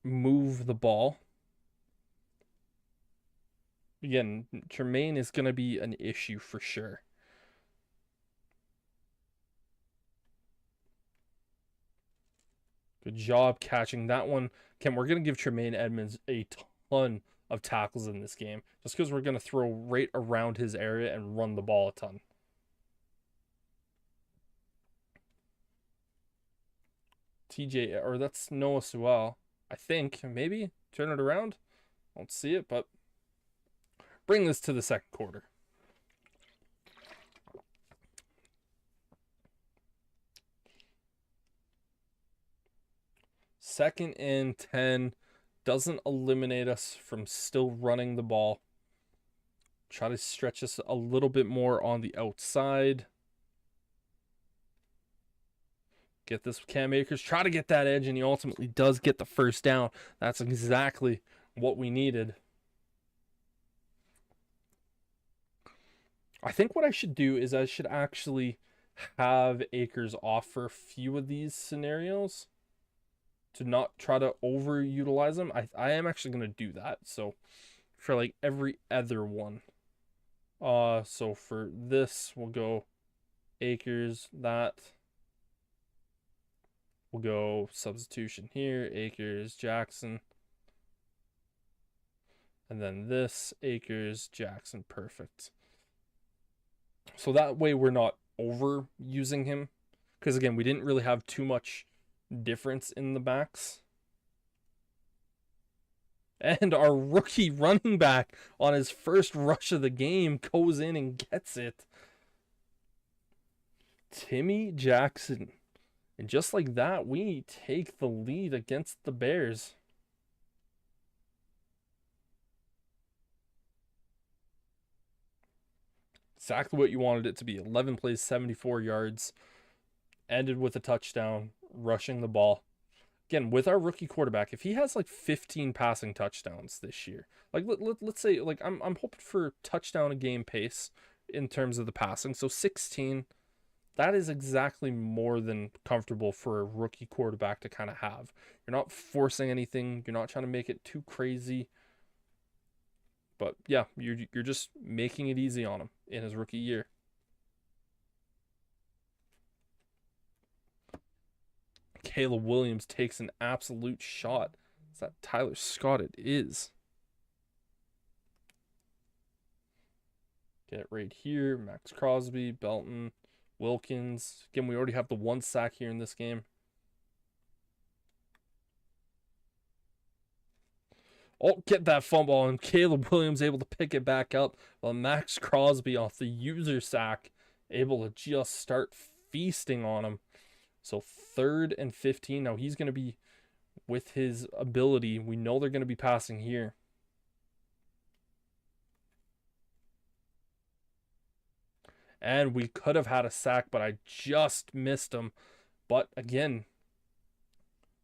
move the ball. Again, Tremaine is going to be an issue for sure. Good job catching that one. Ken, we're going to give Tremaine Edmonds a ton of tackles in this game just because we're going to throw right around his area and run the ball a ton. That's Noah Sewell, I think. Maybe turn it around. Don't see it, but bring this to the second quarter. Second and 10 doesn't eliminate us from still running the ball. Try to stretch us a little bit more on the outside. Get this with Cam Akers. Try to get that edge, and he ultimately does get the first down. That's exactly what we needed. I think what I should do is I should actually have Akers off for a few of these scenarios to not try to overutilize them. I am actually going to do that. So for every other one. So for this, we'll go Akers, that. We'll go substitution here, Akers, Jackson. And then this, Akers, Jackson, perfect. So that way we're not overusing him. Because again, we didn't really have too much difference in the backs. And our rookie running back on his first rush of the game goes in and gets it. Timmy Jackson. And just like that, we take the lead against the Bears. Exactly what you wanted it to be. 11 plays, 74 yards. Ended with a touchdown, rushing the ball. Again, with our rookie quarterback, if he has like 15 passing touchdowns this year, like let's say, like I'm hoping for touchdown a game pace in terms of the passing. So 16, that is exactly more than comfortable for a rookie quarterback to kind of have. You're not forcing anything. You're not trying to make it too crazy. But yeah, you're just making it easy on him in his rookie year. Caleb Williams takes an absolute shot. Is that Tyler Scott? It is. Get it right here. Max Crosby, Belton, Wilkins. Again, we already have the 1 sack here in this game. Oh, get that fumble, and Caleb Williams able to pick it back up, while Max Crosby off the user sack able to just start feasting on him. So 3rd and 15. Now he's going to be, with his ability, we know they're going to be passing here. And we could have had a sack, but I just missed him. But again,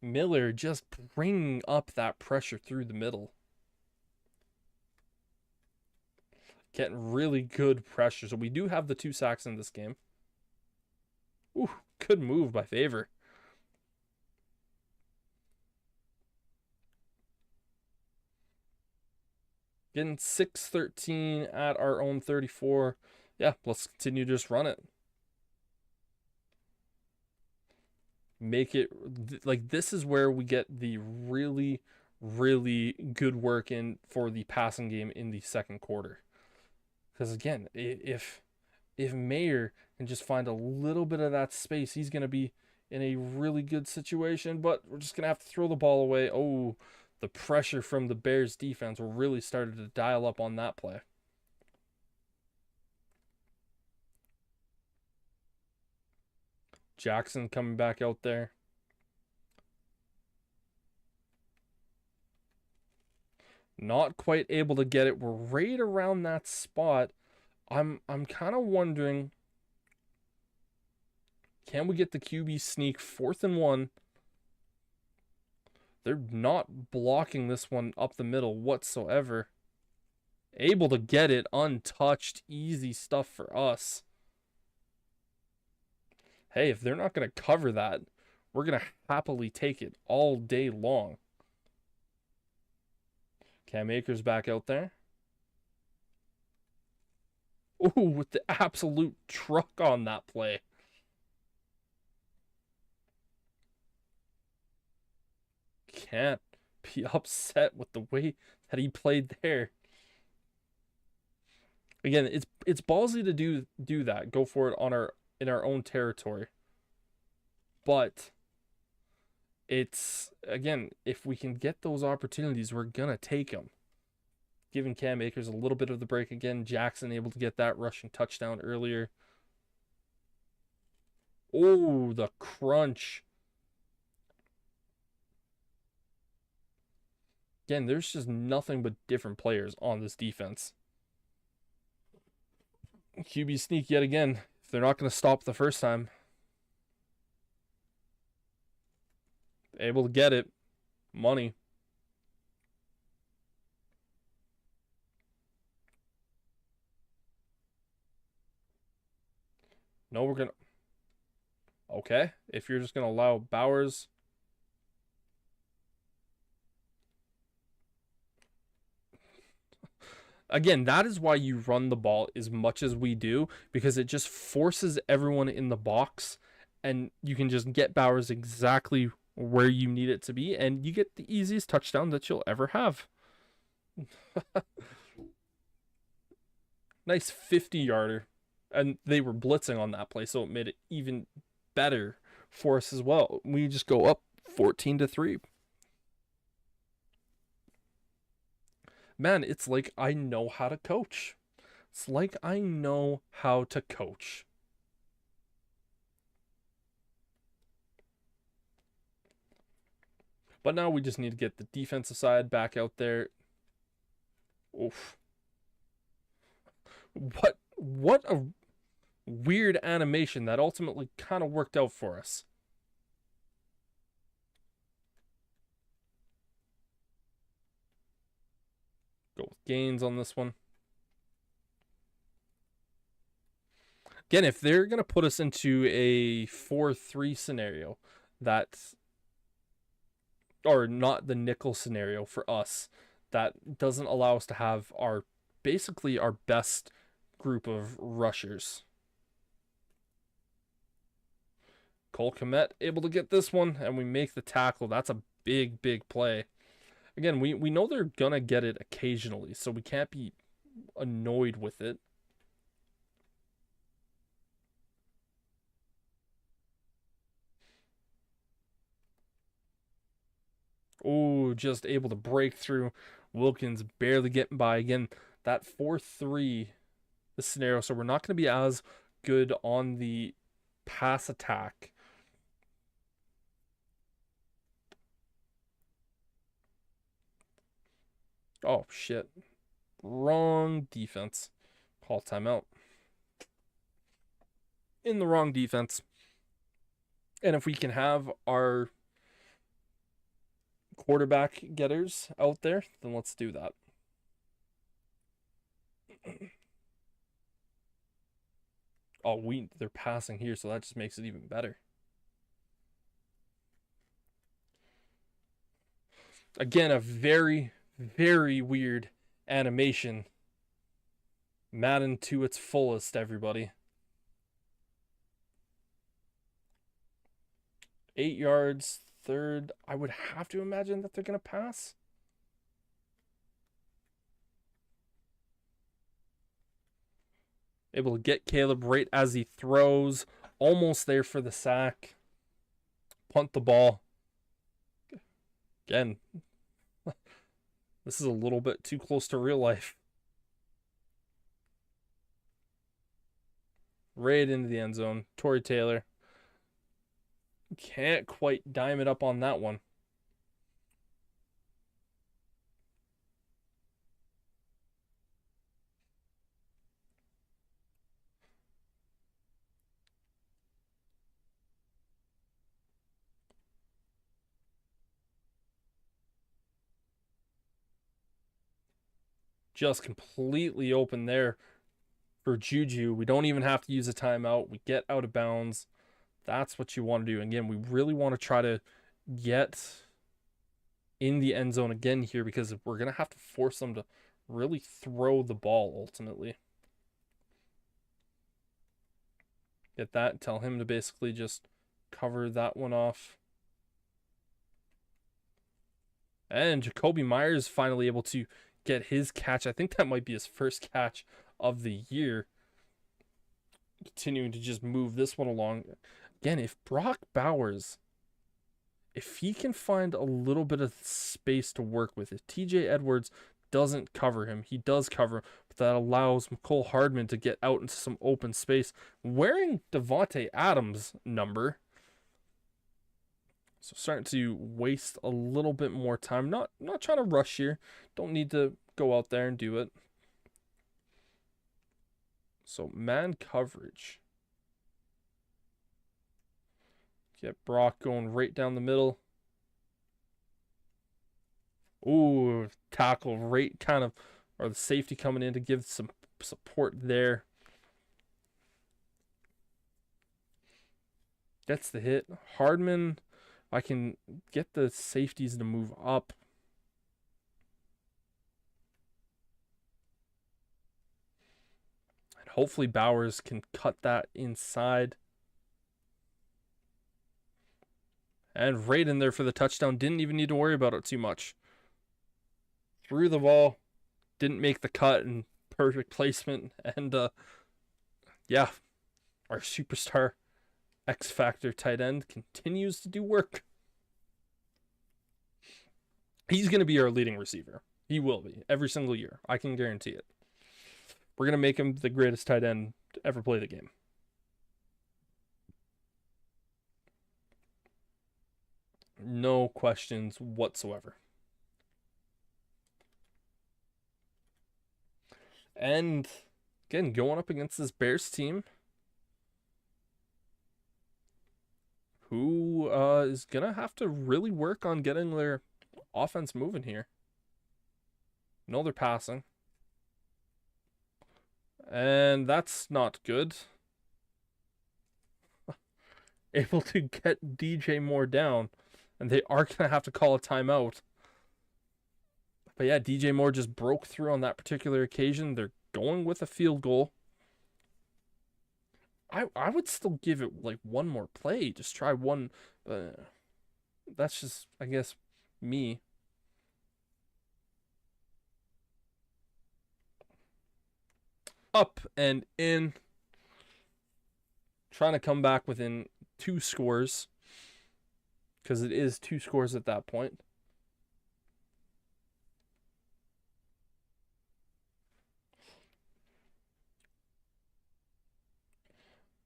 Miller just bringing up that pressure through the middle. Getting really good pressure. So we do have the 2 sacks in this game. Ooh, good move by Favor. Getting 6-13 at our own 34. Yeah, let's continue to just run it. Make it, like, this is where we get the really, really good work in for the passing game in the second quarter. Because again, if Mayer can just find a little bit of that space, he's going to be in a really good situation. But we're just going to have to throw the ball away. Oh, the pressure from the Bears defense really started to dial up on that play. Jackson coming back out there. Not quite able to get it. We're right around that spot. I'm kind of wondering, can we get the QB sneak? 4th and 1. They're not blocking this one up the middle whatsoever. Able to get it untouched. Easy stuff for us. Hey, if they're not going to cover that, we're going to happily take it all day long. Cam Akers back out there. Ooh, with the absolute truck on that play. Can't be upset with the way that he played there. Again, it's ballsy to do that. Go for it in our own territory. But it's, again, if we can get those opportunities, we're going to take them. Giving Cam Akers a little bit of the break again. Jackson able to get that rushing touchdown earlier. Oh, the crunch. Again, there's just nothing but different players on this defense. QB sneak yet again. If they're not going to stop the first time. Able to get it. Money. No, we're going to... Okay. If you're just going to allow Bowers... Again, that is why you run the ball as much as we do, because it just forces everyone in the box and you can just get Bowers exactly where you need it to be, and you get the easiest touchdown that you'll ever have. Nice 50-yarder. And they were blitzing on that play, so it made it even better for us as well. We just go up 14-3. Man, it's like I know how to coach. It's like I know how to coach. But now we just need to get the defensive side back out there. Oof. What a weird animation that ultimately kind of worked out for us. Go with Gaines on this one. Again, if they're going to put us into a 4-3 scenario, that's, or not the nickel scenario for us, that doesn't allow us to have our, basically our best group of rushers. Cole Kmet able to get this one, and we make the tackle. That's a big, big play. Again, we know they're going to get it occasionally, so we can't be annoyed with it. Oh, just able to break through. Wilkins barely getting by. Again, that 4-3 the scenario, so we're not going to be as good on the pass attack. Oh, shit. Wrong defense. Call timeout. In the wrong defense. And if we can have our quarterback getters out there, then let's do that. Oh, they're passing here, so that just makes it even better. Again, a very, very weird animation. Madden to its fullest, everybody. 8 yards, third. I would have to imagine that they're going to pass. Able to get Caleb right as he throws. Almost there for the sack. Punt the ball. Again, this is a little bit too close to real life. Right into the end zone. Tory Taylor. Can't quite dime it up on that one. Just completely open there for Juju. We don't even have to use a timeout. We get out of bounds. That's what you want to do. Again, we really want to try to get in the end zone again here, because we're going to have to force them to really throw the ball ultimately. Get that. Tell him to basically just cover that one off. And Jakobi Meyers finally able to get his catch. I think that might be his first catch of the year. Continuing to just move this one along. Again, if Brock Bowers, if he can find a little bit of space to work with, if TJ Edwards doesn't cover him, he does cover, but that allows Mecole Hardman to get out into some open space wearing Davante Adams' number. So starting to waste a little bit more time. Not trying to rush here. Don't need to go out there and do it. So man coverage. Get Brock going right down the middle. Ooh, tackle right kind of, or the safety coming in to give some support there. Gets the hit. Hardman, I can get the safeties to move up. And hopefully Bowers can cut that inside. And right in there for the touchdown. Didn't even need to worry about it too much. Threw the ball. Didn't make the cut, and perfect placement. And, yeah, our superstar X-Factor tight end continues to do work. He's going to be our leading receiver. He will be every single year. I can guarantee it. We're going to make him the greatest tight end to ever play the game. No questions whatsoever. And again, going up against this Bears team, who is going to have to really work on getting their offense moving here. No, they're passing. And that's not good. Able to get DJ Moore down. And they are going to have to call a timeout. But yeah, DJ Moore just broke through on that particular occasion. They're going with a field goal. I would still give it like one more play. Just try one. That's just, I guess, me. Up and in. Trying to come back within 2 scores. Because it is 2 scores at that point.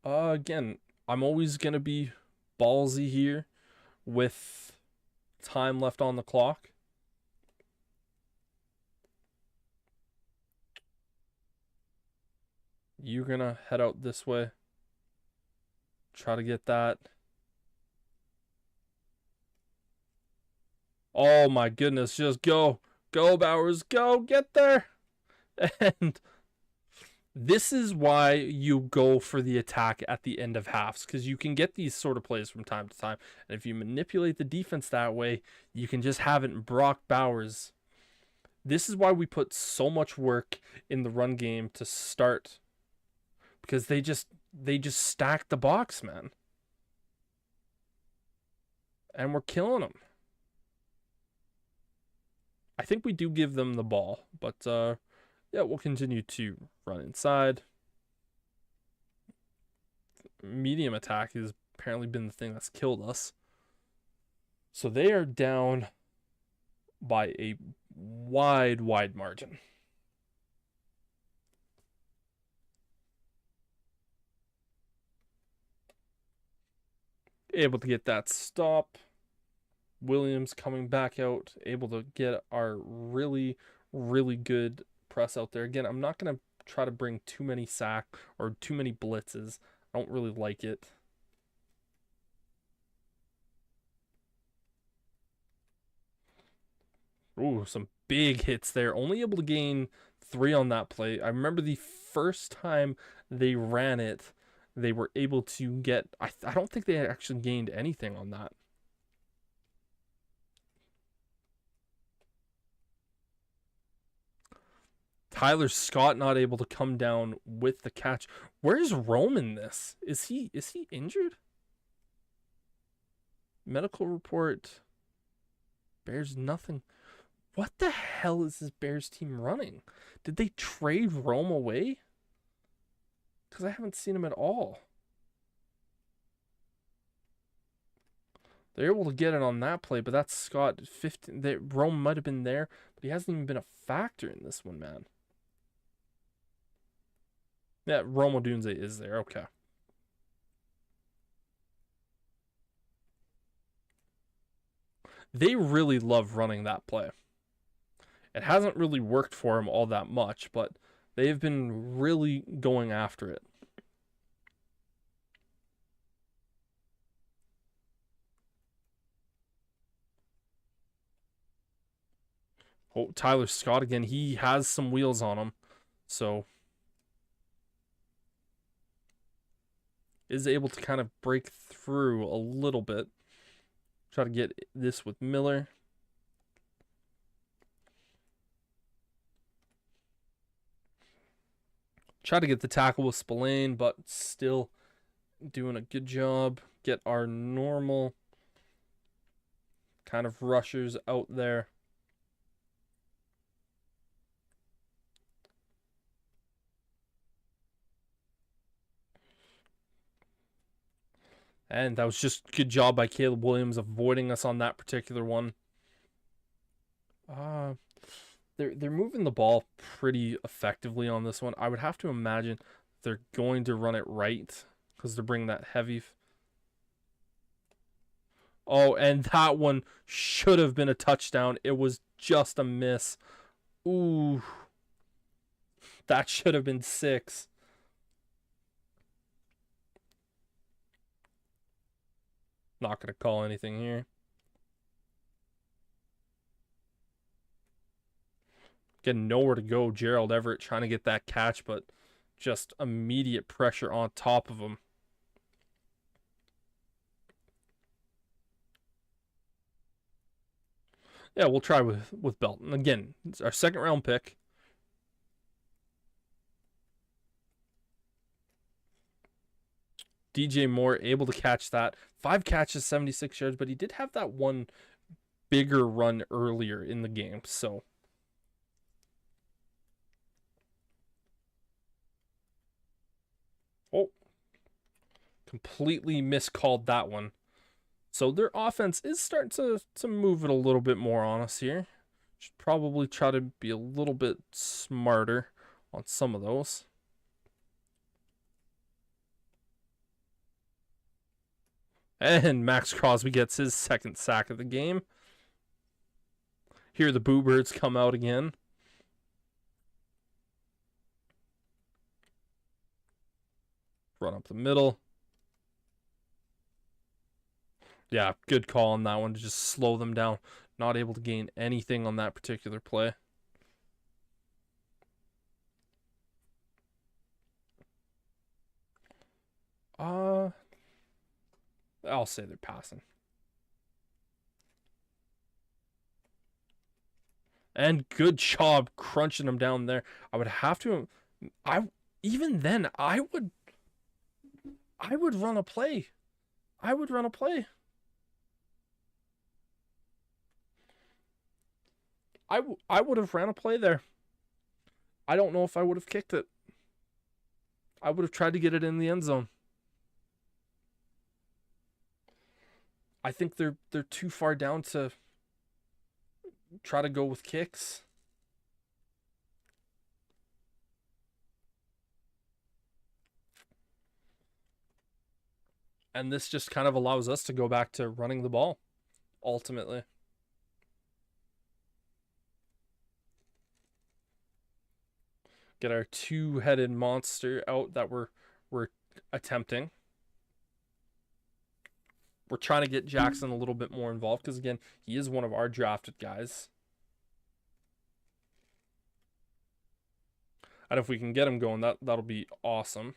Again, I'm always going to be ballsy here with time left on the clock. You're going to head out this way. Try to get that. Oh my goodness, just go. Go, Bowers, go, get there. And this is why you go for the attack at the end of halves, because you can get these sort of plays from time to time. And if you manipulate the defense that way, you can just have it in Brock Bowers. This is why we put so much work in the run game to start, because they just stack the box, man. And we're killing them. I think we do give them the ball, but yeah, we'll continue to run inside. Medium attack has apparently been the thing that's killed us. So they are down by a wide margin. Able to get that stop. Williams coming back out, able to get our really, really good press out there. Again, I'm not going to try to bring too many sack or too many blitzes. I don't really like it. Ooh, some big hits there. Only able to gain 3 on that play. I remember the first time they ran it, they were able to get... I don't think they actually gained anything on that. Tyler Scott not able to come down with the catch. Where's Rome in this? Is he injured? Medical report. Bears nothing. What the hell is this Bears team running? Did they trade Rome away? Because I haven't seen him at all. They're able to get it on that play, but that's Scott 15. Rome might have been there, but he hasn't even been a factor in this one, man. Yeah, Rome Odunze is there. Okay. They really love running that play. It hasn't really worked for him all that much, but they've been really going after it. Oh, Tyler Scott again. He has some wheels on him, so is able to kind of break through a little bit. Try to get this with Miller. Try to get the tackle with Spillane, but still doing a good job. Get our normal kind of rushers out there. And that was just good job by Caleb Williams avoiding us on that particular one. They're moving the ball pretty effectively on this one. I would have to imagine they're going to run it right because they're bringing that heavy. Oh, and that one should have been a touchdown. It was just a miss. Ooh. That should have been 6. Not going to call anything here. Getting nowhere to go. Gerald Everett trying to get that catch, but just immediate pressure on top of him. Yeah, we'll try with Belton. Again, it's our 2nd round pick. DJ Moore able to catch that. 5 catches, 76 yards, but he did have that one bigger run earlier in the game, so. Oh. Completely miscalled that one. So their offense is starting to move it a little bit more on us here. Should probably try to be a little bit smarter on some of those. And Max Crosby gets his 2nd sack of the game. Here the Boo Birds come out again. Run up the middle. Yeah, good call on that one to just slow them down. Not able to gain anything on that particular play. I'll say they're passing. And good job crunching them down there. I would have to even then I would run a play. I would run a play. I would have ran a play there. I don't know if I would have kicked it. I would have tried to get it in the end zone. I think they're too far down to try to go with kicks. And this just kind of allows us to go back to running the ball, ultimately. Get our 2-headed monster out that we're attempting. We're trying to get Jackson a little bit more involved because, again, he is one of our drafted guys. And if we can get him going, that'll be awesome.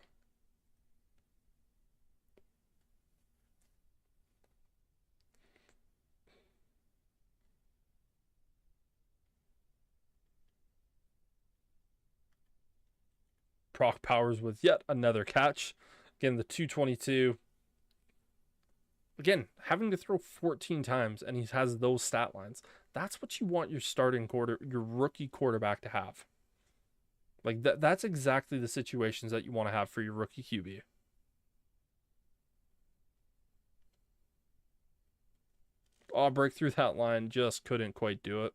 Brock Powers with yet another catch. Again, the 222. Again, having to throw 14 times and he has those stat lines. That's what you want your your rookie quarterback to have. Like that's exactly the situations that you want to have for your rookie QB. Oh, break through that line, just couldn't quite do it.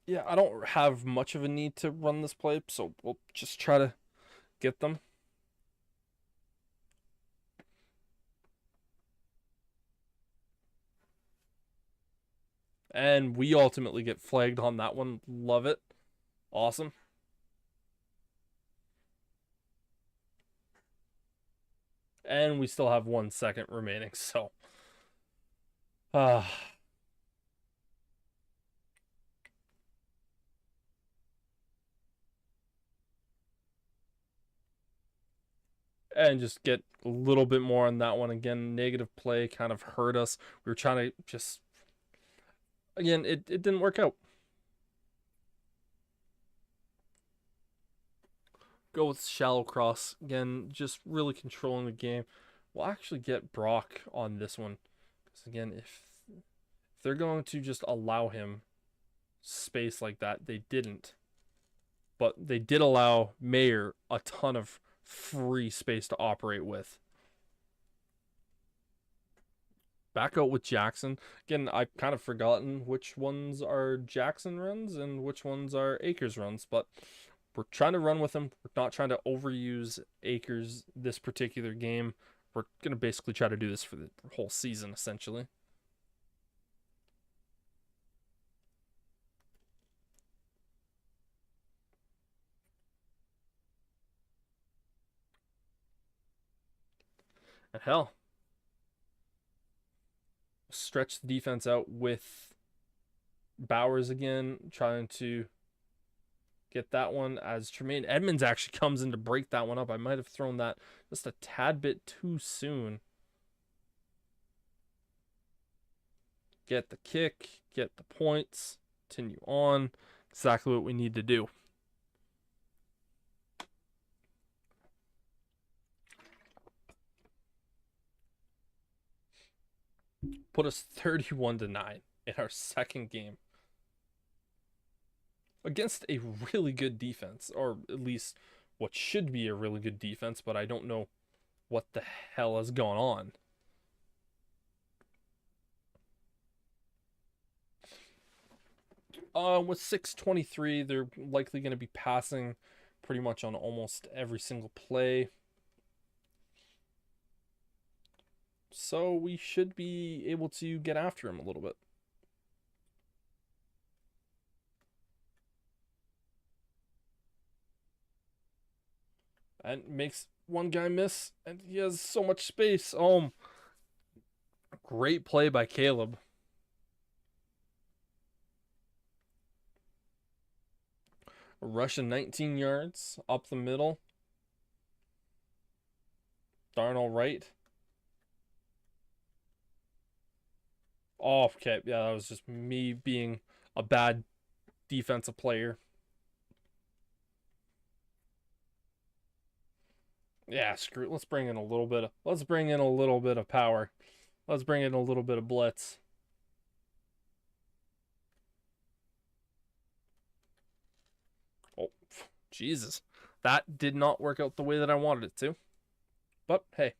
Yeah, I don't have much of a need to run this play, so we'll just try to get them. And we ultimately get flagged on that one. Love it. Awesome. And we still have 1 second remaining, so. And just get a little bit more on that one. Again, negative play kind of hurt us. We were trying to just... Again, it didn't work out. Go with shallow cross. Again, just really controlling the game. we'll actually get Brock on this one. Because again, if they're going to just allow him space like that, they didn't. But they did allow Mayer a ton of free space to operate with. Back out with Jackson. Again, I've kind of forgotten which ones are Jackson runs and which ones are Akers runs, but we're trying to run with him. We're not trying to overuse Akers this particular game. We're going to basically try to do this for the whole season, essentially. And hell, stretch the defense out with Bowers again, trying to get that one as Tremaine Edmonds actually comes in to break that one up. I might have thrown that just a tad bit too soon. Get the kick, get the points, continue on. Exactly what we need to do. Put us 31-9 in our second game against a really good defense, or at least what should be a really good defense, but I don't know what the hell has gone on. With 6:23, they're likely going to be passing pretty much on almost every single play. So we should be able to get after him a little bit. And makes one guy miss, and he has so much space. Great play by Caleb. Rushing 19 yards up the middle. Darnell right. Oh, okay. Yeah, that was just me being a bad defensive player. Yeah, screw it. Let's bring in a little bit of power. Let's bring in a little bit of blitz. Oh, Jesus. That did not work out the way that I wanted it to. But hey.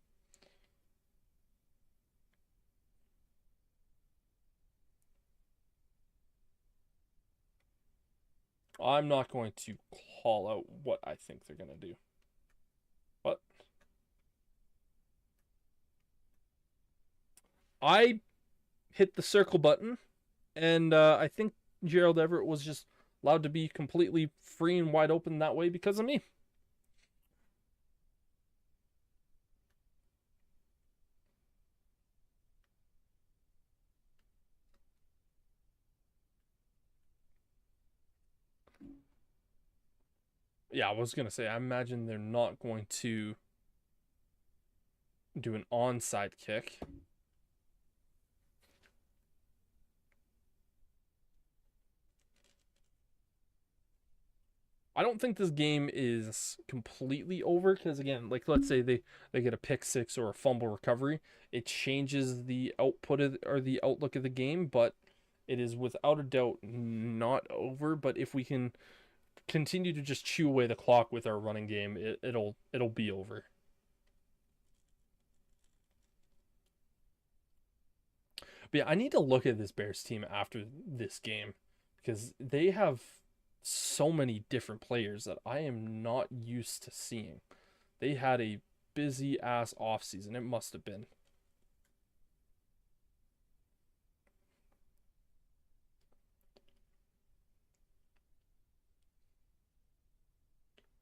I'm not going to call out what I think they're going to do. But I hit the circle button, and I think Gerald Everett was just allowed to be completely free and wide open that way because of me. Yeah, I was going to say, I imagine they're not going to do an onside kick. I don't think this game is completely over because, again, like let's say they get a pick six or a fumble recovery, it changes the output or the outlook of the game, but it is without a doubt not over. But if we can continue to just chew away the clock with our running game, it'll be over. But yeah, I need to look at this Bears team after this game because they have so many different players that I am not used to seeing. They had a busy ass offseason. It must have been.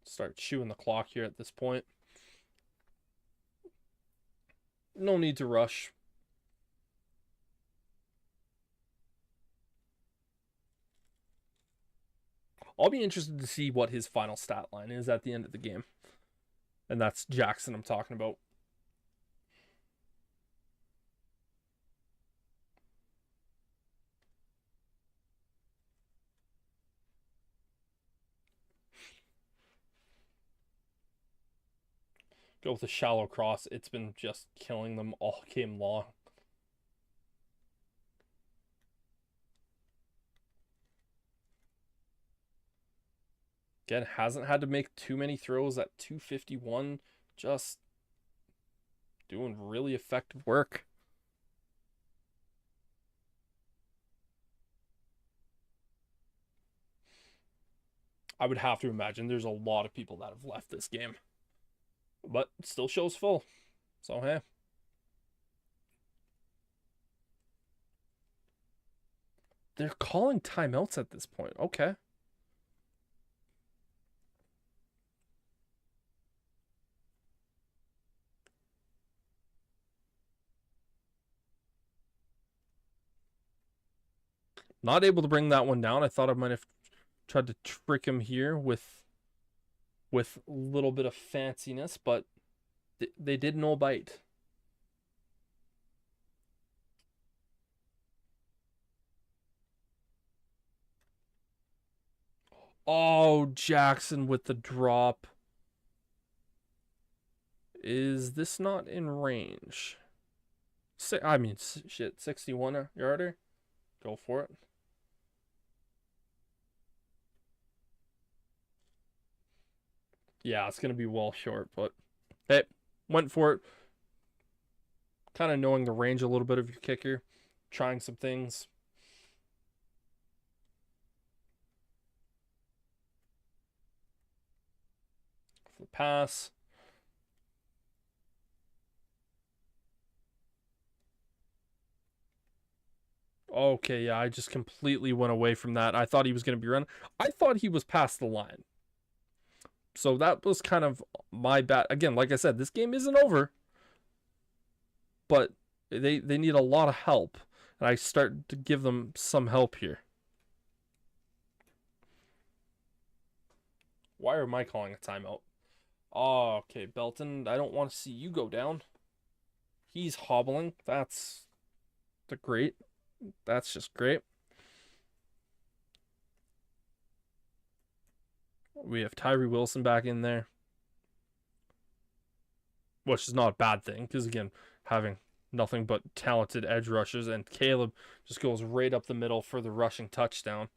Start chewing the clock here at this point. No need to rush. I'll be interested to see what his final stat line is at the end of the game. And that's Jackson I'm talking about. Go with a shallow cross. It's been just killing them all game long. Again, hasn't had to make too many throws at 251. Just doing really effective work. I would have to imagine there's a lot of people that have left this game. But it still shows full. So, hey. They're calling timeouts at this point. Okay. Not able to bring that one down. I thought I might have tried to trick him here with a little bit of fanciness, but they did no bite. Oh, Jackson with the drop. Is this not in range? I mean, shit, 61 yarder. Go for it. Yeah, it's going to be well short, but hey, went for it. Kind of knowing the range a little bit of your kicker, trying some things. For the pass. Okay, yeah, I just completely went away from that. I thought he was going to be running. I thought he was past the line. So that was kind of my bad. Again, like I said, this game isn't over. But they need a lot of help. And I start to give them some help here. Why am I calling a timeout? Oh, okay, Belton, I don't want to see you go down. He's hobbling. That's great. That's just great. We have Tyree Wilson back in there. Which is not a bad thing, because again, having nothing but talented edge rushers, and Caleb just goes right up the middle for the rushing touchdown.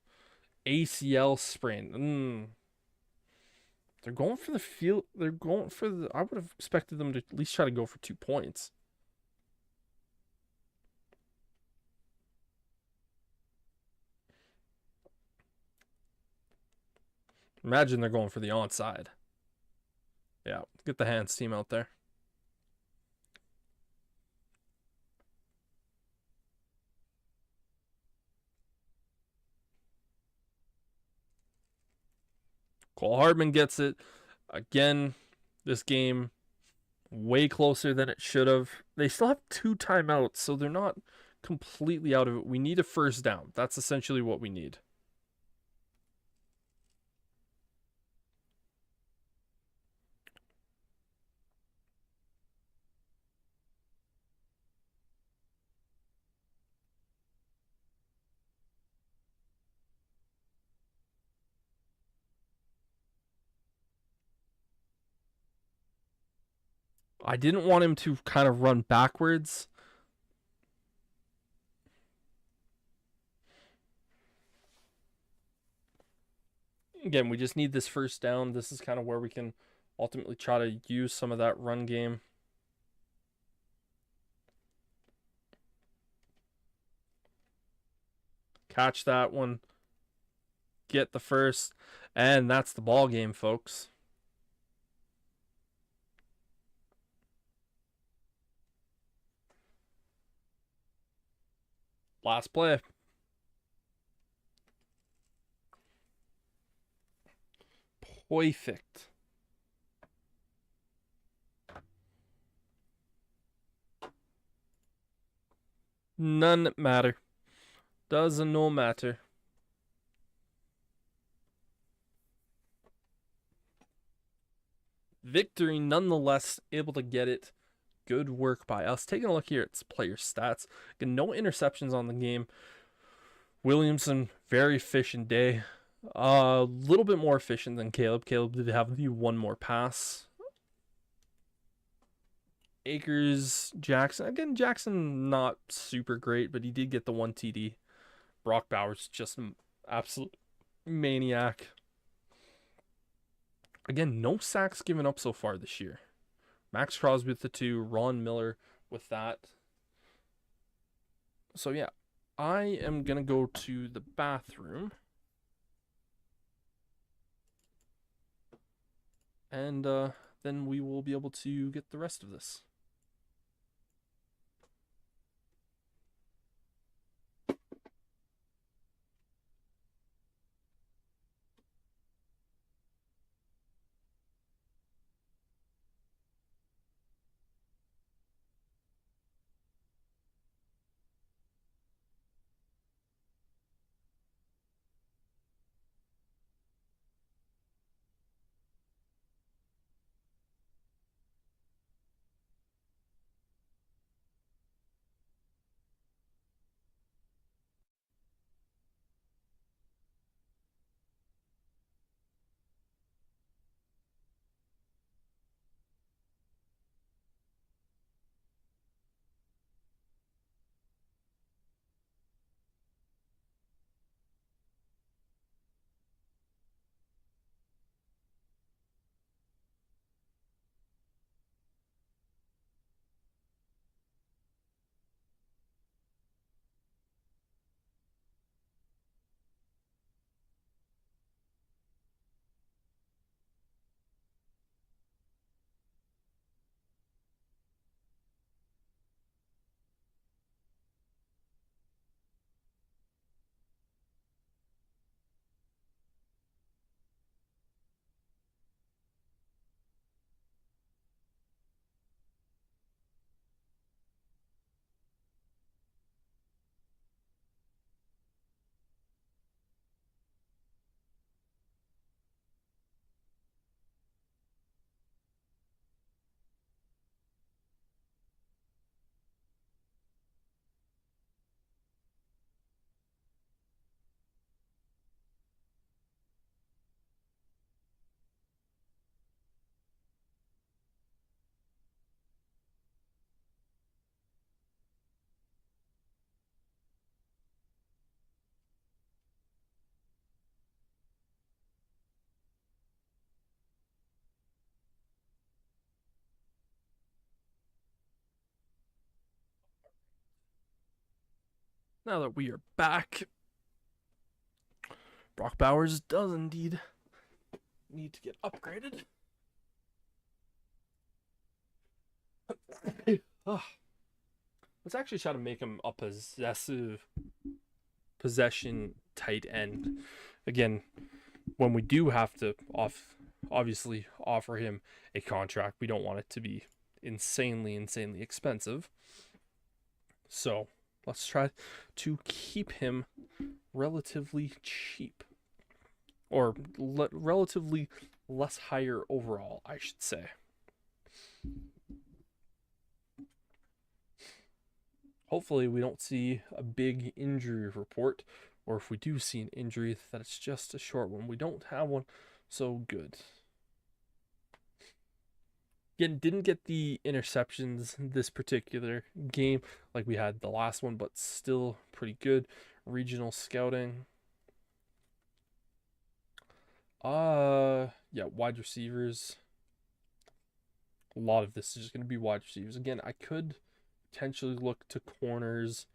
ACL sprain. They're going for the field. They're going for the. I would have expected them to at least try to go for 2 points. Imagine they're going for the onside. Yeah, get the hands team out there. Cole Hardman gets it. Again, this game way closer than it should have. They still have 2 timeouts, so they're not completely out of it. We need a first down. That's essentially what we need. I didn't want him to kind of run backwards. Again, we just need this first down. This is kind of where we can ultimately try to use some of that run game. Catch that one. Get the first. And that's the ball game, folks. Last play. Perfect. None matter. Does no matter. Victory nonetheless, able to get it. Good work by us. Taking a look here at player stats. Again, no interceptions on the game. Williamson, very efficient day. A little bit more efficient than Caleb. Caleb did have the 1 more pass. Akers, Jackson. Again, Jackson not super great, but he did get the 1 TD. Brock Bowers just an absolute maniac. Again, no sacks given up so far this year. Max Crosby with the 2, Ron Miller with that. So yeah, I am going to go to the bathroom. And then we will be able to get the rest of this. Now that we are back, Brock Bowers does indeed need to get upgraded. Let's actually try to make him a possession tight end. Again, when we do have to obviously offer him a contract, we don't want it to be insanely expensive. So let's try to keep him relatively cheap, or relatively less higher overall, I should say. Hopefully we don't see a big injury report, or if we do see an injury, that it's just a short one. We don't have one, so good. Again, didn't get the interceptions this particular game like we had the last one, but still pretty good. Regional scouting. Yeah, wide receivers. A lot of this is just going to be wide receivers. Again, I could potentially look to corners,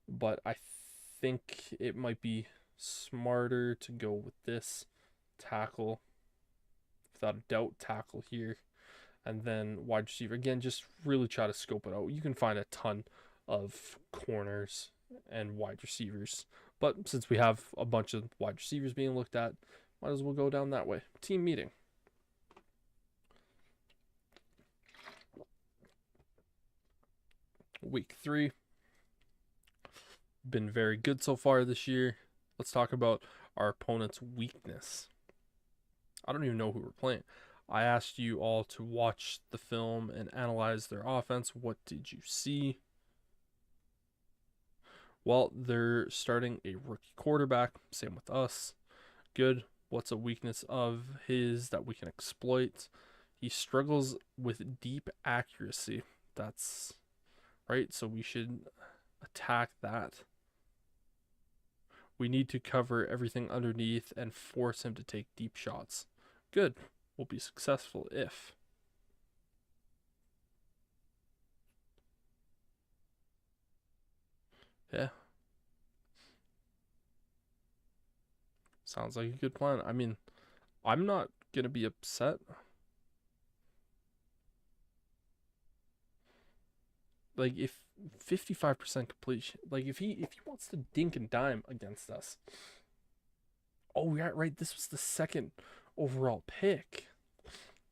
but I think it might be smarter to go with this tackle. Without a doubt, tackle here. And then wide receiver. Again, just really try to scope it out. You can find a ton of corners and wide receivers. But since we have a bunch of wide receivers being looked at, might as well go down that way. Team meeting. Week 3. Been very good so far this year. Let's talk about our opponent's weakness. I don't even know who we're playing. I asked you all to watch the film and analyze their offense. What did you see? Well, they're starting a rookie quarterback. Same with us. Good. What's a weakness of his that we can exploit? He struggles with deep accuracy. That's right. So we should attack that. We need to cover everything underneath and force him to take deep shots. Good. We'll be successful if. Yeah. Sounds like a good plan. I mean, I'm not going to be upset. Like, if 55% completion, like, if he wants to dink and dime against us. Oh, yeah, right. This was the second overall pick.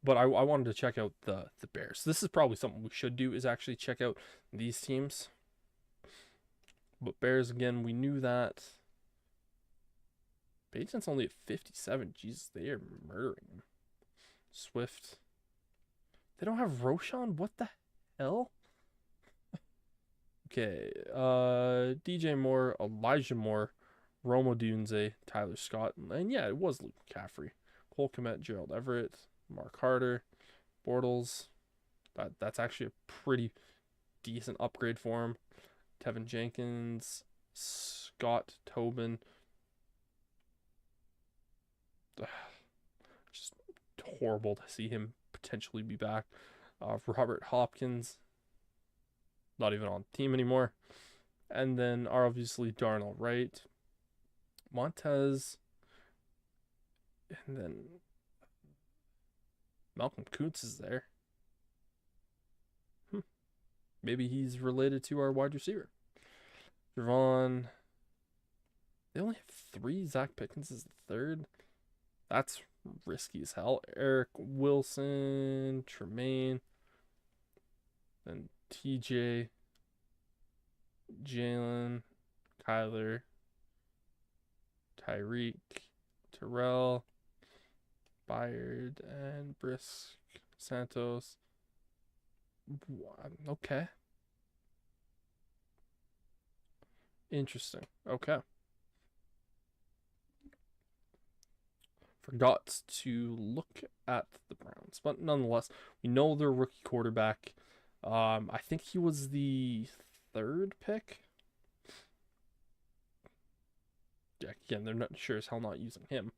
But I wanted to check out the Bears. This is probably something we should do, is actually check out these teams. But Bears, again, we knew that. Bagent's only at 57. Jesus, they are murdering him. Swift. They don't have Roshan? What the hell? Okay. DJ Moore, Elijah Moore, Rome Odunze, Tyler Scott. And yeah, it was Luke McCaffrey. Cole Kmet, Gerald Everett, Mark Harder, Bortles. That's actually a pretty decent upgrade for him. Tevin Jenkins, Scott Tobin. Just horrible to see him potentially be back. Robert Hopkins, not even on the team anymore. And then obviously Darnell Wright, Montez, and then Malcolm Kuntz is there. Maybe he's related to our wide receiver. Javon. They only have 3. Zach Pickens is the 3rd. That's risky as hell. Eric Wilson, Tremaine, then TJ, Jalen, Kyler, Tyreek, Terrell, Byard, and Brisk, Santos. Okay. Interesting. Okay. Forgot to look at the Browns, but nonetheless, we know their rookie quarterback. I think he was the 3rd pick. Yeah, again, they're not sure as hell not using him.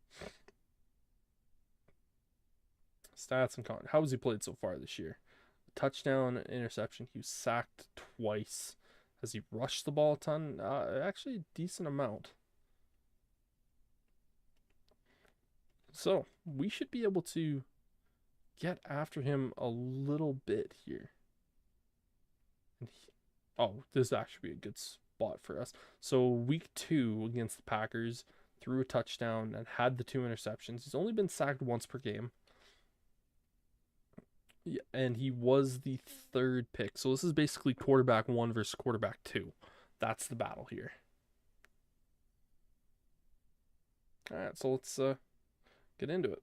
Stats and content. How has he played so far this year? Touchdown, interception. He was sacked twice. Has he rushed the ball a ton? Actually, a decent amount. So, we should be able to get after him a little bit here. Oh, this actually be a good spot for us. So, week 2 against the Packers, threw a touchdown and had the 2 interceptions. He's only been sacked once per game. Yeah, and he was the 3rd pick. So, this is basically quarterback 1 versus quarterback 2. That's the battle here. All right, so let's get into it.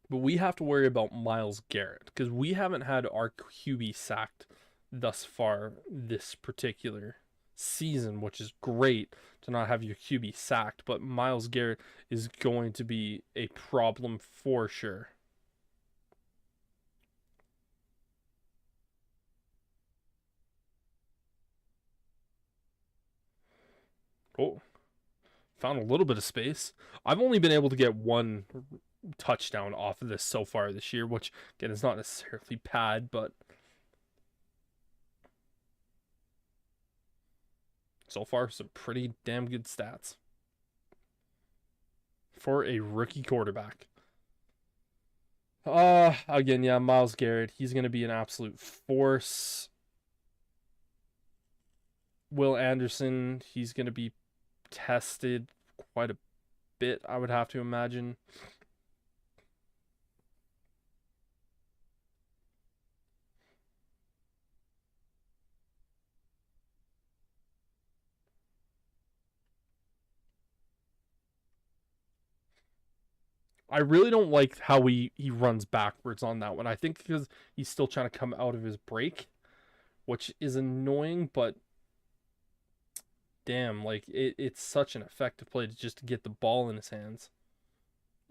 But we have to worry about Myles Garrett because we haven't had our QB sacked thus far this particular season, which is great to not have your QB sacked. But Myles Garrett is going to be a problem for sure. Oh, found a little bit of space. I've only been able to get 1 touchdown off of this so far this year, which again is not necessarily bad, but so far some pretty damn good stats for a rookie quarterback. Again, yeah, Myles Garrett, he's going to be an absolute force. Will Anderson, he's going to be tested quite a bit, I would have to imagine. I really don't like how he runs backwards on that one. I think because he's still trying to come out of his break, which is annoying, but damn, like it's such an effective play to just get the ball in his hands.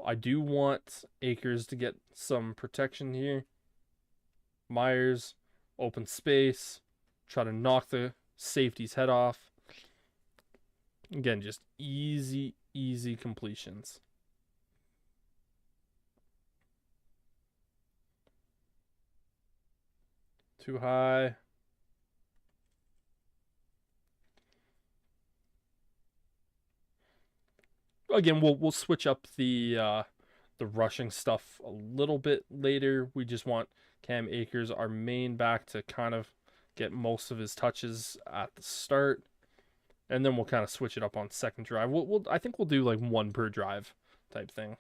I do want Akers to get some protection here. Myers, open space, try to knock the safety's head off. Again, just easy completions. Too high. Again, we'll switch up the rushing stuff a little bit later. We just want Cam Akers, our main back, to kind of get most of his touches at the start, and then we'll kind of switch it up on second drive. I think we'll do like one per drive type thing.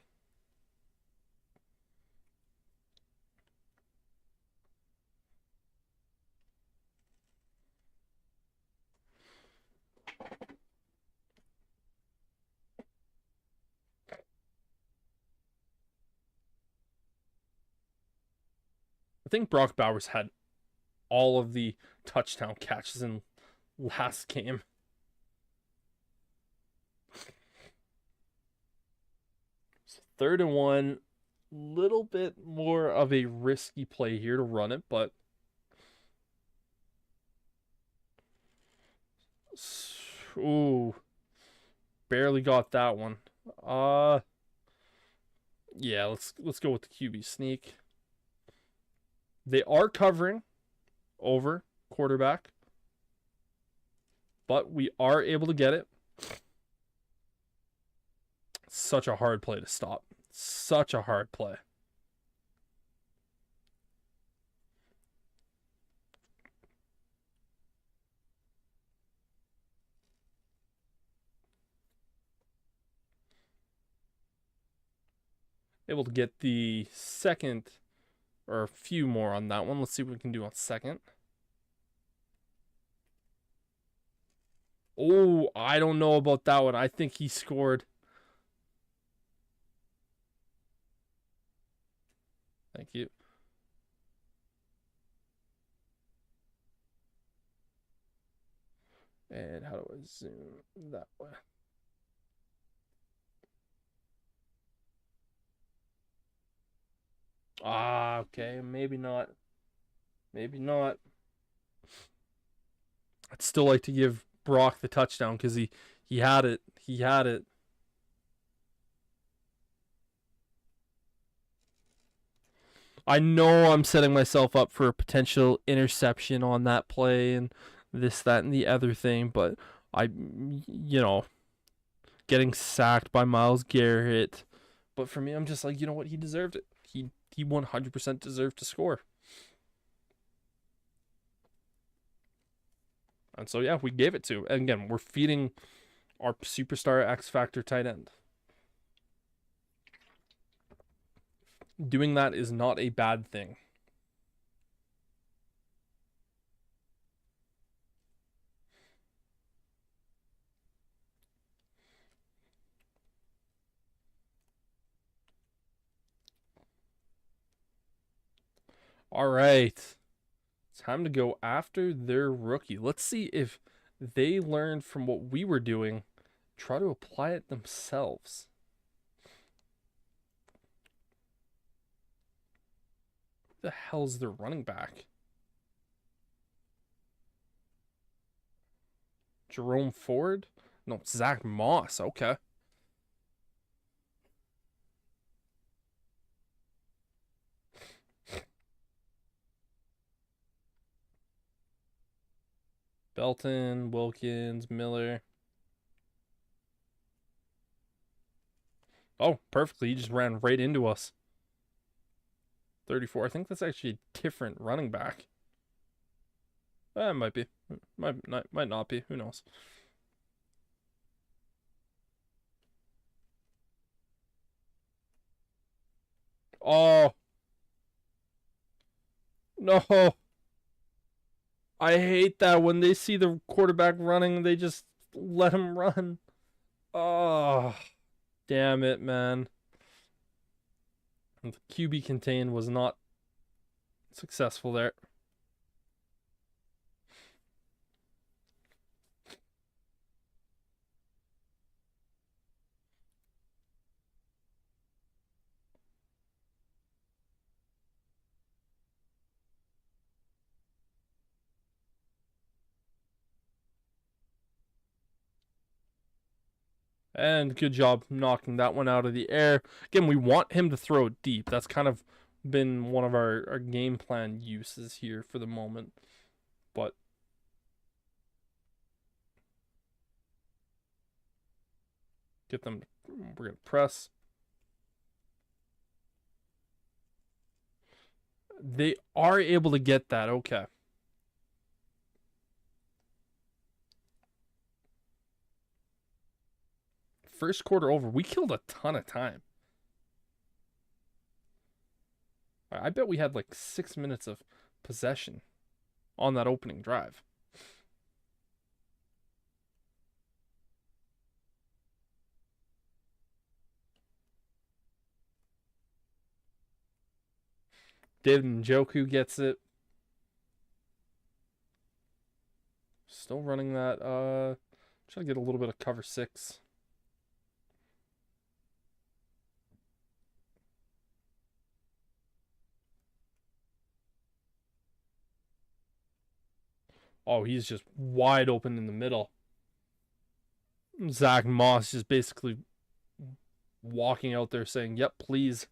I think Brock Bowers had all of the touchdown catches in last game. So 3rd and 1, little bit more of a risky play here to run it, but ooh, barely got that one. Yeah, let's go with the QB sneak. They are covering over quarterback, but we are able to get it. Such a hard play to stop. Such a hard play. Able to get the second, or a few more on that one. Let's see what we can do on second. Oh, I don't know about that one. I think he scored. Thank you. And how do I zoom that way? Ah, okay. Maybe not. Maybe not. I'd still like to give Brock the touchdown because he had it. He had it. I know I'm setting myself up for a potential interception on that play and this, that, and the other thing, but getting sacked by Myles Garrett. But for me, I'm just like, you know what? He deserved it. He 100% deserved to score. And so, yeah, we gave it to. And again, we're feeding our superstar X Factor tight end. Doing that is not a bad thing. All right. Time to go after their rookie. Let's see if they learned from what we were doing, try to apply it themselves. Who the hell's their running back? Jerome Ford? No, it's Zach Moss. Okay. Belton, Wilkins, Miller. Oh, perfectly. He just ran right into us. 34. I think that's actually a different running back. It might be. Might not be. Who knows? Oh. No. I hate that when they see the quarterback running, they just let him run. Oh. Damn it, man. The QB contain was not successful there. And good job knocking that one out of the air. Again, we want him to throw it deep. That's kind of been one of our game plan uses here for the moment. But get them. We're going to press. They are able to get that. Okay. First quarter over. We killed a ton of time. I bet we had like 6 minutes of possession on that opening drive. David Njoku gets it. Still running that. Try to get a little bit of cover 6. Oh, he's just wide open in the middle. Zach Moss just basically walking out there saying, "Yep, please."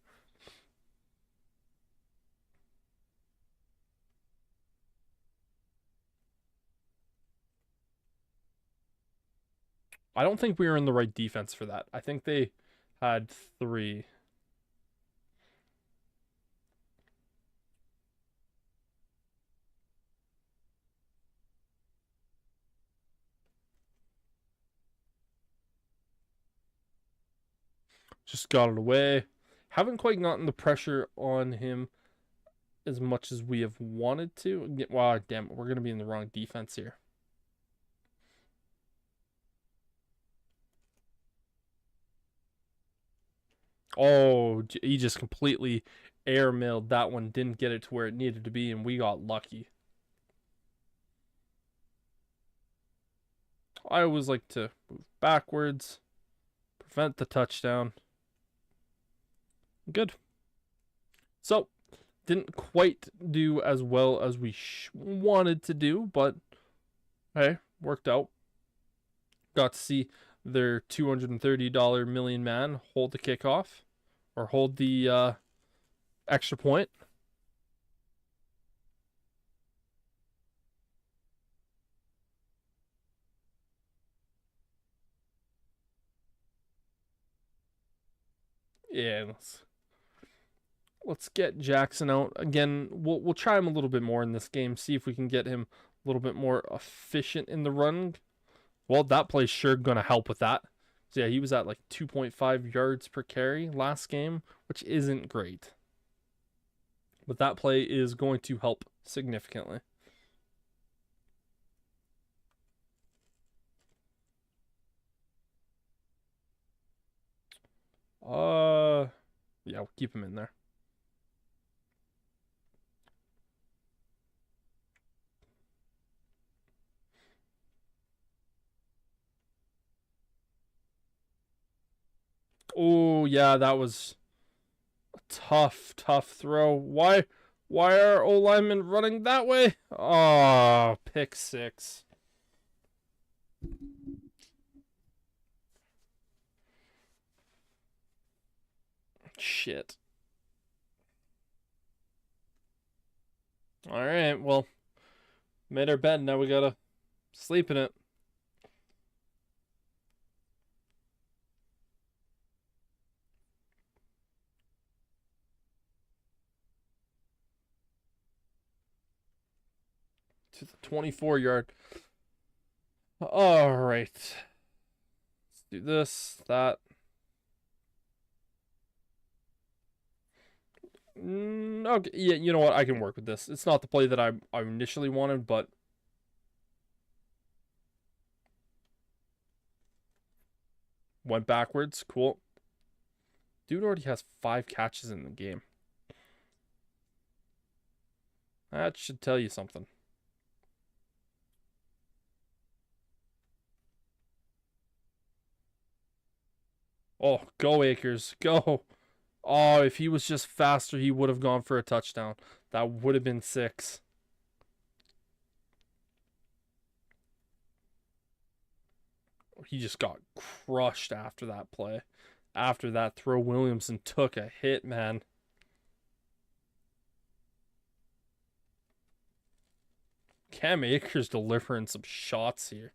I don't think we were in the right defense for that. I think they had 3. Just got it away. Haven't quite gotten the pressure on him as much as we have wanted to. Wow, damn it. We're going to be in the wrong defense here. Oh, he just completely airmailed that one. Didn't get it to where it needed to be, and we got lucky. I always like to move backwards, prevent the touchdown. Good. So, didn't quite do as well as we wanted to do, but hey, worked out. Got to see their $230 million man hold the kickoff or hold the extra point. Yeah, let's get Jackson out again. We'll try him a little bit more in this game. See if we can get him a little bit more efficient in the run. Well, that play's sure gonna help with that. So yeah, he was at like 2.5 yards per carry last game, which isn't great. But that play is going to help significantly. Yeah, we'll keep him in there. Oh, yeah, that was a tough throw. Why are O linemen running that way? Oh, pick 6. Shit. All right, well, made our bed. Now we gotta sleep in it. To the 24-yard. All right. Let's do this, that. Okay, yeah, you know what? I can work with this. It's not the play that I initially wanted, but went backwards. Cool. Dude already has 5 catches in the game. That should tell you something. Oh, go Akers, go. Oh, if he was just faster, he would have gone for a touchdown. That would have been 6. he just got crushed after that play. After that throw, Williamson took a hit, man. Cam Akers delivering some shots here.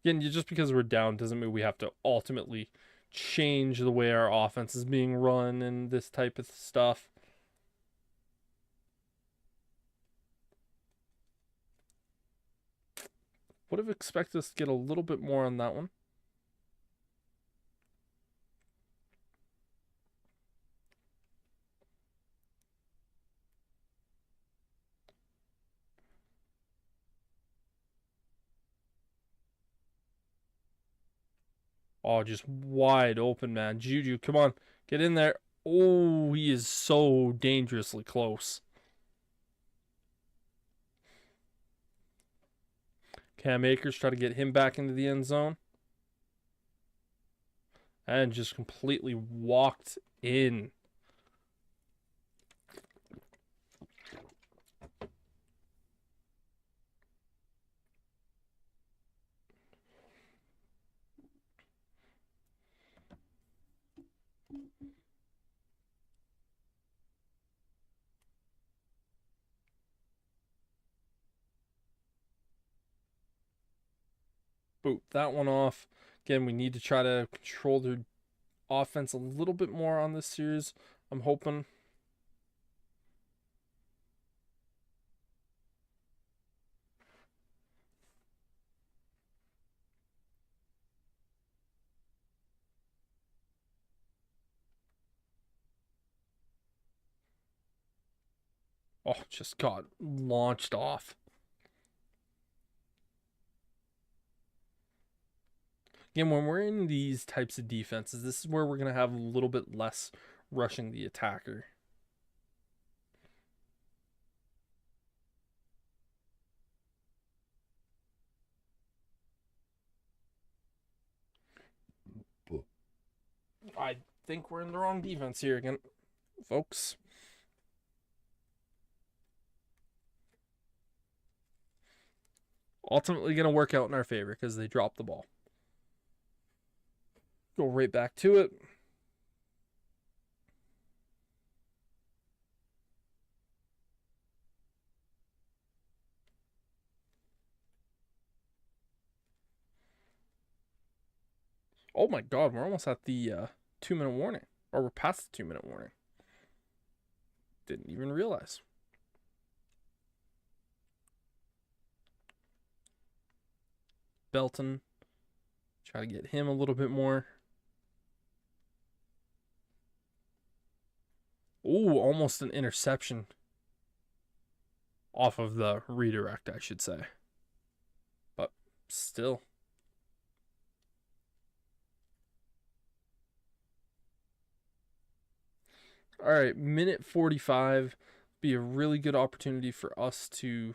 Again, just because we're down doesn't mean we have to ultimately change the way our offense is being run and this type of stuff. Would have expected us to get a little bit more on that one. Oh, just wide open, man. Juju, come on. Get in there. Oh, he is so dangerously close. Cam Akers try to get him back into the end zone. And just completely walked in. Boot that one off. Again, we need to try to control their offense a little bit more on this series. I'm hoping. Oh, just got launched off. Again, when we're in these types of defenses, this is where we're going to have a little bit less rushing the attacker. I think we're in the wrong defense here again, folks. Ultimately going to work out in our favor because they dropped the ball. Go right back to it. Oh my God, we're almost at the 2-minute warning. Or we're past the 2-minute warning. Didn't even realize. Belton. Try to get him a little bit more. Ooh, almost an interception. Off of the redirect, I should say. But still. All right, minute 45. Be a really good opportunity for us to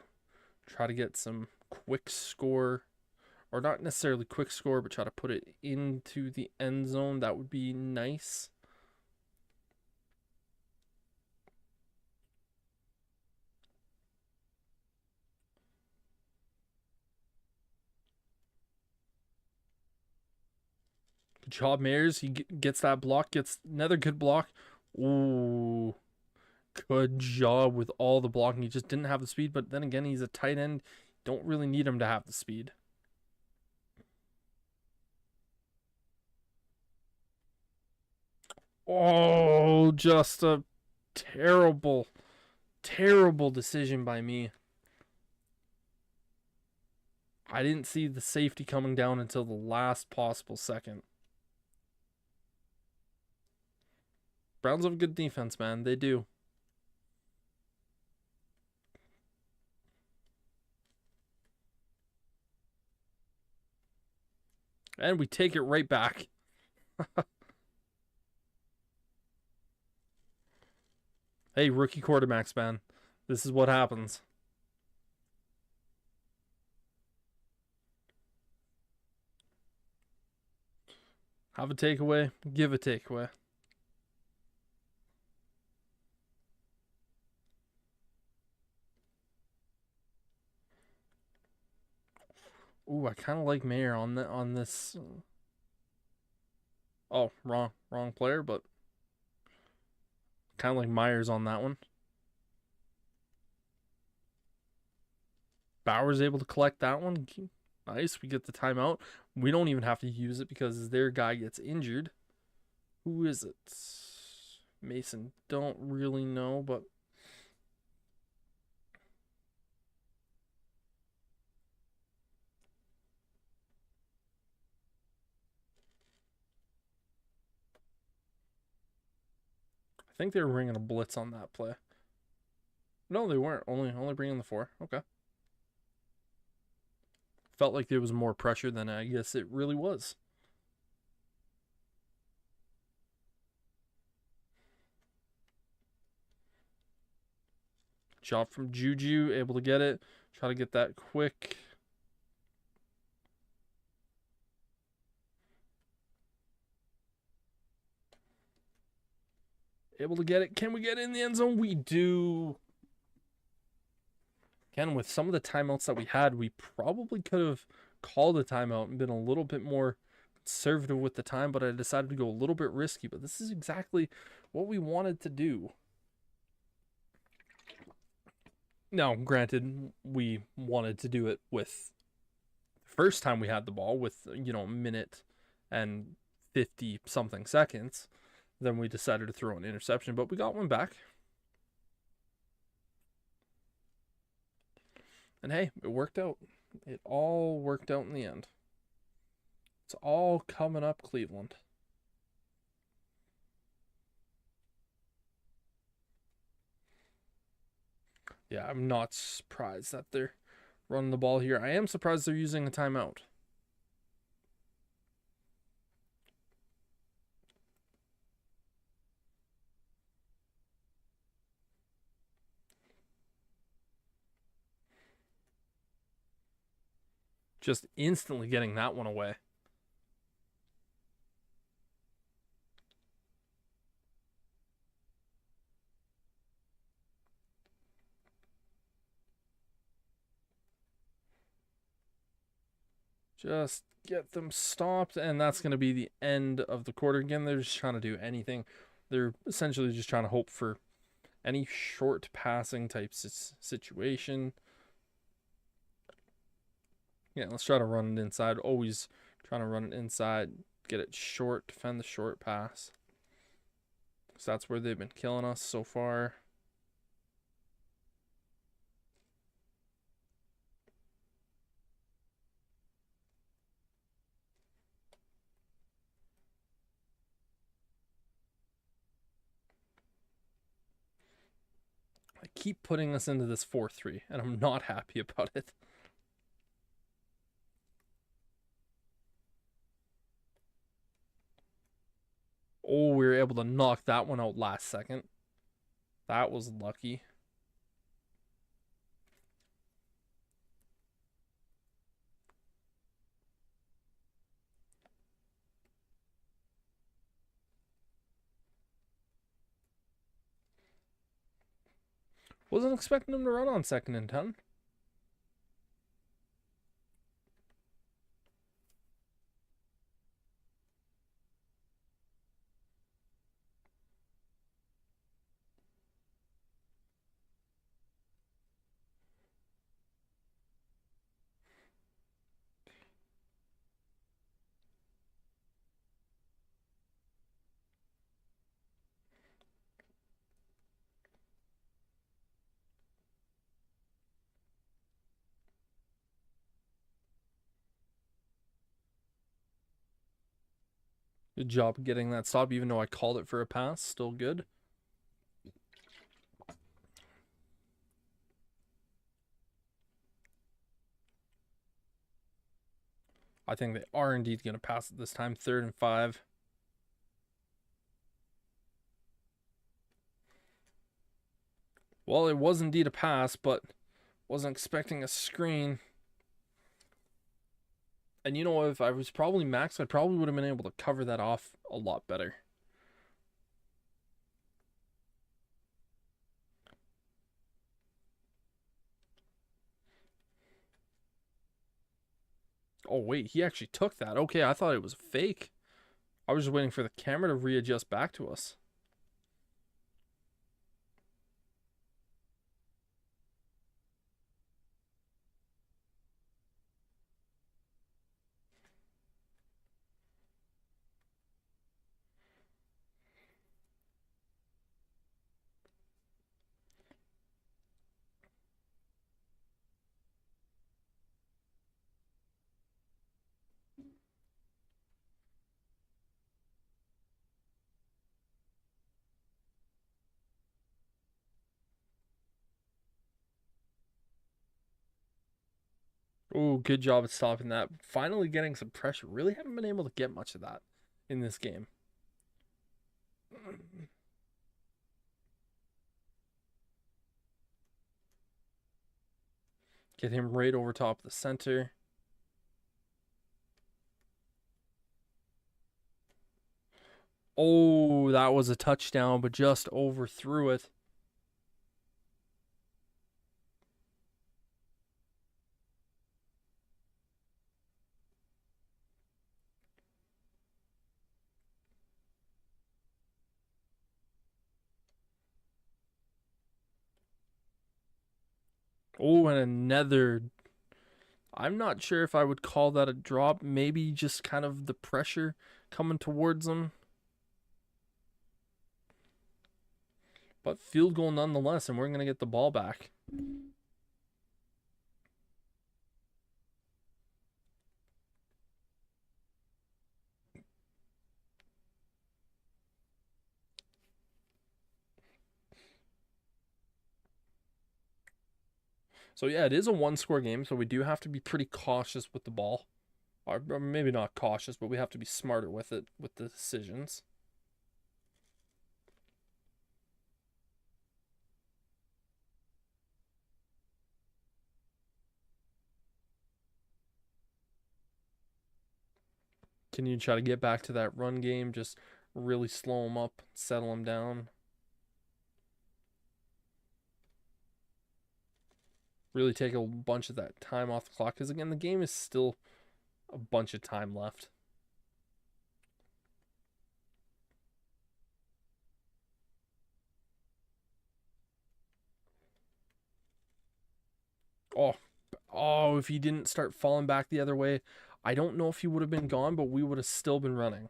try to get some quick score. Or not necessarily quick score, but try to put it into the end zone. That would be nice. Good job, Mayers. He gets that block, gets another good block. Ooh, good job with all the blocking. He just didn't have the speed, but then again, he's a tight end. Don't really need him to have the speed. Oh, just a terrible, terrible decision by me. I didn't see the safety coming down until the last possible second. Browns have a good defense, man. They do. And we take it right back. Hey, rookie quarterbacks, man. This is what happens. Have a takeaway, give a takeaway. Ooh, I kind of like Mayer on this. Oh, wrong player, but kind of like Myers on that one. Bauer's able to collect that one. Nice. We get the timeout. We don't even have to use it because their guy gets injured. Who is it? Mason. Don't really know, but I think they were bringing a blitz on that play. No, they weren't. Only bringing the 4. Okay. Felt like there was more pressure than I guess it really was. Shot from Juju, able to get it. Try to get that quick. Able to get it. Can we get it in the end zone? We do. Again, with some of the timeouts that we had, we probably could have called a timeout and been a little bit more conservative with the time, but I decided to go a little bit risky. But this is exactly what we wanted to do. Now, granted, we wanted to do it with the first time we had the ball with, a minute and 50 something seconds. Then we decided to throw an interception, but we got one back. And hey, it worked out. It all worked out in the end. It's all coming up, Cleveland. Yeah, I'm not surprised that they're running the ball here. I am surprised they're using a timeout. Just instantly getting that one away. Just get them stopped, and that's going to be the end of the quarter. Again, they're just trying to do anything. They're essentially just trying to hope for any short passing type situation. Yeah, let's try to run it inside. Always trying to run it inside, get it short, defend the short pass. So that's where they've been killing us so far. I keep putting us into this 4-3, and I'm not happy about it. Oh, we were able to knock that one out last second. That was lucky. Wasn't expecting him to run on 2nd and 10. Good job getting that stop, even though I called it for a pass. Still good. I think they are indeed going to pass it this time. 3rd and 5. Well, it was indeed a pass, but wasn't expecting a screen. And if I was probably Max, I probably would have been able to cover that off a lot better. Oh, wait, he actually took that. Okay, I thought it was fake. I was just waiting for the camera to readjust back to us. Oh, good job at stopping that. Finally getting some pressure. Really haven't been able to get much of that in this game. Get him right over top of the center. Oh, that was a touchdown, but just overthrew it. Oh, and another. I'm not sure if I would call that a drop. Maybe just kind of the pressure coming towards them. But field goal nonetheless, and we're going to get the ball back. So yeah, it is a one-score game, so we do have to be pretty cautious with the ball. Or maybe not cautious, but we have to be smarter with it, with the decisions. Can you try to get back to that run game? Just really slow them up, settle them down. Really take a bunch of that time off the clock. Because again, the game is still a bunch of time left. Oh, if he didn't start falling back the other way, I don't know if he would have been gone, but we would have still been running.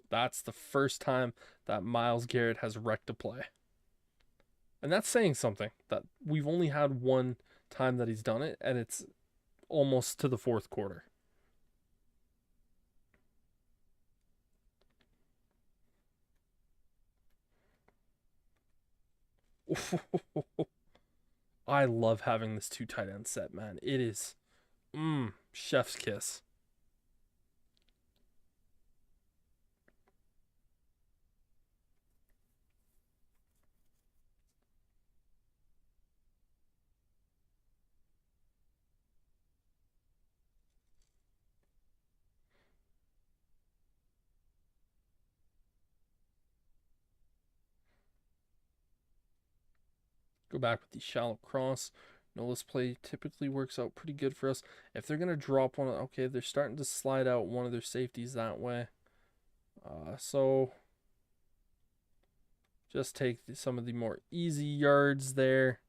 That's the first time that Myles Garrett has wrecked a play. And that's saying something, that we've only had one time that he's done it, and it's almost to the fourth quarter. I love having this two tight end set, man. It is chef's kiss. Go back with the shallow cross. No, this play typically works out pretty good for us. If they're going to drop one, okay, they're starting to slide out one of their safeties that way. So just take some of the more easy yards there.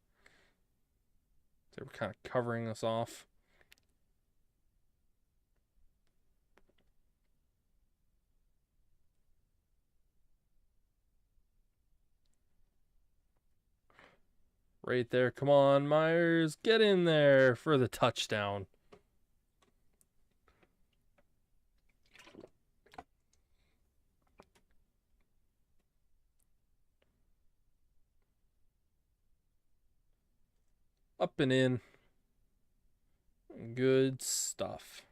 They were kind of covering us off. Right there. Come on, Myers. Get in there for the touchdown. Up and in. Good stuff.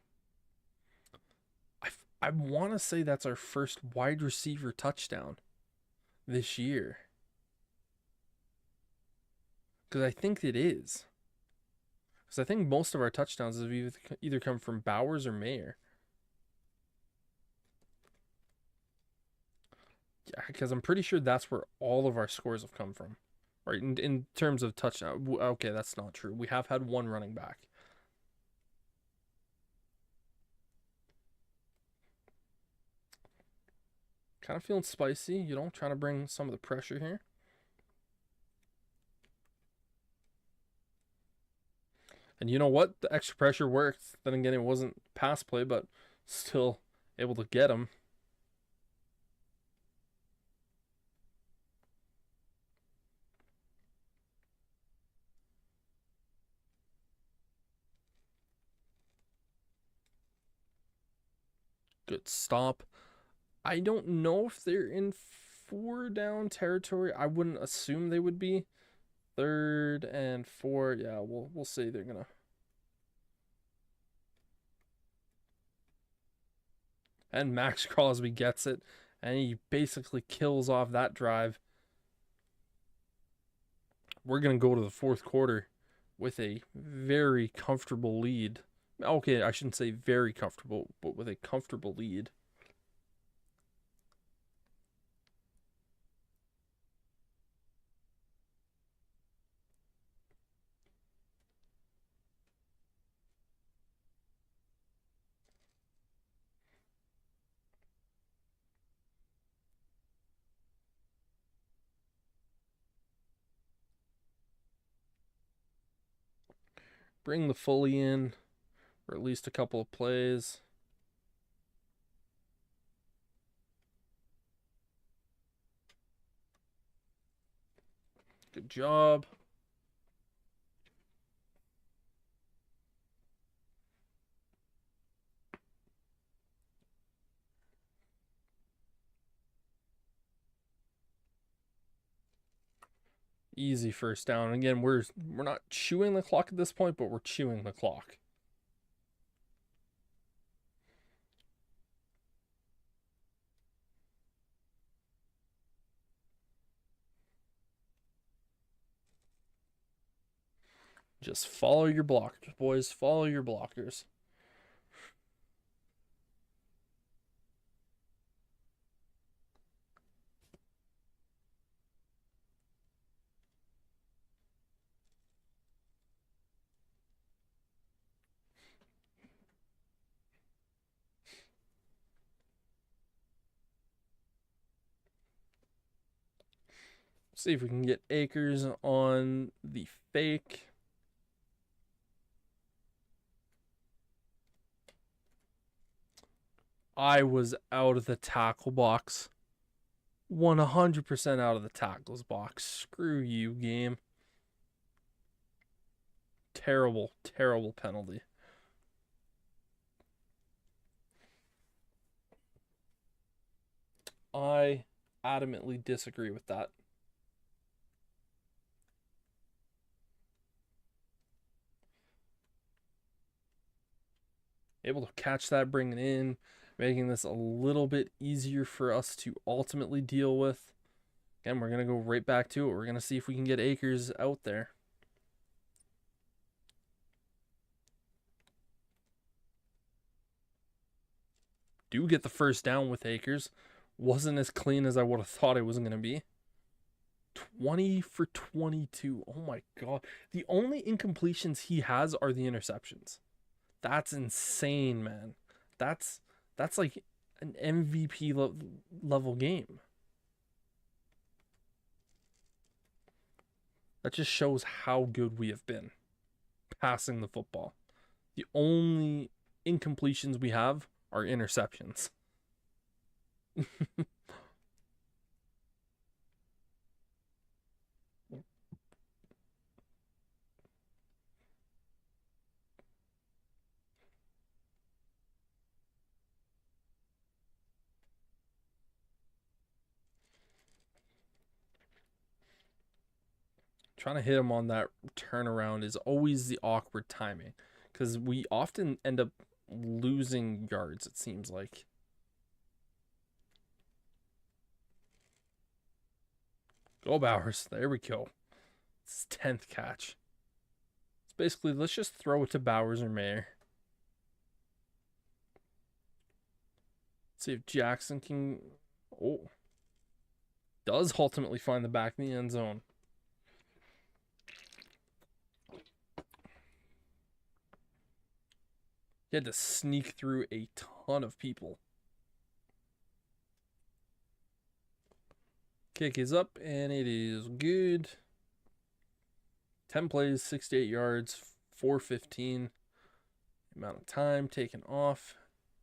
I want to say that's our first wide receiver touchdown this year. Because I think it is. Because I think most of our touchdowns have either come from Bowers or Mayer. Yeah, because I'm pretty sure that's where all of our scores have come from. Right, in terms of touchdown. Okay, that's not true. We have had one running back. Kind of feeling spicy, you know, trying to bring some of the pressure here. And you know what? The extra pressure worked. Then again, it wasn't pass play, but still able to get him. Good stop. I don't know if they're in 4 down territory. I wouldn't assume they would be. 3rd and 4. Yeah, we'll say they're gonna. And Max Crosby gets it, and he basically kills off that drive. We're gonna go to the 4th quarter with a very comfortable lead. Okay, I shouldn't say very comfortable, but with a comfortable lead. Bring the Fully in, or at least a couple of plays. Good job. Easy first down. Again, we're not chewing the clock at this point, but we're chewing the clock. Just follow your blockers, boys. Follow your blockers. See if we can get Akers on the fake. I was out of the tackle box. 100% out of the tackles box. Screw you, game. Terrible, terrible penalty. I adamantly disagree with that. Able to catch that, bring it in, making this a little bit easier for us to ultimately deal with. Again, we're going to go right back to it. We're going to see if we can get Akers out there. Do get the first down with Akers. Wasn't as clean as I would have thought it was going to be. 20 for 22. Oh my God. The only incompletions he has are the interceptions. That's insane, man. That's like an MVP level game. That just shows how good we have been passing the football. The only incompletions we have are interceptions. Trying to hit him on that turnaround is always the awkward timing because we often end up losing yards, it seems like. Go Bowers. There we go. It's his 10th catch. It's basically, let's just throw it to Bowers or Mayer. See if Jackson can... Oh. does ultimately find the back of the end zone. He had to sneak through a ton of people. Kick is up, and it is good. 10 plays, 68 yards, 415. Amount of time taken off.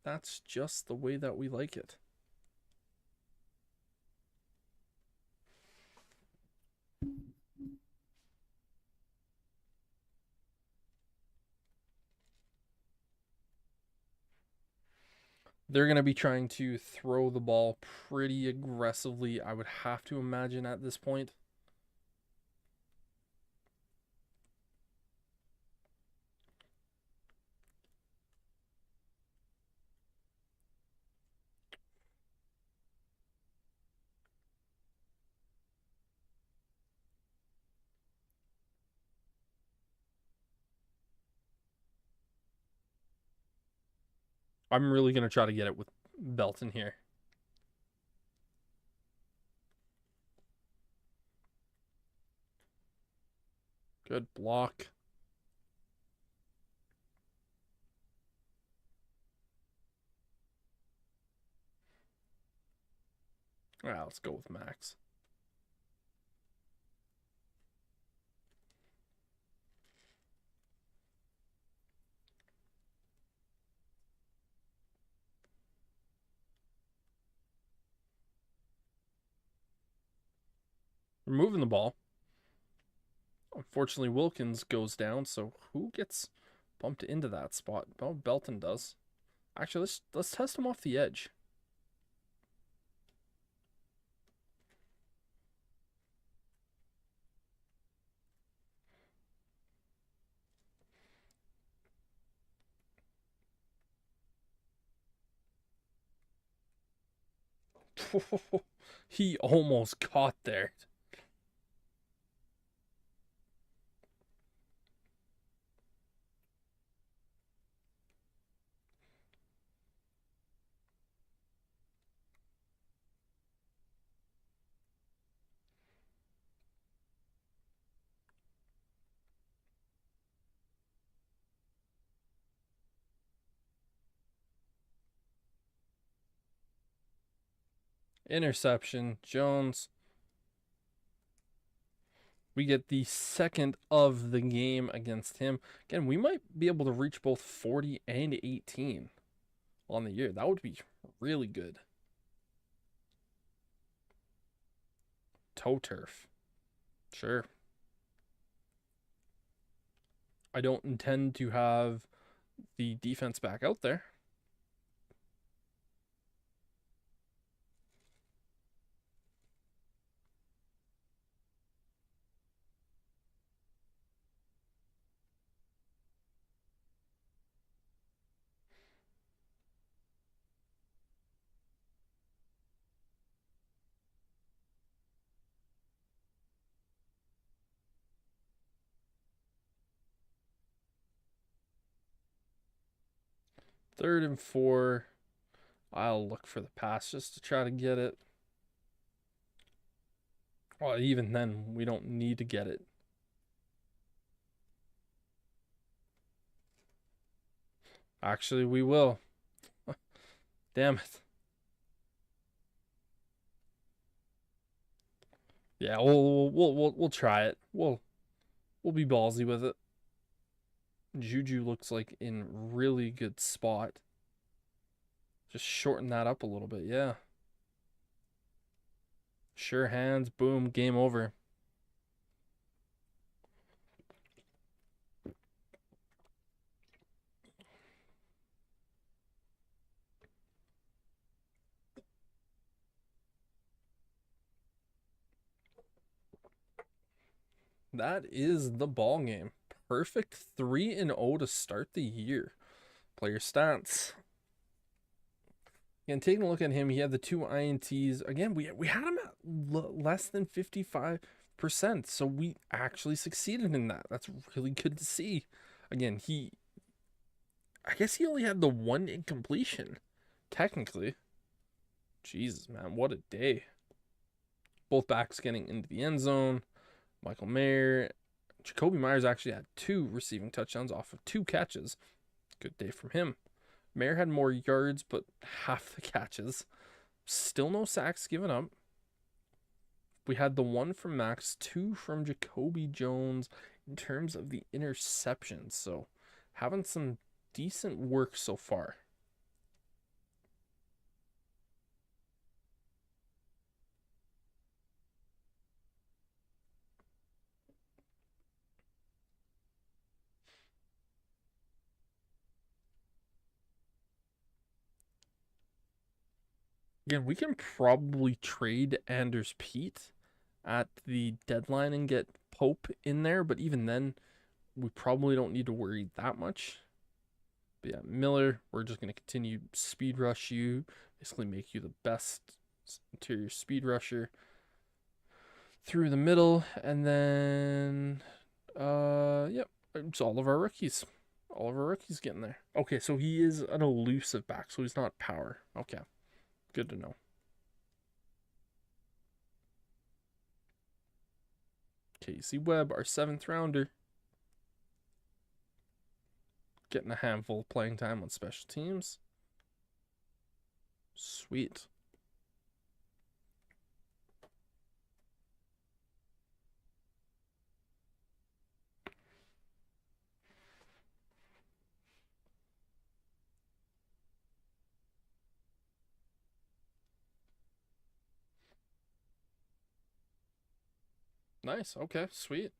That's just the way that we like it. They're going to be trying to throw the ball pretty aggressively, I would have to imagine, at this point. I'm really going to try to get it with Belton here. Good block. All right, let's go with Max. We're moving the ball. Unfortunately, Wilkins goes down, so who gets bumped into that spot? Oh, Belton does. Actually, let's test him off the edge. He almost caught there. Interception. Jones. We get the second of the game against him. Again, we might be able to reach both 40 and 18 on the year. That would be really good. Toe turf. Sure. I don't intend to have the defense back out there. Third and 4. I'll look for the pass just to try to get it. Well, even then, we don't need to get it. Actually, we will. Damn it. Yeah, we'll try it. We'll be ballsy with it. Juju looks like in really good spot. Just shorten that up a little bit, yeah. Sure hands, boom, game over. That is the ball game. Perfect 3-0 to start the year. Player stats. Again, taking a look at him, he had the 2 INTs. Again, we had him at less than 55%, so we actually succeeded in that. That's really good to see. Again, I guess he only had the 1 incompletion, technically. Jesus, man, what a day. Both backs getting into the end zone. Michael Mayer. Jakobi Meyers actually had 2 receiving touchdowns off of 2 catches. Good day from him. Mayer had more yards, but half the catches. Still no sacks given up. We had the 1 from Max, 2 from Jacoby Jones in terms of the interceptions. So having some decent work so far. Again, we can probably trade Anders Pete at the deadline and get Pope in there, but even then, we probably don't need to worry that much. But yeah, Miller, we're just going to continue speed rush you, basically make you the best interior speed rusher through the middle, and then, yep, it's all of our rookies. All of our rookies getting there. Okay, so he is an elusive back, so he's not power. Okay, good to know. Casey Webb, our 7th rounder. Getting a handful of playing time on special teams. Sweet. Nice. Okay, sweet.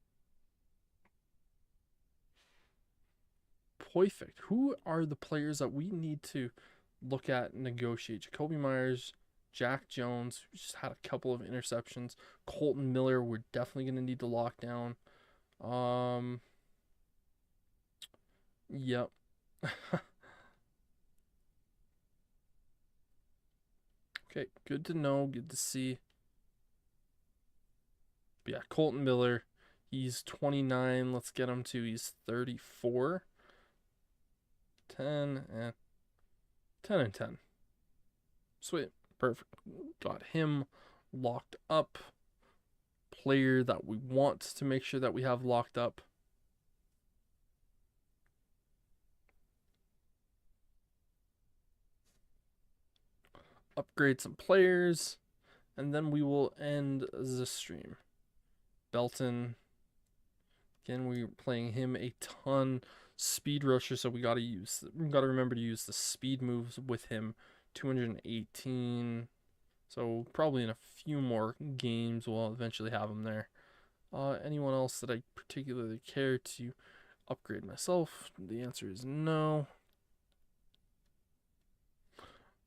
Perfect. Who are the players that we need to look at and negotiate? Jakobi Meyers, Jack Jones, who just had a couple of interceptions. Colton Miller, we're definitely going to need to lock down. Yep. Okay, good to know, good to see. But yeah, Colton Miller, he's 29. Let's get him to, he's 34. 10 and 10 and 10. Sweet. Perfect. Got him locked up. Player that we want to make sure that we have locked up. Upgrade some players, and then we will end the stream. Belton. Again, we're playing him a ton. Speed rusher, so we gotta remember to use the speed moves with him. 218. So probably in a few more games we'll eventually have him there. Anyone else that I particularly care to upgrade myself? The answer is no.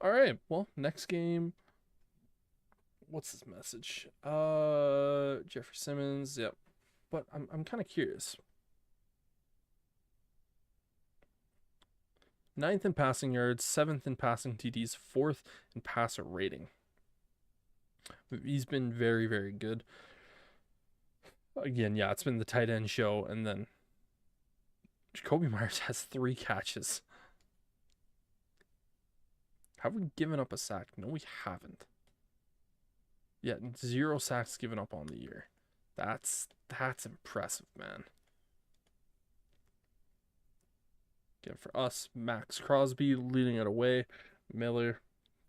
All right, well, next game. What's this message? Jeffrey Simmons, yep. But I'm kind of curious. 9th in passing yards, 7th in passing TDs, 4th in passer rating. He's been very, very good. Again, yeah, it's been the tight end show, and then Jakobi Meyers has 3 catches. Have we given up a sack? No, we haven't. Yeah, 0 sacks given up on the year. That's impressive, man. Again, for us, Max Crosby leading it away. Miller,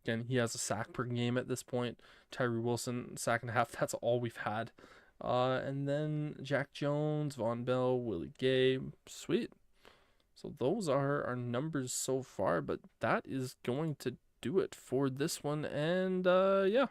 again, he has a sack per game at this point. Tyree Wilson, sack and a half. That's all we've had. And then Jack Jones, Von Bell, Willie Gay. Sweet. So those are our numbers so far, but that is going to do it for this one. And yeah.